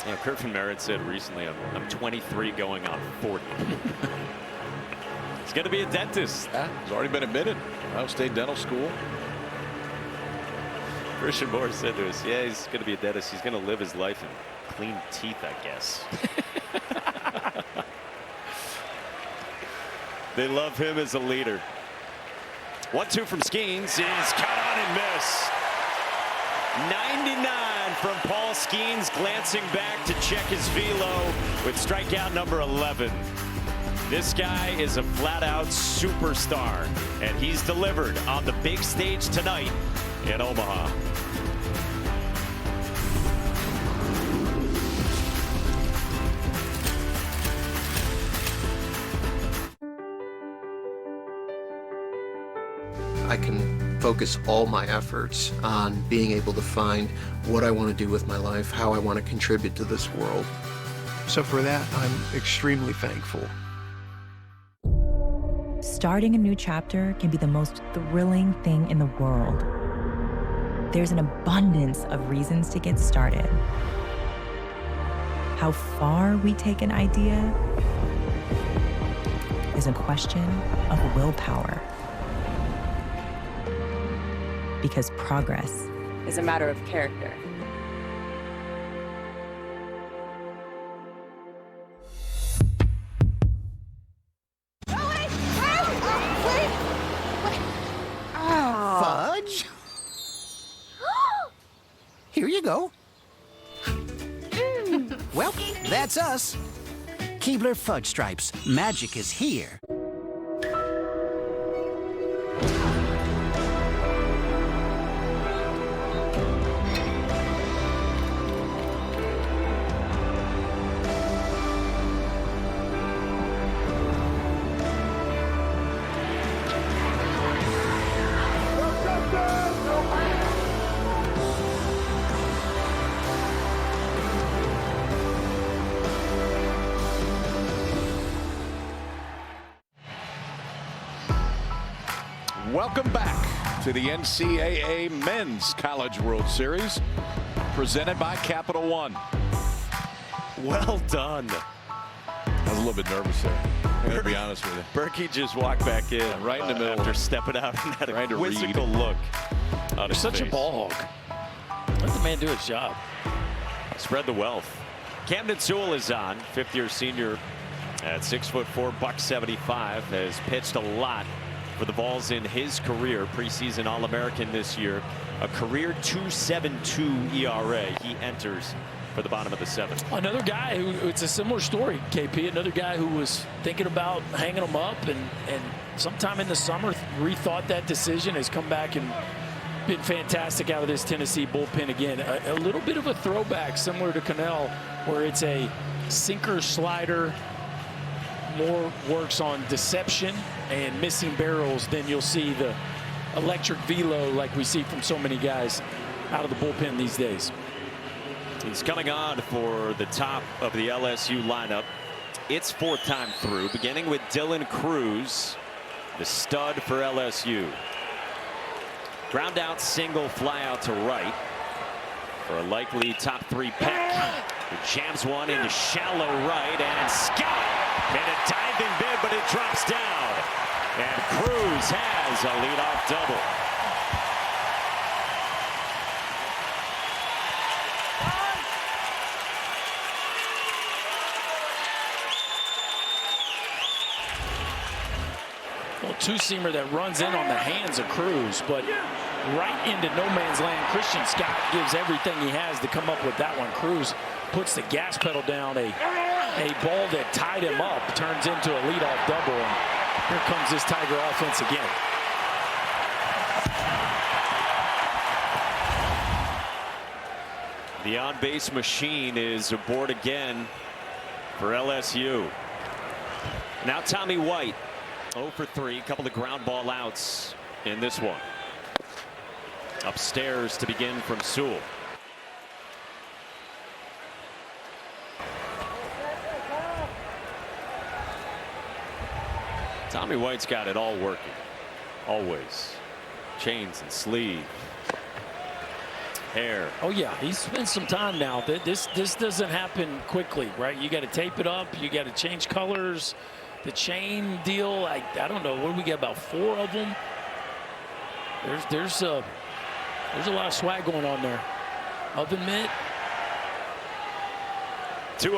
Yeah, Griffin Merritt said recently, I'm 23 going on 40. He's going to be a dentist. Yeah, he's already been admitted. Ohio State Dental School. Christian Moore said to us, yeah, he's going to be a dentist. He's going to live his life in clean teeth, I guess. They love him as a leader. 1-2 from Skeens is caught on and miss. 99 from Paul Skeens, glancing back to check his velo with strikeout number 11. This guy is a flat-out superstar, and he's delivered on the big stage tonight in Omaha. I can focus all my efforts on being able to find what I want to do with my life, how I want to contribute to this world. So for that, I'm extremely thankful. Starting a new chapter can be the most thrilling thing in the world. There's an abundance of reasons to get started. How far we take an idea is a question of willpower. Because progress Is a matter of character. Fudge? Here you go. Well, that's us. Keebler Fudge Stripes. Magic is here. Welcome back to the NCAA Men's College World Series, presented by Capital One. Well done. I was a little bit nervous there. I gotta be honest with you. Berkey just walked back in right in the middle after stepping out and had a to quizzical look on his Such face. a ball hog. Let the man do his job. Spread the wealth. Camden Sewell is on, fifth-year senior at 6'4", $175, has pitched a lot for the Vols in his career. Preseason All-American this year, a career 2.72 ERA. He enters for the bottom of the seventh. Another guy who, it's a similar story, KP. Another guy who was thinking about hanging him up, and sometime in the summer rethought that decision, has come back and been fantastic out of this Tennessee bullpen again. A little bit of a throwback similar to Cannell, where it's a sinker slider, more works on deception and missing barrels than you'll see the electric velo like we see from so many guys out of the bullpen these days. He's coming on for the top of the LSU lineup. It's fourth time through, beginning with Dylan Cruz, the stud for LSU. Ground out single, fly out to right for a likely top three pick. He jams one into shallow right, and Scott made a diving bid, but it drops down. And Cruz has a leadoff double. Well, two-seamer that runs in on the hands of Cruz, but right into no man's land. Christian Scott gives everything he has to come up with that one. Cruz puts the gas pedal down. A ball that tied him up turns into a leadoff double, and here comes this Tiger offense again. The on-base machine is aboard again for LSU. Now Tommy White, 0 for 3, a couple of ground ball outs in this one. Upstairs to begin from Sewell. Tommy White's got it all working, always. Chains and sleeve, hair. Oh yeah, he's spent some time now. This doesn't happen quickly, right? You got to tape it up. You got to change colors. The chain deal, I don't know. What do we get? About 4 of them. There's a lot of swag going on there. Oven mitt. 2-0.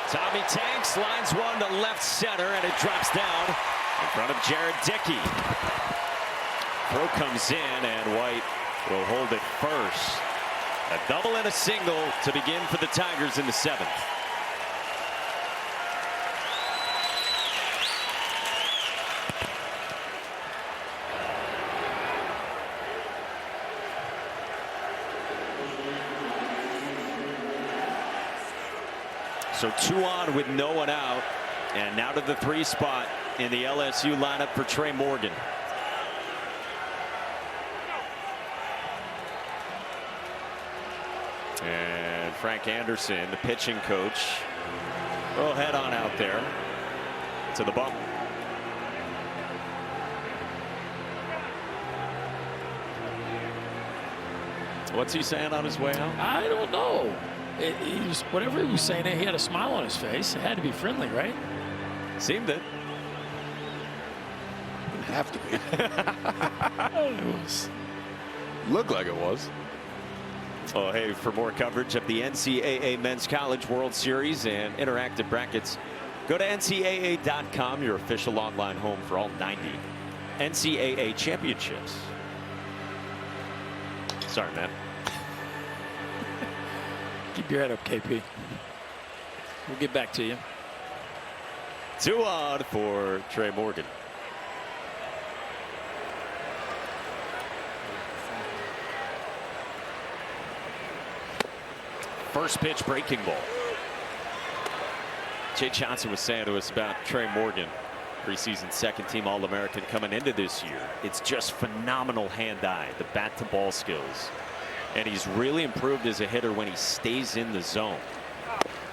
Tommy Tanks lines one to left center, and it drops down in front of Jared Dickey. Throw comes in, and White will hold it first. A double and a single to begin for the Tigers in the 7th. So 2 on with no one out, and now to the 3 spot in the LSU lineup for Trey Morgan. And Frank Anderson, the pitching coach, will head on out there to the bump. What's he saying on his way out? I don't know. He was, whatever he was saying, he had a smile on his face. It had to be friendly, right? Seemed it. Didn't have to be. It was. Looked like it was. Oh, hey, for more coverage of the NCAA Men's College World Series and interactive brackets, go to ncaa.com, your official online home for all 90 NCAA championships. Sorry, man. Keep your head up, KP. We'll get back to you. 2 on for Trey Morgan. First pitch, breaking ball. Jay Johnson was saying to us about Trey Morgan, preseason 2nd team All-American coming into this year. It's just phenomenal hand-eye, the bat-to-ball skills. And he's really improved as a hitter when he stays in the zone.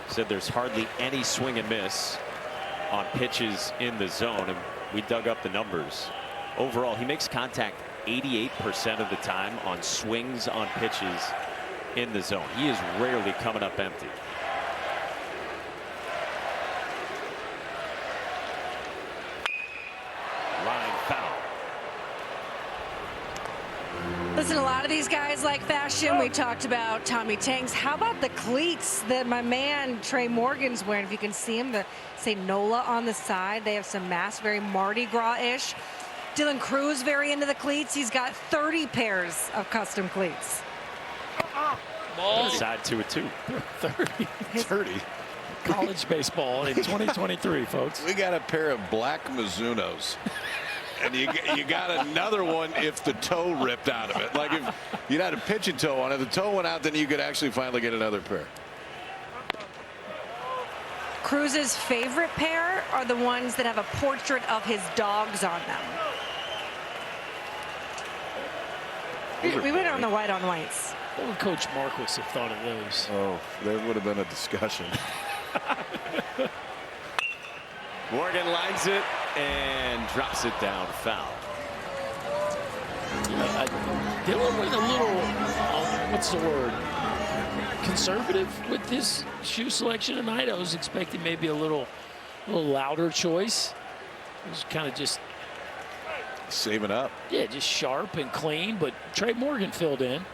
Said there's hardly any swing and miss on pitches in the zone, and we dug up the numbers. Overall, he makes contact 88% of the time on swings on pitches in the zone. He is rarely coming up empty. Line foul. Listen, a lot of these guys like fashion. We talked about Tommy Tanks. How about the cleats that my man Trey Morgan's wearing? If you can see him, the say NOLA on the side. They have some mass, very Mardi Gras-ish. Dylan Cruz very into the cleats. He's got 30 pairs of custom cleats. Side 2-2. 30. College baseball in 2023, folks. We got a pair of black Mizunos. And you got another one if the toe ripped out of it. Like if you had a pitching toe on it, the toe went out, then you could actually finally get another pair. Cruz's favorite pair are the ones that have a portrait of his dogs on them. We went on the white on whites. What would Coach Marquis have thought of those? Oh, there would have been a discussion. Morgan lines it and drops it down foul. Dylan went a little, what's the word, conservative with his shoe selection tonight. I was expecting maybe a little louder choice. It was kind of just saving up. Yeah, just sharp and clean, but Trey Morgan filled in.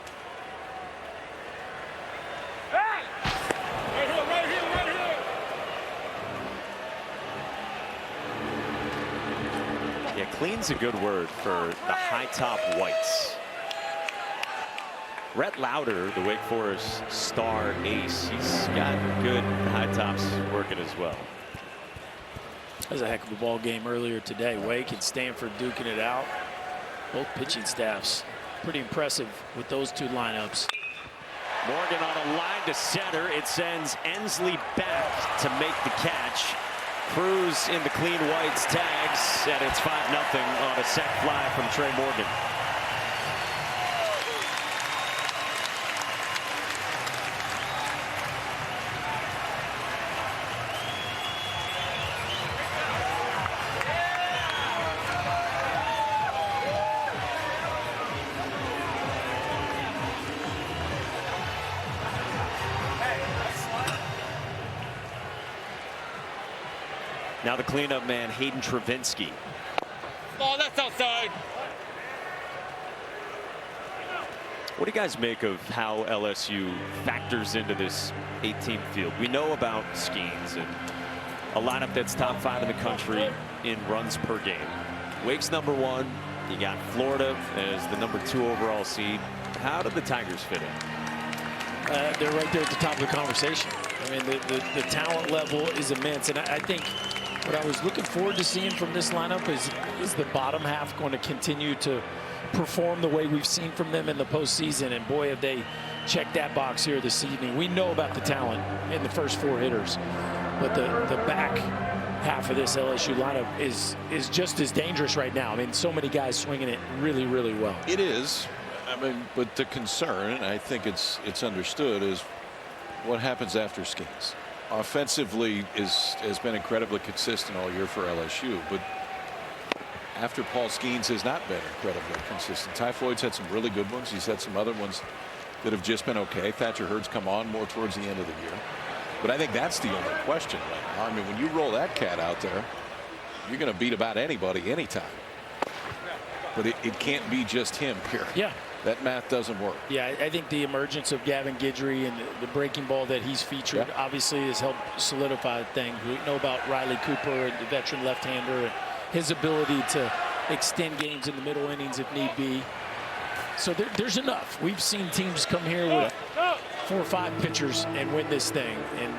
Yeah, clean's a good word for the high top whites. Rhett Lauder, the Wake Forest star ace, he's got good high tops working as well. That was a heck of a ball game earlier today. Wake and Stanford duking it out. Both pitching staffs pretty impressive with those two lineups. Morgan on a line to center. It sends Ensley back to make the catch. Cruz in the clean whites tags, and it's 5-0 on a set fly from Trey Morgan. Now the cleanup man, Hayden Travinsky. Oh, that's outside. What do you guys make of how LSU factors into this 8-team field? We know about Skeens and a lineup that's top 5 in the country in runs per game. Wake's #1. You got Florida as the #2 overall seed. How do the Tigers fit in? They're right there at the top of the conversation. I mean, the talent level is immense. And I think what I was looking forward to seeing from this lineup is the bottom half going to continue to perform the way we've seen from them in the postseason. And boy, have they checked that box here this evening. We know about the talent in the first 4 hitters, but the back half of this LSU lineup is just as dangerous right now. I mean, so many guys swinging it really, really well. It is. I mean, but the concern, and I think it's understood, is what happens after Skeens. Offensively has been incredibly consistent all year for LSU, but after Paul Skeens has not been incredibly consistent. Ty Floyd's had some really good ones. He's had some other ones that have just been okay. Thatcher Hurd's come on more towards the end of the year. But I think that's the only question right now. I mean, when you roll that cat out there, you're going to beat about anybody anytime. But it can't be just him, period. Yeah. That math doesn't work. Yeah, I think the emergence of Gavin Guidry and the breaking ball that he's featured obviously has helped solidify things. We know about Riley Cooper, the veteran left-hander, and his ability to extend games in the middle innings if need be. So there's enough. We've seen teams come here with 4 or 5 pitchers and win this thing. And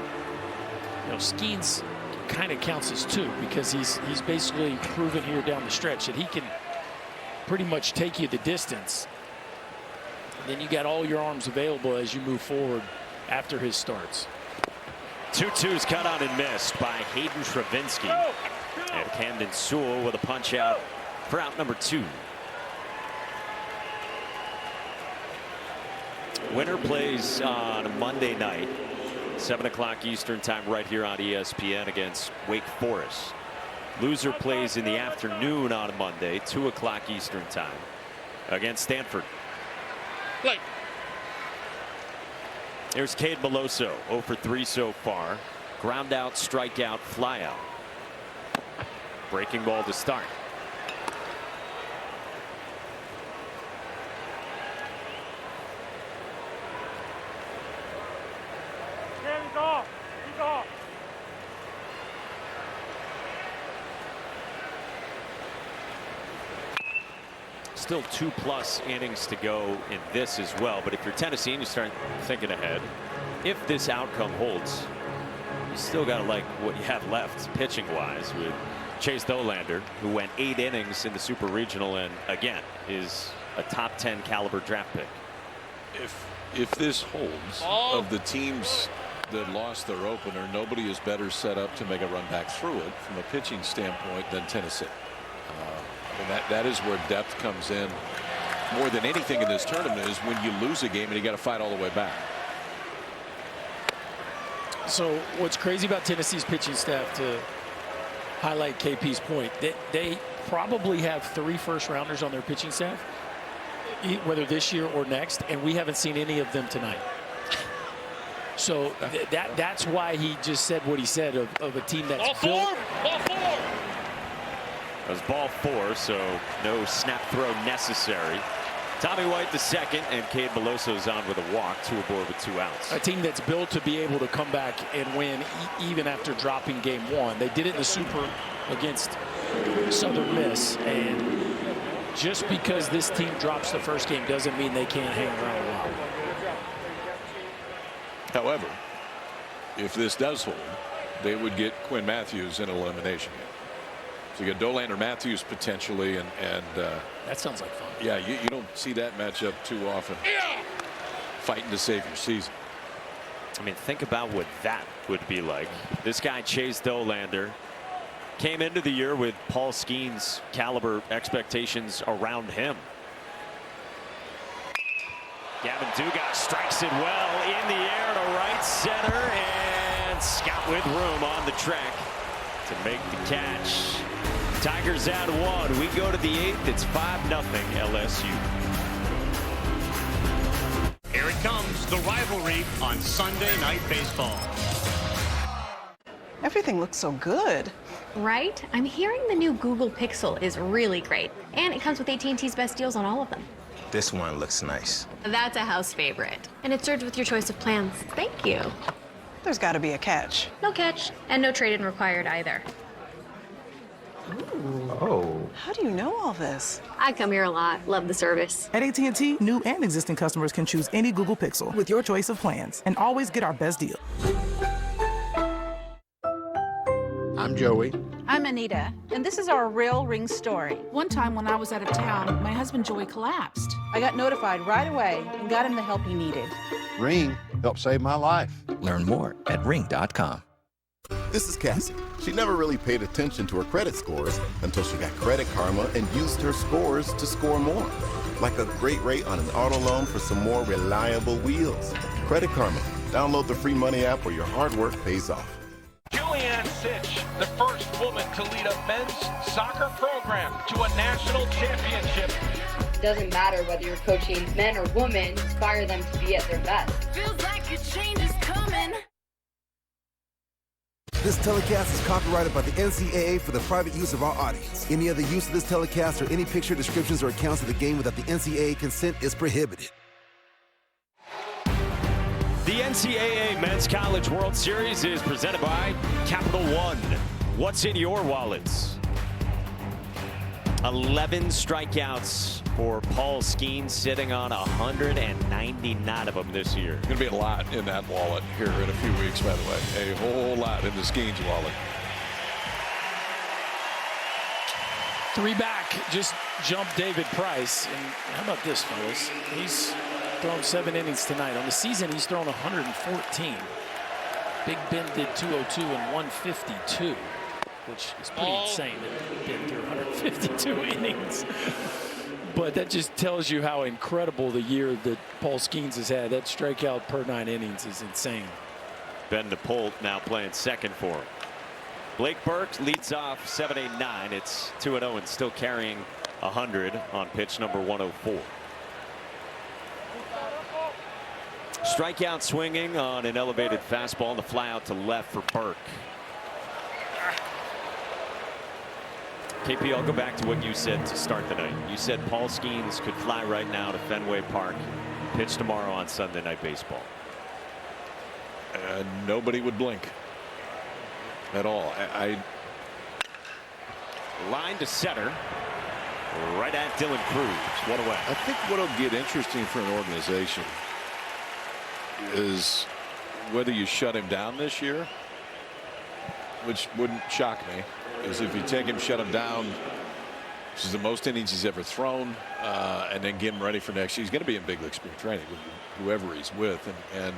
you know, Skeens kind of counts as 2 because he's basically proven here down the stretch that he can pretty much take you the distance. And then you got all your arms available as you move forward after his starts. 2-2's cut on and missed by Hayden Travinsky. And Camden Sewell with a punch out for out #2. Winner plays on Monday night, 7 o'clock Eastern time, right here on ESPN against Wake Forest. Loser plays in the afternoon on Monday, 2 o'clock Eastern time, against Stanford. Here's Cade Meloso, 0 for 3 so far. Ground out, strikeout, fly out. Breaking ball to start. He's off. He's off. Still 2+ innings to go in this as well. But if you're Tennessee and you start thinking ahead, if this outcome holds, you still got to like what you have left pitching wise with Chase Dolander, who went 8 innings in the Super Regional and again is a top 10 caliber draft pick. If this holds, of the teams that lost their opener, nobody is better set up to make a run back through it from a pitching standpoint than Tennessee. And that is where depth comes in more than anything in this tournament, is when you lose a game and you got to fight all the way back. So what's crazy about Tennessee's pitching staff, to highlight KP's point, they probably have 3 first-rounders on their pitching staff, whether this year or next, and we haven't seen any of them tonight. So that's why he just said what he said of a team that's built. Ball 4. That was ball 4, so no snap throw necessary. Tommy White the second, and Cade Meloso's on with a walk, 2 aboard with 2 outs. A team that's built to be able to come back and win even after dropping game 1. They did it in the Super against Southern Miss, and just because this team drops the first game doesn't mean they can't hang around a while. However, if this does hold, they would get Quinn Matthews in an elimination game. So you got Dolander Matthews potentially, and that sounds like fun. Yeah, you don't see that matchup too often. Fighting to save your season. I mean, think about what that would be like. This guy Chase Dolander came into the year with Paul Skeens caliber expectations around him. Gavin Dugas strikes it well in the air to right center, and Scott with room on the track to make the catch. Tigers at 1. We go to the 8th. It's 5-0 LSU. Here it comes, the rivalry on Sunday Night Baseball. Everything looks so good. Right? I'm hearing the new Google Pixel is really great. And it comes with AT&T's best deals on all of them. This one looks nice. That's a house favorite. And it's served with your choice of plans. Thank you. There's got to be a catch. No catch. And no trade-in required either. Ooh. Oh. How do you know all this? I come here a lot. Love the service. At AT&T, new and existing customers can choose any Google Pixel with your choice of plans and always get our best deal. I'm Joey. I'm Anita, and this is our real Ring story. One time when I was out of town, my husband Joey collapsed. I got notified right away and got him the help he needed. Ring helped save my life. Learn more at ring.com. This is Cassie. She never really paid attention to her credit scores until she got Credit Karma and used her scores to score more. Like a great rate on an auto loan for some more reliable wheels. Credit Karma. Download the free money app where your hard work pays off. Julianne Sitch, the first woman to lead a men's soccer program to a national championship. It doesn't matter whether you're coaching men or women, inspire them to be at their best. Feels like a change is coming. This telecast is copyrighted by the NCAA for the private use of our audience. Any other use of this telecast or any picture, descriptions, or accounts of the game without the NCAA consent is prohibited. The NCAA Men's College World Series is presented by Capital One. What's in your wallets? 11 strikeouts for Paul Skeens, sitting on 199 of them this year. Going to be a lot in that wallet here in a few weeks, by the way. A whole lot in the Skeens wallet. 3 back, just jumped David Price. And how about this, fellas? He's thrown 7 innings tonight. On the season, he's thrown 114. Big Ben did 202 and 152, which is pretty insane that Ben threw 152 innings. But that just tells you how incredible the year that Paul Skeens has had. That strikeout per 9 innings is insane. Ben DePolt now playing second for him. Blake Burke leads off 7-8-9. It's 2-0 and still carrying 100 on pitch number 104. Strikeout swinging on an elevated fastball, and the fly out to left for Burke. KP, I'll go back to what you said to start the night. You said Paul Skeens could fly right now to Fenway Park, pitch tomorrow on Sunday Night Baseball. Nobody would blink at all. Line to center, right at Dylan Cruz. One away. I think what'll get interesting for an organization is whether you shut him down this year, which wouldn't shock me, is if you take him, shut him down, which is the most innings he's ever thrown, and then get him ready for next year. He's going to be in big league spring training with whoever he's with, and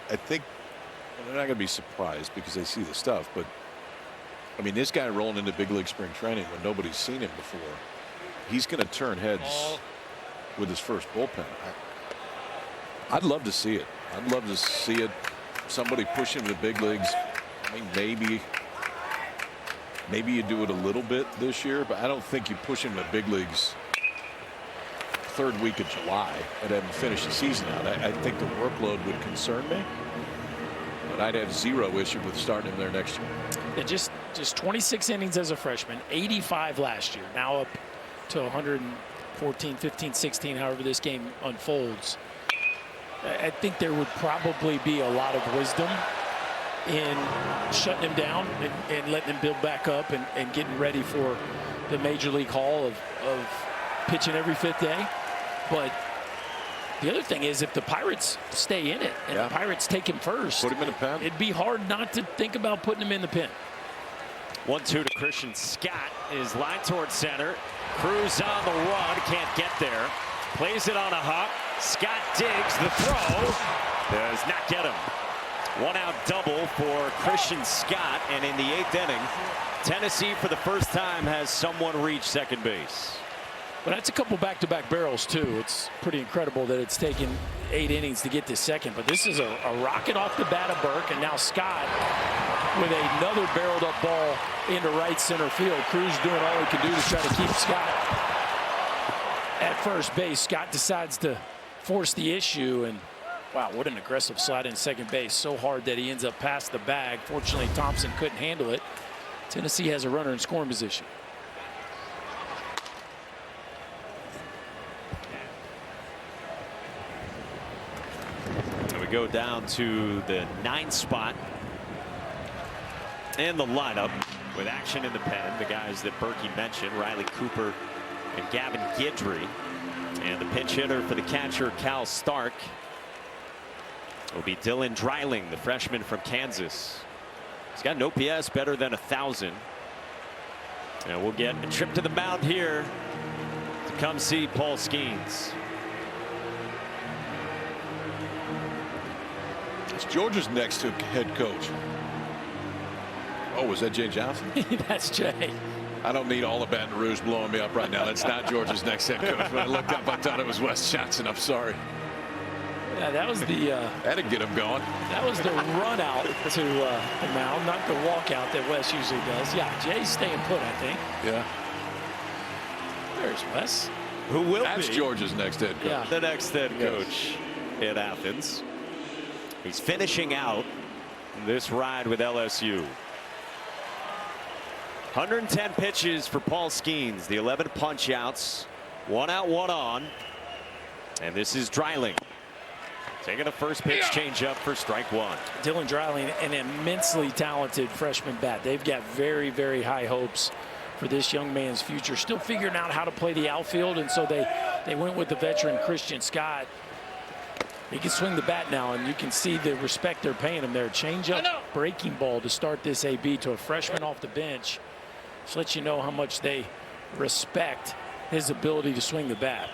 I think they're not going to be surprised because they see the stuff. But I mean, this guy rolling into big league spring training when nobody's seen him before, he's going to turn heads with his first bullpen. I'd love to see it. I'd love to see it. Somebody push him to the big leagues. I mean, maybe you do it a little bit this year, but I don't think you push him to big leagues third week of July and have him finish the season out. I think the workload would concern me, but I'd have zero issue with starting him there next year. Yeah, just 26 innings as a freshman, 85 last year, now up to 114, 15, 16, however this game unfolds. I think there would probably be a lot of wisdom in shutting him down and letting him build back up and getting ready for the major league haul of pitching every 5th day. But the other thing is, if the Pirates stay in it and the Pirates take him first, put him in the pen. It'd be hard not to think about putting him in the pen. 1-2 to Christian Scott is lined towards center. Cruz on the run, can't get there. Plays it on a hop. Scott digs the throw. Does not get him. 1-out double for Christian Scott, and in the 8th inning, Tennessee for the first time has someone reach second base. But that's a couple back-to-back barrels too. It's pretty incredible that it's taken 8 innings to get to second. But this is a rocket off the bat of Burke, and now Scott with another barreled up ball into right center field. Cruz doing all he can do to try to keep Scott at first base. Scott decides to force the issue, and wow, what an aggressive slide in second base. So hard that he ends up past the bag. Fortunately, Thompson couldn't handle it. Tennessee has a runner in scoring position. go down to the 9 spot in the lineup with action in the pen. The guys that Berkey mentioned, Riley Cooper and Gavin Guidry. And the pinch hitter for the catcher, Cal Stark, will be Dylan Dreiling, the freshman from Kansas. He's got an OPS better than 1,000. And we'll get a trip to the mound here to come see Paul Skeens. It's Georgia's next head coach. Oh, was that Jay Johnson? That's Jay. I don't need all of Baton Rouge blowing me up right now. That's not Georgia's next head coach. When I looked up, I thought it was Wes Johnson. I'm sorry. Yeah, that was the. That'd get him going. That was the run out to the mound, not the walkout that Wes usually does. Yeah, Jay's staying put, I think. Yeah. There's Wes. Who will That's be Georgia's next head coach. Yeah. the next head coach in Athens. He's finishing out this ride with LSU. 110 pitches for Paul Skeens. The 11 punch outs. 1 out, 1 on. And this is Dreiling. Taking a first pitch changeup for strike 1. Dylan Dreiling, an immensely talented freshman bat. They've got very, very high hopes for this young man's future. Still figuring out how to play the outfield, and so they went with the veteran Christian Scott. He can swing the bat now, and you can see the respect they're paying him there. Changeup, breaking ball to start this AB to a freshman off the bench. Just lets you know how much they respect his ability to swing the bat.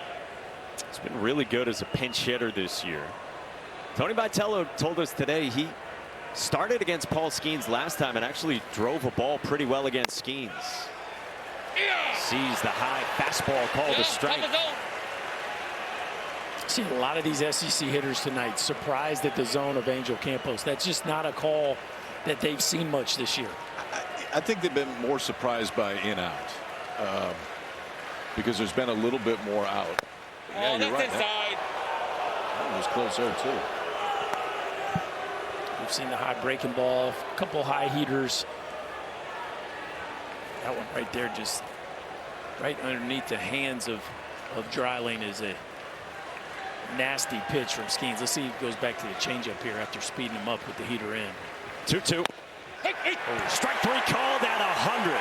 He's been really good as a pinch hitter this year. Tony Vitello told us today he started against Paul Skeens last time and actually drove a ball pretty well against Skeens. Sees the high fastball called a strike. Seen a lot of these SEC hitters tonight surprised at the zone of Angel Campos. That's just not a call that they've seen much this year. I think they've been more surprised by in-out because there's been a little bit more out. Yeah, you're right. That was close there, too. We've seen the high breaking ball, a couple high heaters. That one right there, just right underneath the hands of Dreiling, is a nasty pitch from Skeens. Let's see if he goes back to the changeup here after speeding him up with the heater in. 2-2. Strike 3 called at 100.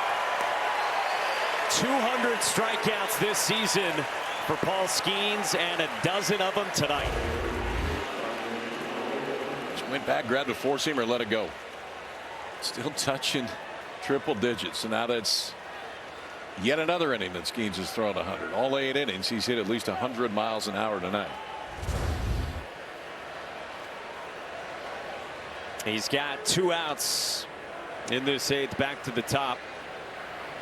200 strikeouts this season for Paul Skeens, and a dozen of them tonight. Just went back, grabbed a four-seamer, let it go. Still touching triple digits. And now that's yet another inning that Skeens has thrown 100. All 8 innings, he's hit at least 100 miles an hour tonight. He's got 2 outs in this 8th. Back to the top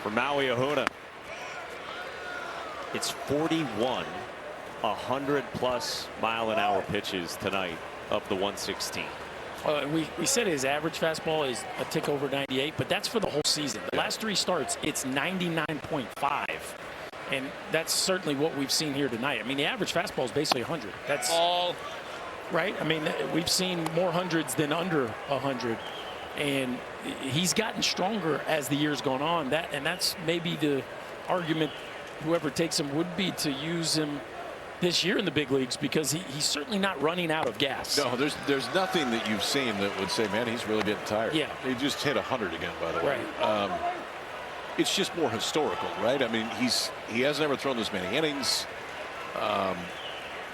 for Maui Ahuna. It's 41 100+ mile-an-hour pitches tonight up the 116. We said his average fastball is a tick over 98, but that's for the whole season. The last 3 starts, it's 99.5. And that's certainly what we've seen here tonight. I mean, the average fastball is basically 100. That's all right. I mean, we've seen more hundreds than under 100. And he's gotten stronger as the year's gone on. That's maybe the argument whoever takes him would be to use him this year in the big leagues, because he's certainly not running out of gas. No, there's nothing that you've seen that would say, man, he's really getting tired. Yeah. He just hit 100 again, by the way. Right. It's just more historical, right? I mean, he has never thrown this many innings.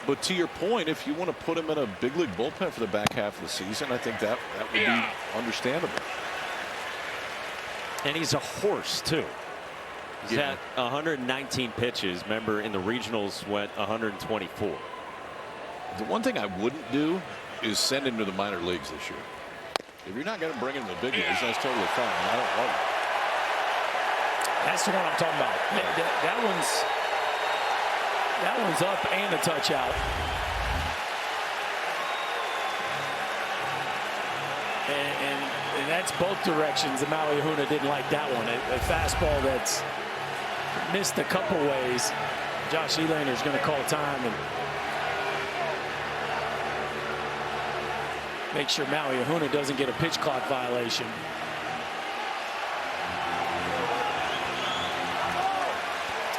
But to your point, if you want to put him in a big league bullpen for the back half of the season, I think that would be understandable. And he's a horse, too. He's had 119 pitches. Remember, in the regionals went 124. The one thing I wouldn't do is send him to the minor leagues this year. If you're not going to bring him to the big leagues, that's totally fine. I don't love it. That's the one I'm talking about. That one's up and a touch out. And that's both directions. The Maui Ahuna didn't like that one. A fastball that's missed a couple ways. Josh Elander is going to call time and make sure Maui Ahuna doesn't get a pitch clock violation.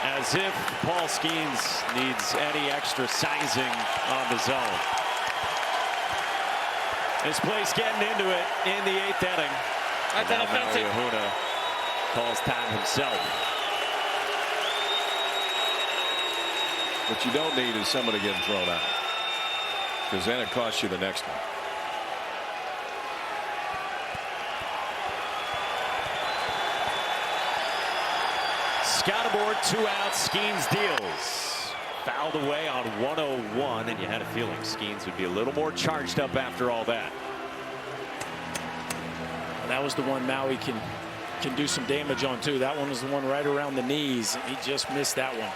As if Paul Skeens needs any extra sizing on the zone. This place getting into it in the 8th inning. That's an offensive. Maui Ahuna calls time himself. What you don't need is somebody getting thrown out, because then it costs you the next one. Scott aboard, 2 outs. Skeens deals. Fouled away on 101, and you had a feeling Skeens would be a little more charged up after all that. That was the one Maui can do some damage on too. That one was the one right around the knees. He just missed that one.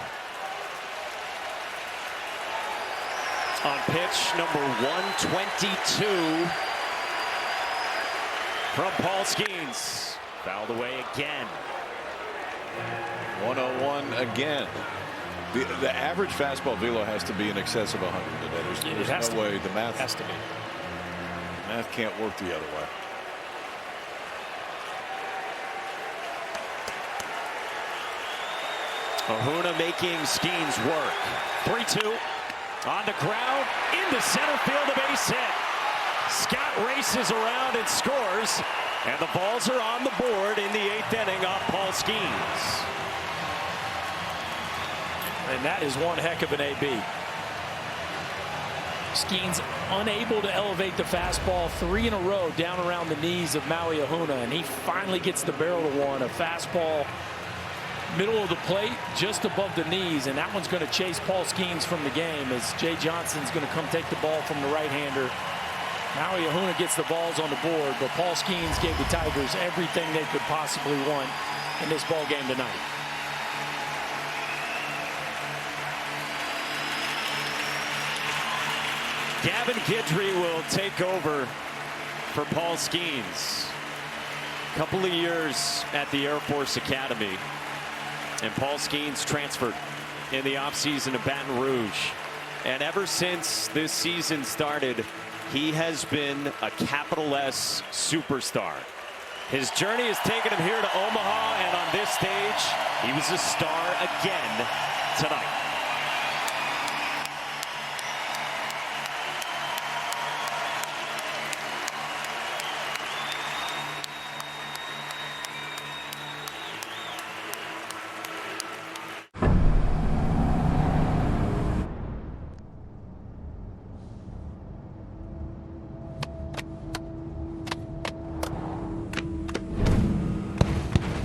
On pitch number 122 from Paul Skeens. Fouled away again. 101 again. The average fastball velo has to be in excess of 100 today. There's no way the math has to be. Math can't work the other way. Ahuna making Skeens work. 3-2 on the ground into center field, a base hit. Scott races around and scores, and the balls are on the board in the 8th inning off Paul Skeens. And that is one heck of an AB. Skeens unable to elevate the fastball 3 in a row down around the knees of Maui Ahuna, and he finally gets the barrel to one. A fastball middle of the plate just above the knees, and that one's going to chase Paul Skeens from the game as Jay Johnson's going to come take the ball from the right-hander. Maui Ahuna gets the balls on the board, but Paul Skeens gave the Tigers everything they could possibly want in this ball game tonight. Gavin Guidry will take over for Paul Skeens. Couple of years at the Air Force Academy, and Paul Skeens transferred in the offseason to Baton Rouge. And ever since this season started, he has been a capital S superstar. His journey has taken him here to Omaha, and on this stage, he was a star again tonight.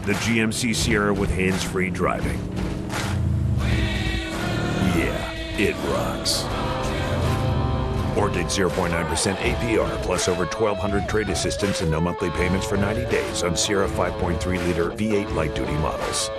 The GMC Sierra with hands-free driving. Yeah, it rocks. Or take 0.9% APR plus over 1,200 trade assistance and no monthly payments for 90 days on Sierra 5.3-liter V8 light-duty models.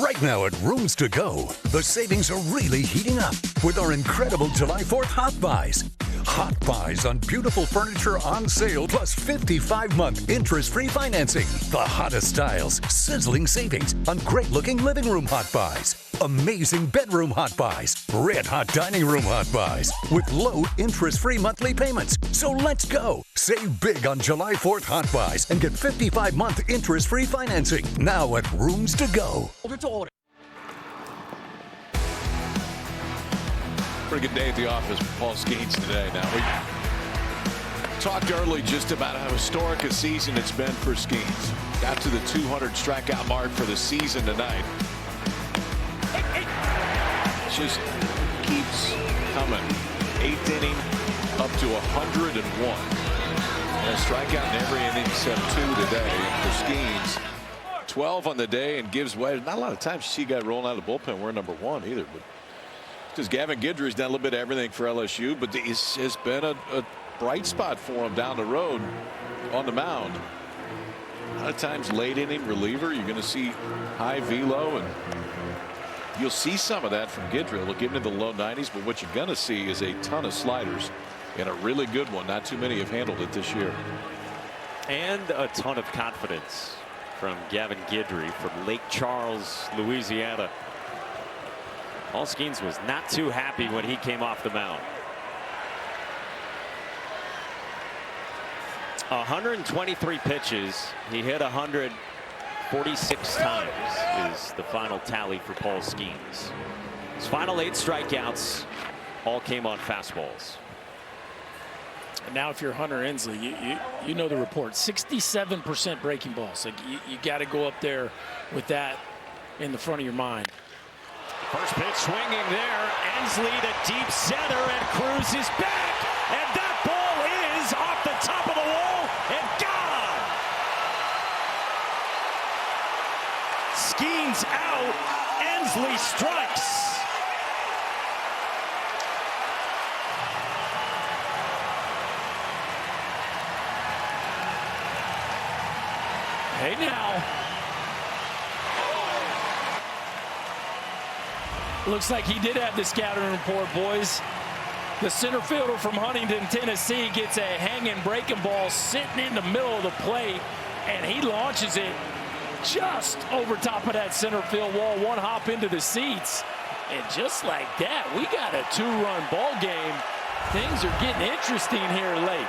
Right now at Rooms to Go, the savings are really heating up with our incredible July 4th Hot Buys. Hot Buys on beautiful furniture on sale plus 55-month interest-free financing. The hottest styles, sizzling savings on great-looking living room Hot Buys. Amazing bedroom Hot Buys. Red hot dining room Hot Buys with low interest-free monthly payments. So let's go. Save big on July 4th Hot Buys and get 55-month interest-free financing now at Rooms to Go. Pretty good day at the office for Paul Skeens today. Now, we talked early just about how historic a season it's been for Skeens. Got to the 200 strikeout mark for the season tonight. Just keeps coming. 8th inning up to 101. And a strikeout in every inning except 2 today for Skeens. 12 on the day and gives way. Not a lot of times you see a guy rolling out of the bullpen. We're number 1 either. But because Gavin Guidry's done a little bit of everything for LSU, but this has been a bright spot for him down the road on the mound. A lot of times late inning reliever, you're going to see high velo, and you'll see some of that from Guidry. It'll get into the low 90s, but what you're going to see is a ton of sliders and a really good one. Not too many have handled it this year. And a ton of confidence from Gavin Guidry from Lake Charles, Louisiana. Paul Skeens was not too happy when he came off the mound. 123 pitches. He hit 146 times is the final tally for Paul Skeens. His final 8 strikeouts all came on fastballs. And now if you're Hunter Ensley, you know the report. 67% breaking balls. Like you got to go up there with that in the front of your mind. First pitch swinging there. Ensley to deep center, and Cruz is back. And that ball is off the top of the wall and gone. Skeens out. Ensley strikes. Hey now. Looks like he did have the scouting report, boys. The center fielder from Huntington, Tennessee gets a hanging breaking ball sitting in the middle of the plate, and he launches it just over top of that center field wall, one hop into the seats. And just like that, we got a two-run ball game. Things are getting interesting here late.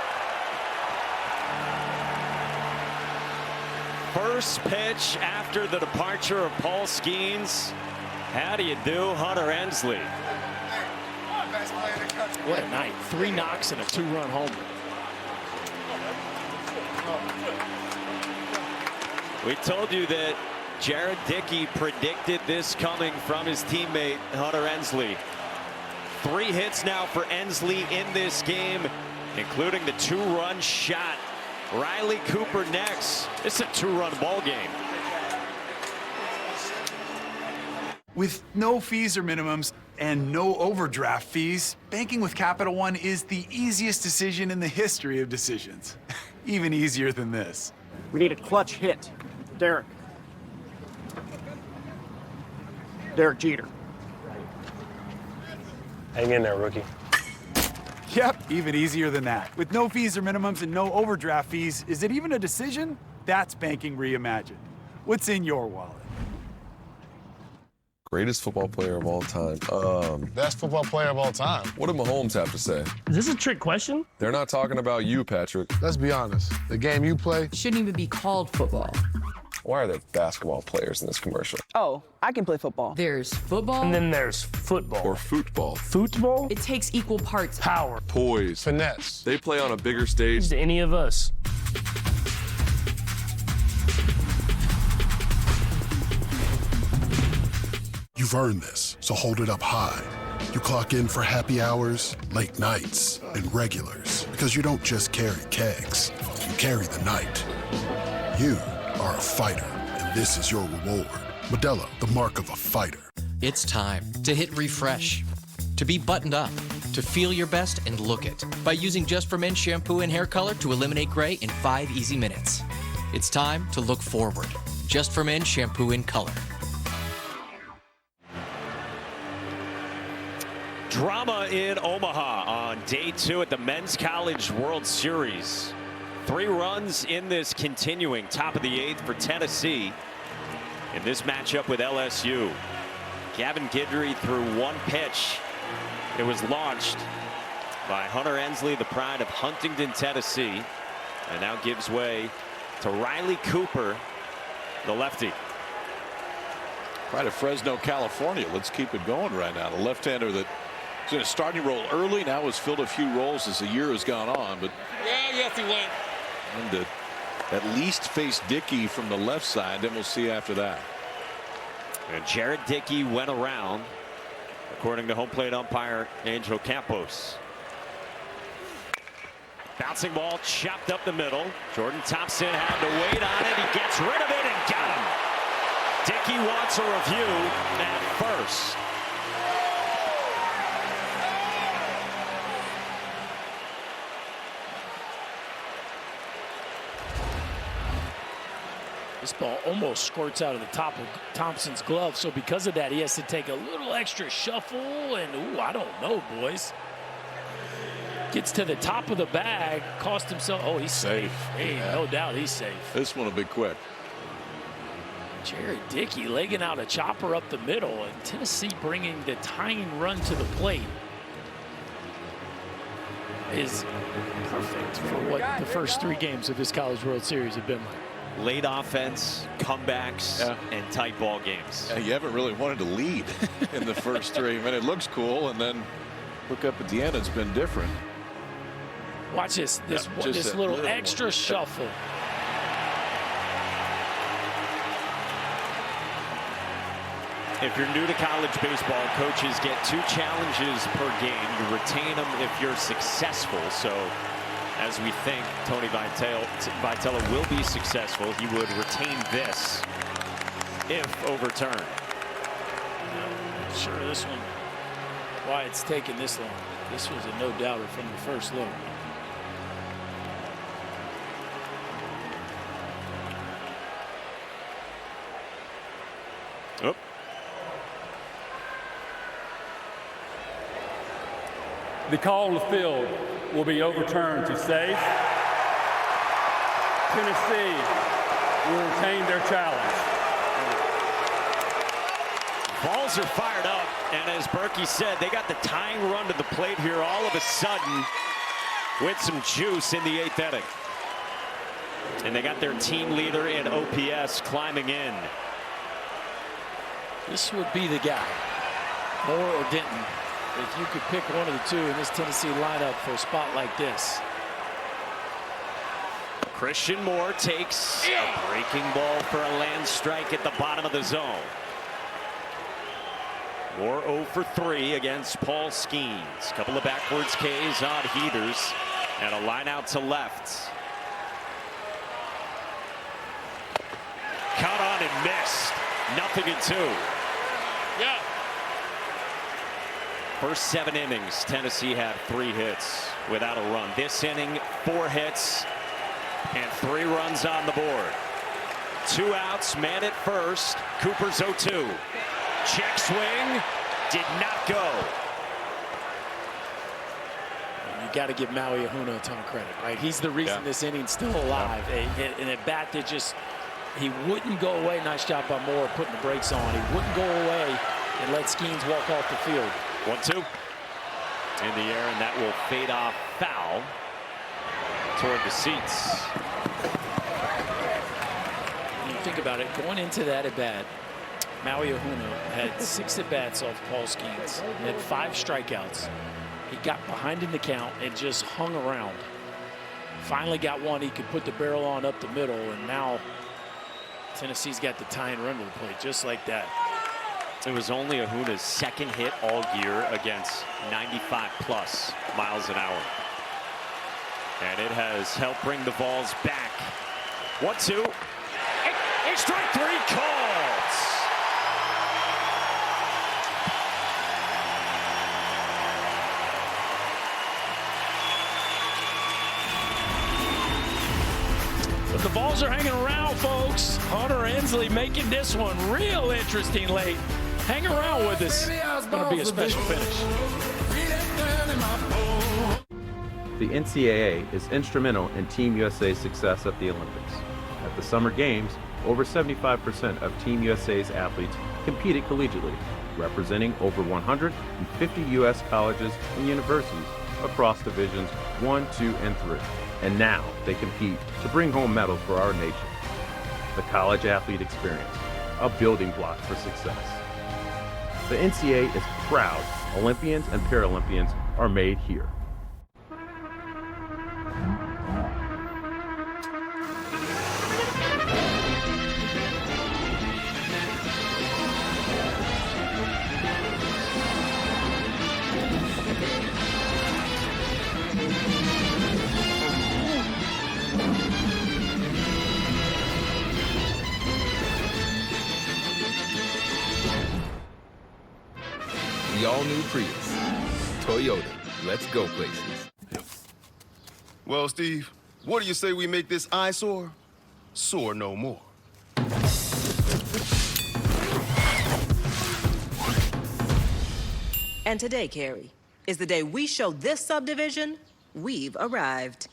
First pitch after the departure of Paul Skeens. How do you do, Hunter Ensley? What a night. 3 knocks and a 2-run homer. We told you that Jared Dickey predicted this coming from his teammate, Hunter Ensley. 3 hits now for Ensley in this game, including the 2-run shot. Riley Cooper next. It's a 2-run ball game. With no fees or minimums and no overdraft fees, banking with Capital One is the easiest decision in the history of decisions. Even easier than this. We need a clutch hit. Derek. Derek Jeter. Hang in there, rookie. Yep, even easier than that. With no fees or minimums and no overdraft fees, is it even a decision? That's banking reimagined. What's in your wallet? Greatest football player of all time. Best football player of all time. What did Mahomes have to say? Is this a trick question? They're not talking about you, Patrick. Let's be honest. The game you play shouldn't even be called football. Why are there basketball players in this commercial? Oh, I can play football. There's football. And then there's football. Or football. Football? It takes equal parts. Power. Poise. Finesse. They play on a bigger stage than any of us. You've earned this, so hold it up high. You clock in for happy hours, late nights, and regulars. Because you don't just carry kegs, you carry the night. You are a fighter, and this is your reward. Modelo, the mark of a fighter. It's time to hit refresh, to be buttoned up, to feel your best and look it by using Just for Men shampoo and hair color to eliminate gray in 5 easy minutes. It's time to look forward. Just for Men shampoo in color. Drama in Omaha on day 2 at the Men's College World Series. 3 runs in this continuing top of the 8th for Tennessee in this matchup with LSU. Gavin Guidry threw 1 pitch. It was launched by Hunter Ensley, the pride of Huntington, Tennessee, and now gives way to Riley Cooper, the lefty. Right of Fresno, California. Let's keep it going right now. The left-hander that was in a starting role early, now has filled a few roles as the year has gone on. But yeah, yes, he went. And to at least face Dickey from the left side, then we'll see after that. And Jared Dickey went around, according to home plate umpire Angel Campos. Bouncing ball chopped up the middle. Jordan Thompson had to wait on it. He gets rid of it and got him. Dickey wants a review at first. This ball almost squirts out of the top of Thompson's glove, so because of that, he has to take a little extra shuffle, and ooh, I don't know, boys. Gets to the top of the bag, cost himself. Oh, he's safe. Hey, no doubt he's safe. This one will be quick. Jared Dickey legging out a chopper up the middle, and Tennessee bringing the tying run to the plate is perfect for what the first 3 games of this College World Series have been like. Late offense, comebacks, and tight ball games. Yeah, you haven't really wanted to lead in the first 3. I mean, it looks cool, and then look up at the end, it's been different. Watch this. This little extra shuffle. If you're new to college baseball, coaches get 2 challenges per game. You retain them if you're successful. So, as we think Tony Vitello will be successful, he would retain this if overturned. Sure, this one, why it's taken this long. This was a no-doubter from the first look. Oop. The call to field will be overturned to safe. Tennessee will retain their challenge. Balls are fired up, and as Berkey said, they got the tying run to the plate here all of a sudden with some juice in the 8th inning. And they got their team leader in OPS climbing in. This would be the guy, Moore or Denton, if you could pick one of the two in this Tennessee lineup for a spot like this. Christian Moore takes a breaking ball for a land strike at the bottom of the zone. Moore 0 for 3 against Paul Skeens. Couple of backwards Ks on heaters and a line out to left. Count on and missed. 0-2. Yeah. First 7 innings, Tennessee had 3 hits without a run. This inning, 4 hits and 3 runs on the board. 2 outs, man at first. Cooper's 0-2. Check swing, did not go. You got to give Maui Ahuna a ton of credit, right? He's the reason this inning's still alive. And a bat that just, he wouldn't go away. Nice job by Moore putting the brakes on. He wouldn't go away and let Skeens walk off the field. 1-2 in the air, and that will fade off foul toward the seats. When you think about it, going into that at bat, Maui Ahuna had 6 at-bats off Paul Skeens. He had 5 strikeouts. He got behind in the count and just hung around. Finally got one he could put the barrel on up the middle, and now Tennessee's got the tying run to the plate just like that. It was only Ahuna's 2nd hit all year against 95+ miles an hour. And it has helped bring the Vols back. 1-2. A strike 3 calls. But the Vols are hanging around, folks. Hunter Ensley making this one real interesting late. Hang around with us. It's going to be a special finish. The NCAA is instrumental in Team USA's success at the Olympics. At the Summer Games, over 75% of Team USA's athletes competed collegiately, representing over 150 U.S. colleges and universities across Divisions 1, 2, and 3. And now they compete to bring home medals for our nation. The college athlete experience, a building block for success. The NCAA is proud Olympians and Paralympians are made here. The all-new Prius. Toyota. Let's go places. Well, Steve, what do you say we make this eyesore soar no more? And today, Carrie, is the day we show this subdivision we've arrived.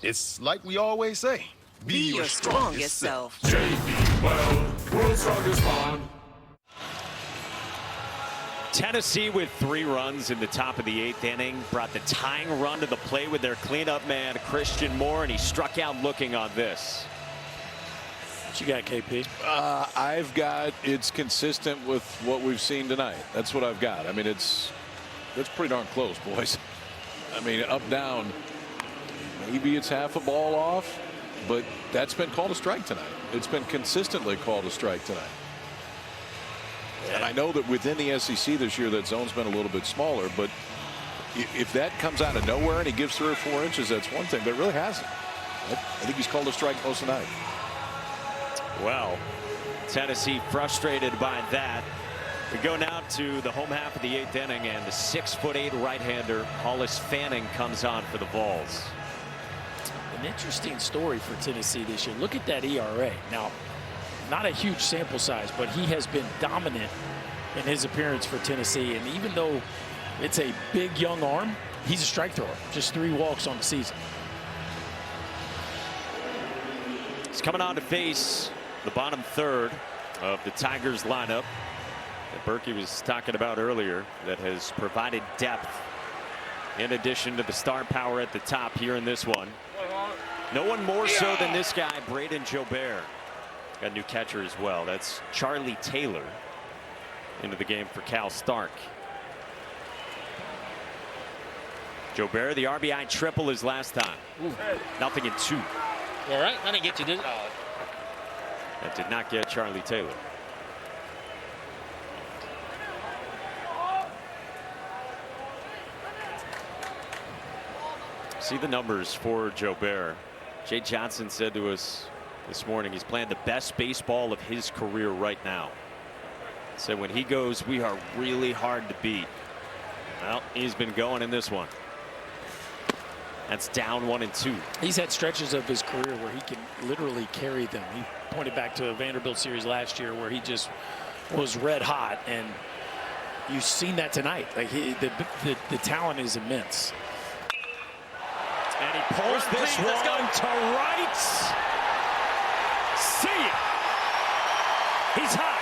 It's like we always say. Be your strongest self. World's strongest bond. Tennessee with 3 runs in the top of the 8th inning brought the tying run to the plate with their cleanup man Christian Moore, and he struck out looking on this. What you got, KP? I've got it's consistent with what we've seen tonight. That's what I've got. I mean, that's pretty darn close, boys. I mean, up, down, maybe it's half a ball off, but that's been called a strike tonight. It's been consistently called a strike tonight. And I know that within the SEC this year, that zone's been a little bit smaller, but if that comes out of nowhere and he gives 3 or 4 inches, that's one thing, but it really hasn't. I think he's called a strike most of the night. Well, Tennessee frustrated by that. We go now to the home half of the 8th inning, and the 6'8" right-hander Hollis Fanning comes on for the Vols. An interesting story for Tennessee this year. Look at that ERA. Now, not a huge sample size, but he has been dominant in his appearance for Tennessee. And even though it's a big young arm, he's a strike thrower. Just 3 walks on the season. He's coming on to face the bottom third of the Tigers lineup that Berkey was talking about earlier, that has provided depth in addition to the star power at the top here in this one. No one more so than this guy, Braden Jobert. Got a new catcher as well. That's Charlie Taylor into the game for Cal Stark. Jobert, the RBI triple his last time. Nothing in 2. All right, I didn't get you, did I? That did not get Charlie Taylor. See the numbers for Jobert. Jay Johnson said to us this morning he's playing the best baseball of his career right now. Said when he goes, we are really hard to beat. Well, he's been going in this one. That's down 1 and 2. He's had stretches of his career where he can literally carry them. He pointed back to a Vanderbilt series last year where he just was red hot, and you've seen that tonight. Like the talent is immense. And he pulls this one to right. See it. He's hot.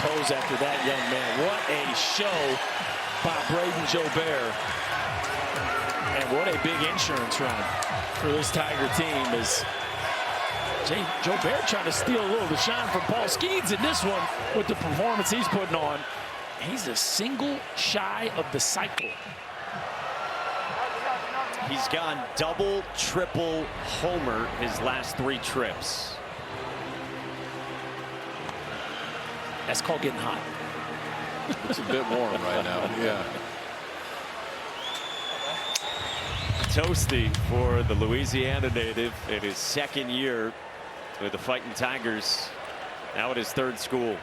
Pose after that, young man. What a show by Braden Jobert. And what a big insurance run for this Tiger team as Jobert trying to steal a little of the shine from Paul Skeens in this one with the performance he's putting on. He's a single shy of the cycle. He's gone double, triple, homer his last 3 trips. That's called getting hot. It's a bit warm right now. Yeah. Toasty for the Louisiana native in his 2nd year with the Fighting Tigers. Now at his 3rd school.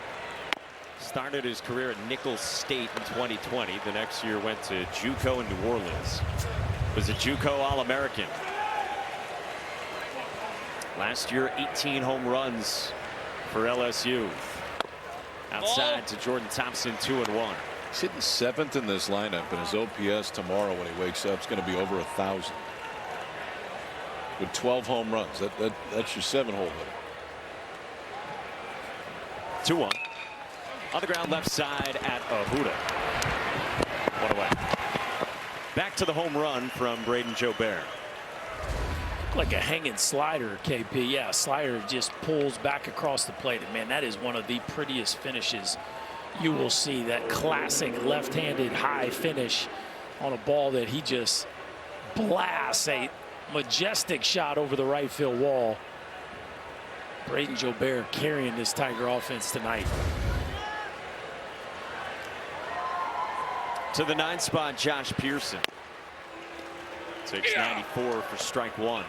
Started his career at Nicholls State in 2020. The next year went to JUCO in New Orleans. Was a JUCO All-American. Last year, 18 home runs for LSU. Outside to Jordan Thompson, 2-1. He's hitting 7th in this lineup, and his OPS tomorrow when he wakes up is going to be over 1,000. With 12 home runs, that's your 7-hole hitter. 2-1. On the ground left side at Ahuda. 1 away. Back to the home run from Braden Jobert. Like a hanging slider, KP. Yeah, slider just pulls back across the plate. And man, that is one of the prettiest finishes you will see. That classic left-handed high finish on a ball that he just blasts a majestic shot over the right field wall. Braden Jobert carrying this Tiger offense tonight. To the 9th spot, Josh Pearson. Takes 94 for strike 1.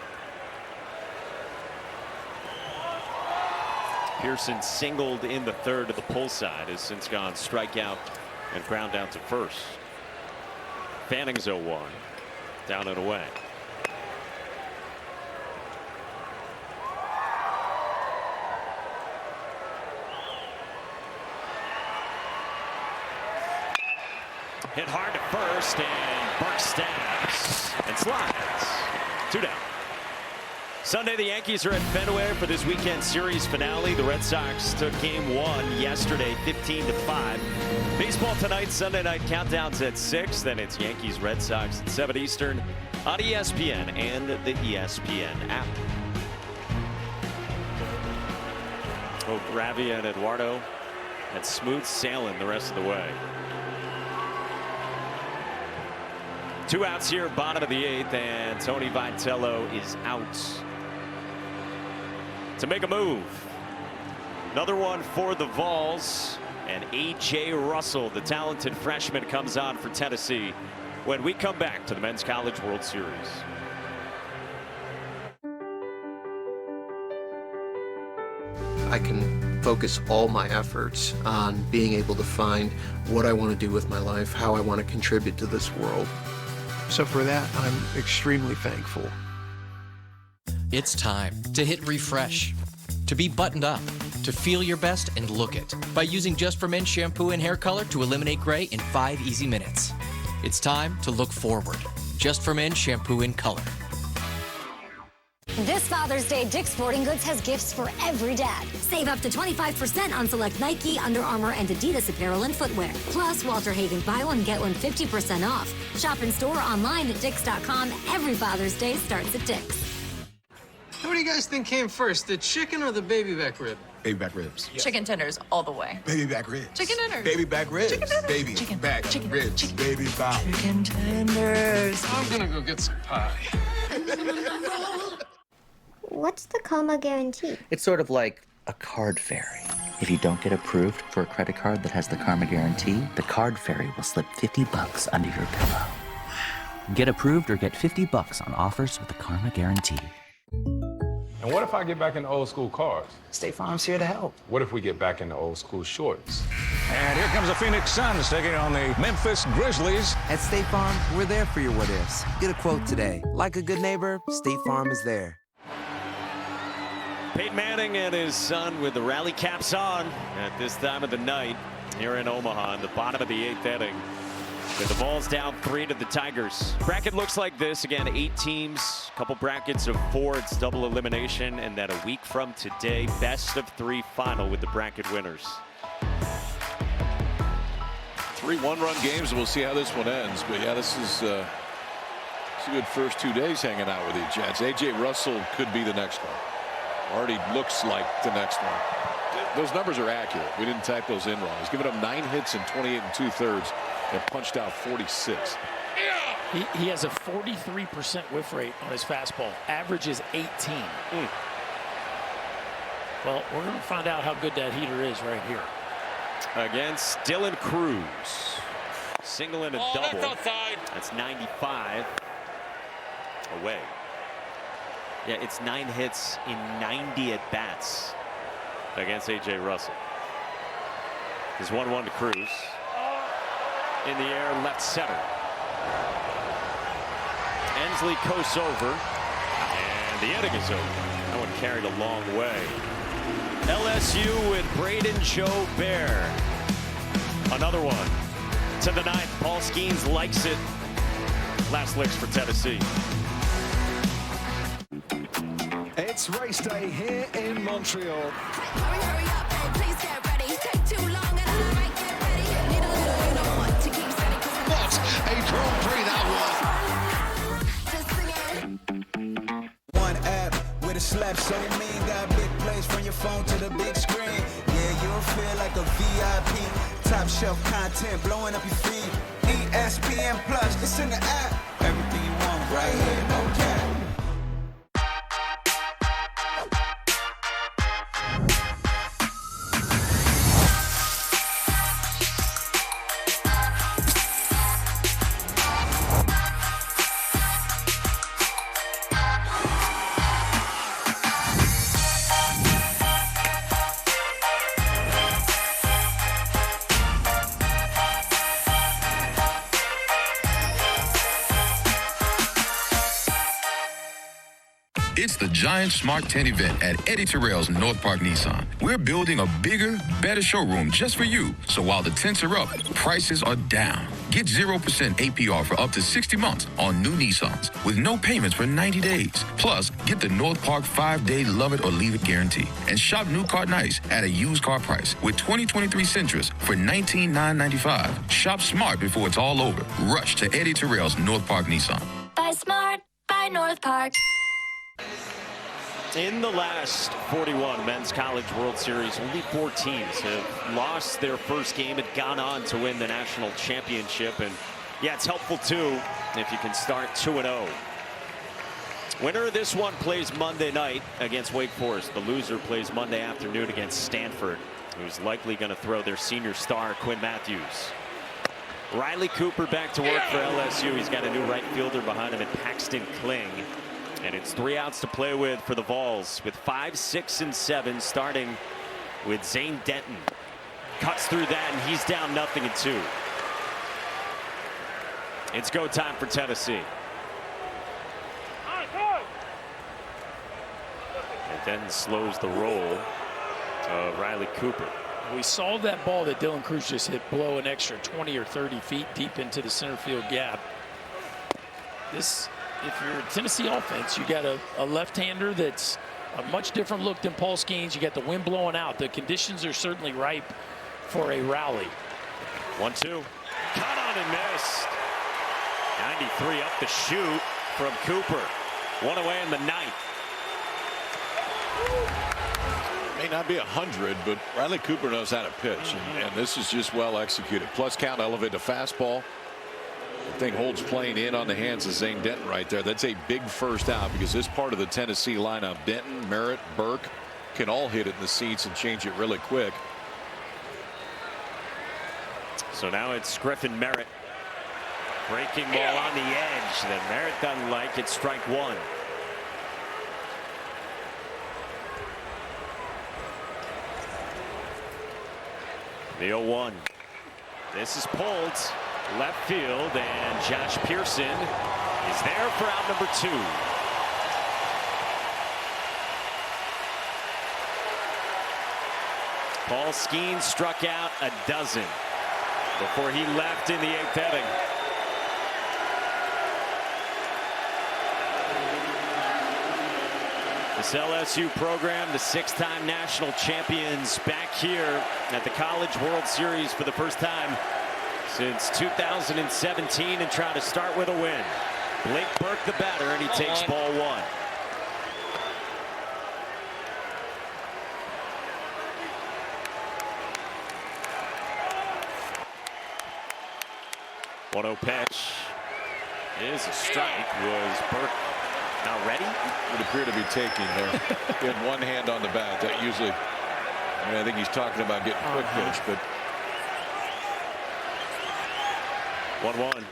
Pearson singled in the 3rd of the pull side, has since gone strikeout and ground out to first. Fanning's 0-1, down and away. Hit hard to first, and Burke stabs and slides. 2 down. Sunday, the Yankees are at Fenway for this weekend series finale. The Red Sox took game 1 yesterday, 15-5. Baseball tonight, Sunday night countdowns at 6. Then it's Yankees, Red Sox at 7 Eastern on ESPN and the ESPN app. Both Ravi and Eduardo had smooth sailing the rest of the way. 2 outs here, bottom of the 8th, and Tony Vitello is out to make a move. Another one for the Vols, and A.J. Russell, the talented freshman, comes on for Tennessee when we come back to the Men's College World Series. I can focus all my efforts on being able to find what I want to do with my life, how I want to contribute to this world. So for that, I'm extremely thankful. It's time to hit refresh, to be buttoned up, to feel your best and look it by using Just for Men shampoo and hair color to eliminate gray in 5 easy minutes. It's time to look forward. Just for Men shampoo in color. This Father's Day, Dick's Sporting Goods has gifts for every dad. Save up to 25% on select Nike, Under Armour, and Adidas apparel and footwear. Plus, Walter Hagen buy one, get one 50% off. Shop in store, online at Dicks.com. Every Father's Day starts at Dick's. What do you guys think came first, the chicken or the baby back rib? Baby back ribs. Chicken tenders all the way. Baby back ribs. Chicken tenders. Baby back ribs. Chicken tenders. Baby Chicken. back Chicken. ribs. Chicken. Baby back. Chicken tenders. I'm gonna go get some pie. What's the comma guarantee? It's sort of like a card fairy. If you don't get approved for a credit card that has the karma guarantee, the card fairy will slip $50 under your pillow. Get approved or get $50 on offers with the karma guarantee. And what if I get back into old school cars? State Farm's here to help. What if we get back into old school shorts? And here comes the Phoenix Suns taking on the Memphis Grizzlies. At State Farm, we're there for your what-ifs. Get a quote today. Like a good neighbor, State Farm is there. Peyton Manning and his son with the rally caps on at this time of the night here in Omaha in the bottom of the 8th inning. With the Vols down 3 to the Tigers. Bracket looks like this. Again, 8 teams, couple brackets of 4. It's double elimination. And then a week from today, best of 3 final with the bracket winners. 3 one-run games, and we'll see how this one ends. But yeah, this is a good first 2 days hanging out with these Jets. A.J. Russell could be the next one. Already looks like the next one. Those numbers are accurate. We didn't type those in wrong. He's given up 9 hits in 28 2/3 and punched out 46. He has a 43% whiff rate on his fastball. Average is 18. Well, we're going to find out how good that heater is right here. Against Dylan Cruz. Single and a double. That's outside. That's 95 away. Yeah, it's 9 hits in 90 at bats against A.J. Russell. There's 1-1 to Cruz. In the air, left center. Ensley coasts over, and the inning is over. That one carried a long way. LSU with Braden Joe Bear. Another one to the 9th. Paul Skeens likes it. Last licks for Tennessee. It's race day here in Montreal. Hurry up, and please get ready. Take too long, and I might get ready. Need a little, you know what, to keep steady. What a Grand Prix that was. One app with a slap so mean. Got big plays from your phone to the big screen. Yeah, you'll feel like a VIP. Top shelf content blowing up your feed. ESPN Plus, it's in the app. Everything you want right here, no cap. It's the Giant Smart 10 event at Eddie Terrell's North Park Nissan. We're building a bigger, better showroom just for you. So while the tents are up, prices are down. Get 0% APR for up to 60 months on new Nissans with no payments for 90 days. Plus, get the North Park 5-day love it or leave it guarantee. And shop new car nice at a used car price with 2023 Sentras for $19,995. Shop smart before it's all over. Rush to Eddie Terrell's North Park Nissan. Buy smart, buy North Park. In the last 41 Men's College World Series, only 4 teams have lost their first game and gone on to win the national championship. And yeah, it's helpful too if you can start 2-0. Winner of this one plays Monday night against Wake Forest. The loser plays Monday afternoon against Stanford, who's likely going to throw their senior star Quinn Matthews. Riley Cooper back to work for LSU. He's got a new right fielder behind him in Paxton Kling. And it's 3 outs to play with for the Vols with 5, 6, and 7, starting with Zane Denton. Cuts through that, and he's down 0-2. It's go time for Tennessee. And Denton slows the roll of Riley Cooper. We saw that ball that Dylan Cruz just hit blow an extra 20 or 30 feet deep into the center field gap. This, if you're a Tennessee offense, you got a left-hander that's a much different look than Paul Skeens. You got the wind blowing out. The conditions are certainly ripe for a rally. 1-2. Caught on and missed. 93 up the chute from Cooper. 1 away in the 9th. May not be 100, but Riley Cooper knows how to pitch, and this is just well executed. Plus count, elevate the fastball. The thing holds playing in on the hands of Zane Denton right there. That's a big first out because this part of the Tennessee lineup, Denton, Merritt, Burke, can all hit it in the seats and change it really quick. So now it's Griffin Merritt. Breaking ball on the edge that Merritt doesn't like. It's strike 1. The 0-1. This is pulled left field, and Josh Pearson is there for out number 2. Paul Skeens struck out a dozen before he left in the 8th inning. This LSU program, the 6-time national champions, back here at the College World Series for the first time since 2017, and trying to start with a win. Blake Burke the batter, and he takes ball 1. One-0 pitch is a strike. Was Burke now ready? Would appear to be taking there. He had one hand on the bat. That usually, I think he's talking about getting quick pitch, but 1-1.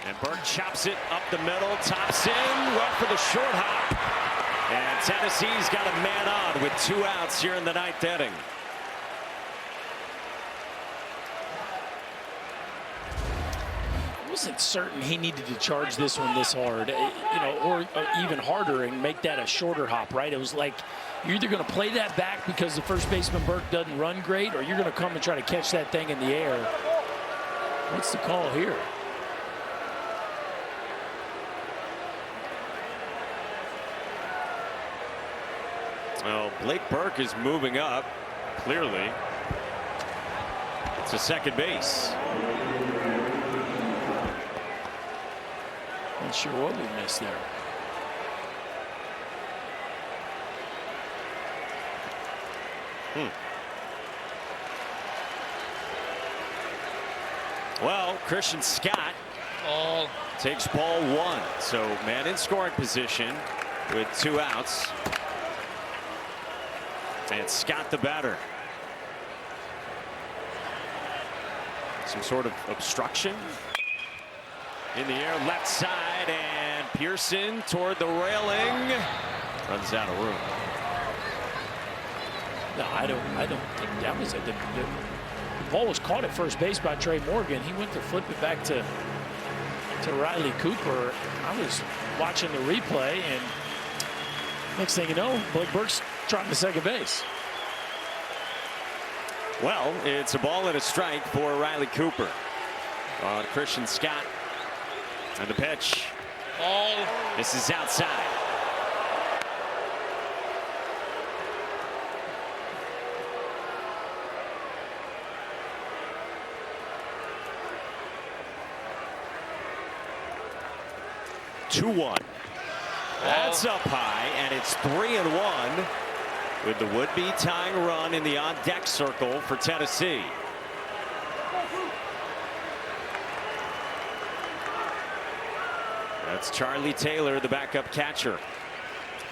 And Burke chops it up the middle, tops in, went for the short hop. And Tennessee's got a man on with 2 outs here in the 9th inning. I wasn't certain he needed to charge this one this hard, or even harder and make that a shorter hop, right? It was like you're either going to play that back because the first baseman Burke doesn't run great, or you're going to come and try to catch that thing in the air. What's the call here? Well, Blake Burke is moving up, clearly. It's a second base. Not sure what we missed there. Well, Christian Scott takes ball 1. So man in scoring position with 2 outs. And Scott the batter. Some sort of obstruction in the air, left side, and Pearson toward the railing. Runs out of room. No, I don't think that was it. The ball was caught at first base by Trey Morgan. He went to flip it back to Riley Cooper. I was watching the replay, and Next thing you know, Blake Burke's trotting to second base. Well, it's a ball and a strike for Riley Cooper on Christian Scott. And the pitch. Ball. This is outside. Two-one. That's up high, and it's 3-1 with the would-be tying run in the on-deck circle for Tennessee. That's Charlie Taylor, the backup catcher.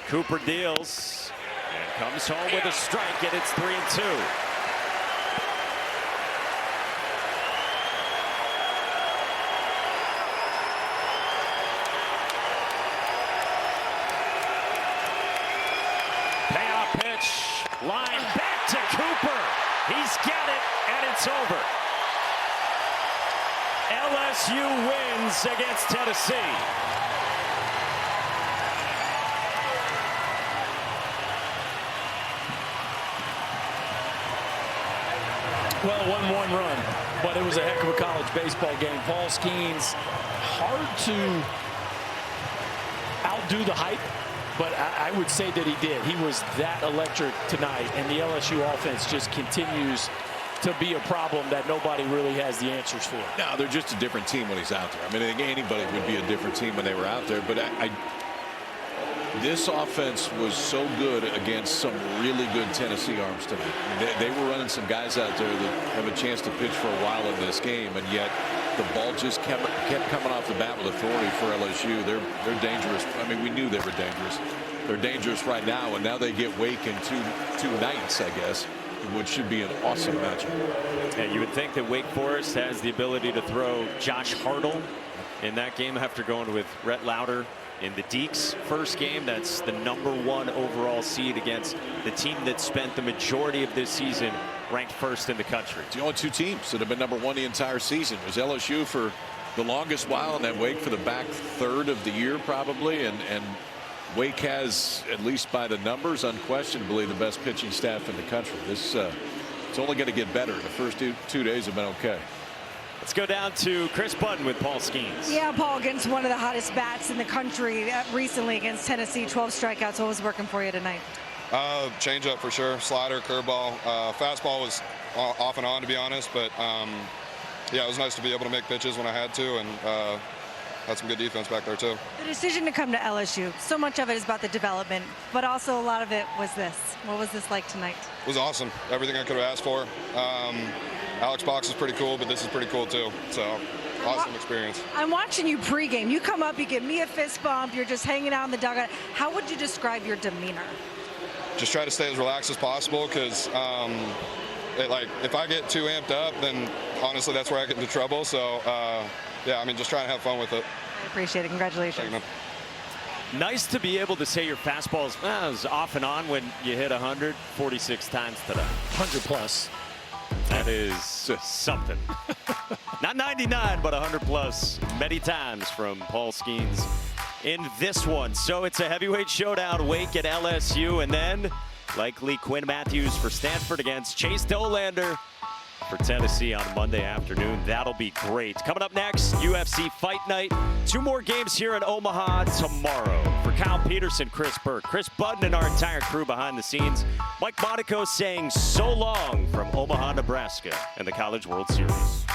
Cooper deals and comes home with a strike, and it's 3-2. Payoff pitch, line back to Cooper. He's got it, and it's over. LSU wins against Tennessee. Well, 1-1 run, but it was a heck of a college baseball game. Paul Skeens, hard to outdo the hype, but I would say that he did. He was that electric tonight, and the LSU offense just continues to be a problem that nobody really has the answers for. No, they're just a different team when he's out there. I mean, I think anybody would be a different team when they were out there, but this offense was so good against some really good Tennessee arms tonight. I mean, they were running some guys out there that have a chance to pitch for a while in this game, and yet the ball just kept coming off the bat with authority for LSU. They're dangerous. I mean, we knew they were dangerous. They're dangerous right now, and now they get Wake in two nights, I guess, which should be an awesome matchup. Yeah, you would think that Wake Forest has the ability to throw Josh Hartle in that game after going with Rhett Lauder in the Deeks first game. That's the #1 overall seed against the team that spent the majority of this season ranked first in the country. It's the only two teams that have been #1 the entire season. It was LSU for the longest while, and then Wake for the back third of the year probably, and Wake has, at least by the numbers, unquestionably the best pitching staff in the country. This it's only going to get better. The first two days have been okay. Let's go down to Chris Button with Paul Skeens. Yeah, Paul, against one of the hottest bats in the country recently against Tennessee, 12 strikeouts. What was working for you tonight? Changeup for sure, slider, curveball, fastball was off and on, to be honest, but yeah, it was nice to be able to make pitches when I had to, and had some good defense back there too. The decision to come to LSU, so much of it is about the development, but also a lot of it was this. What was this like tonight? It was awesome. Everything I could have asked for. Alex Box is pretty cool, but this is pretty cool too. So awesome experience. I'm watching you pregame. You come up, you give me a fist bump. You're just hanging out in the dugout. How would you describe your demeanor? Just try to stay as relaxed as possible, because if I get too amped up, then honestly that's where I get into trouble. So yeah, I mean, just trying to have fun with it. I appreciate it. Congratulations. Thank you, Nice to be able to say your fastball is off and on when you hit 146 times today. 100 plus. That is something. Not 99, but 100 plus many times from Paul Skeens in this one. So it's a heavyweight showdown, Wake at LSU, and then likely Quinn Matthews for Stanford against Chase Dolander for Tennessee on Monday afternoon. That'll be great. Coming up next, UFC Fight Night. 2 more games here in Omaha tomorrow. For Kyle Peterson, Chris Burke, Chris Button, and our entire crew behind the scenes, Mike Monaco saying so long from Omaha, Nebraska and the College World Series.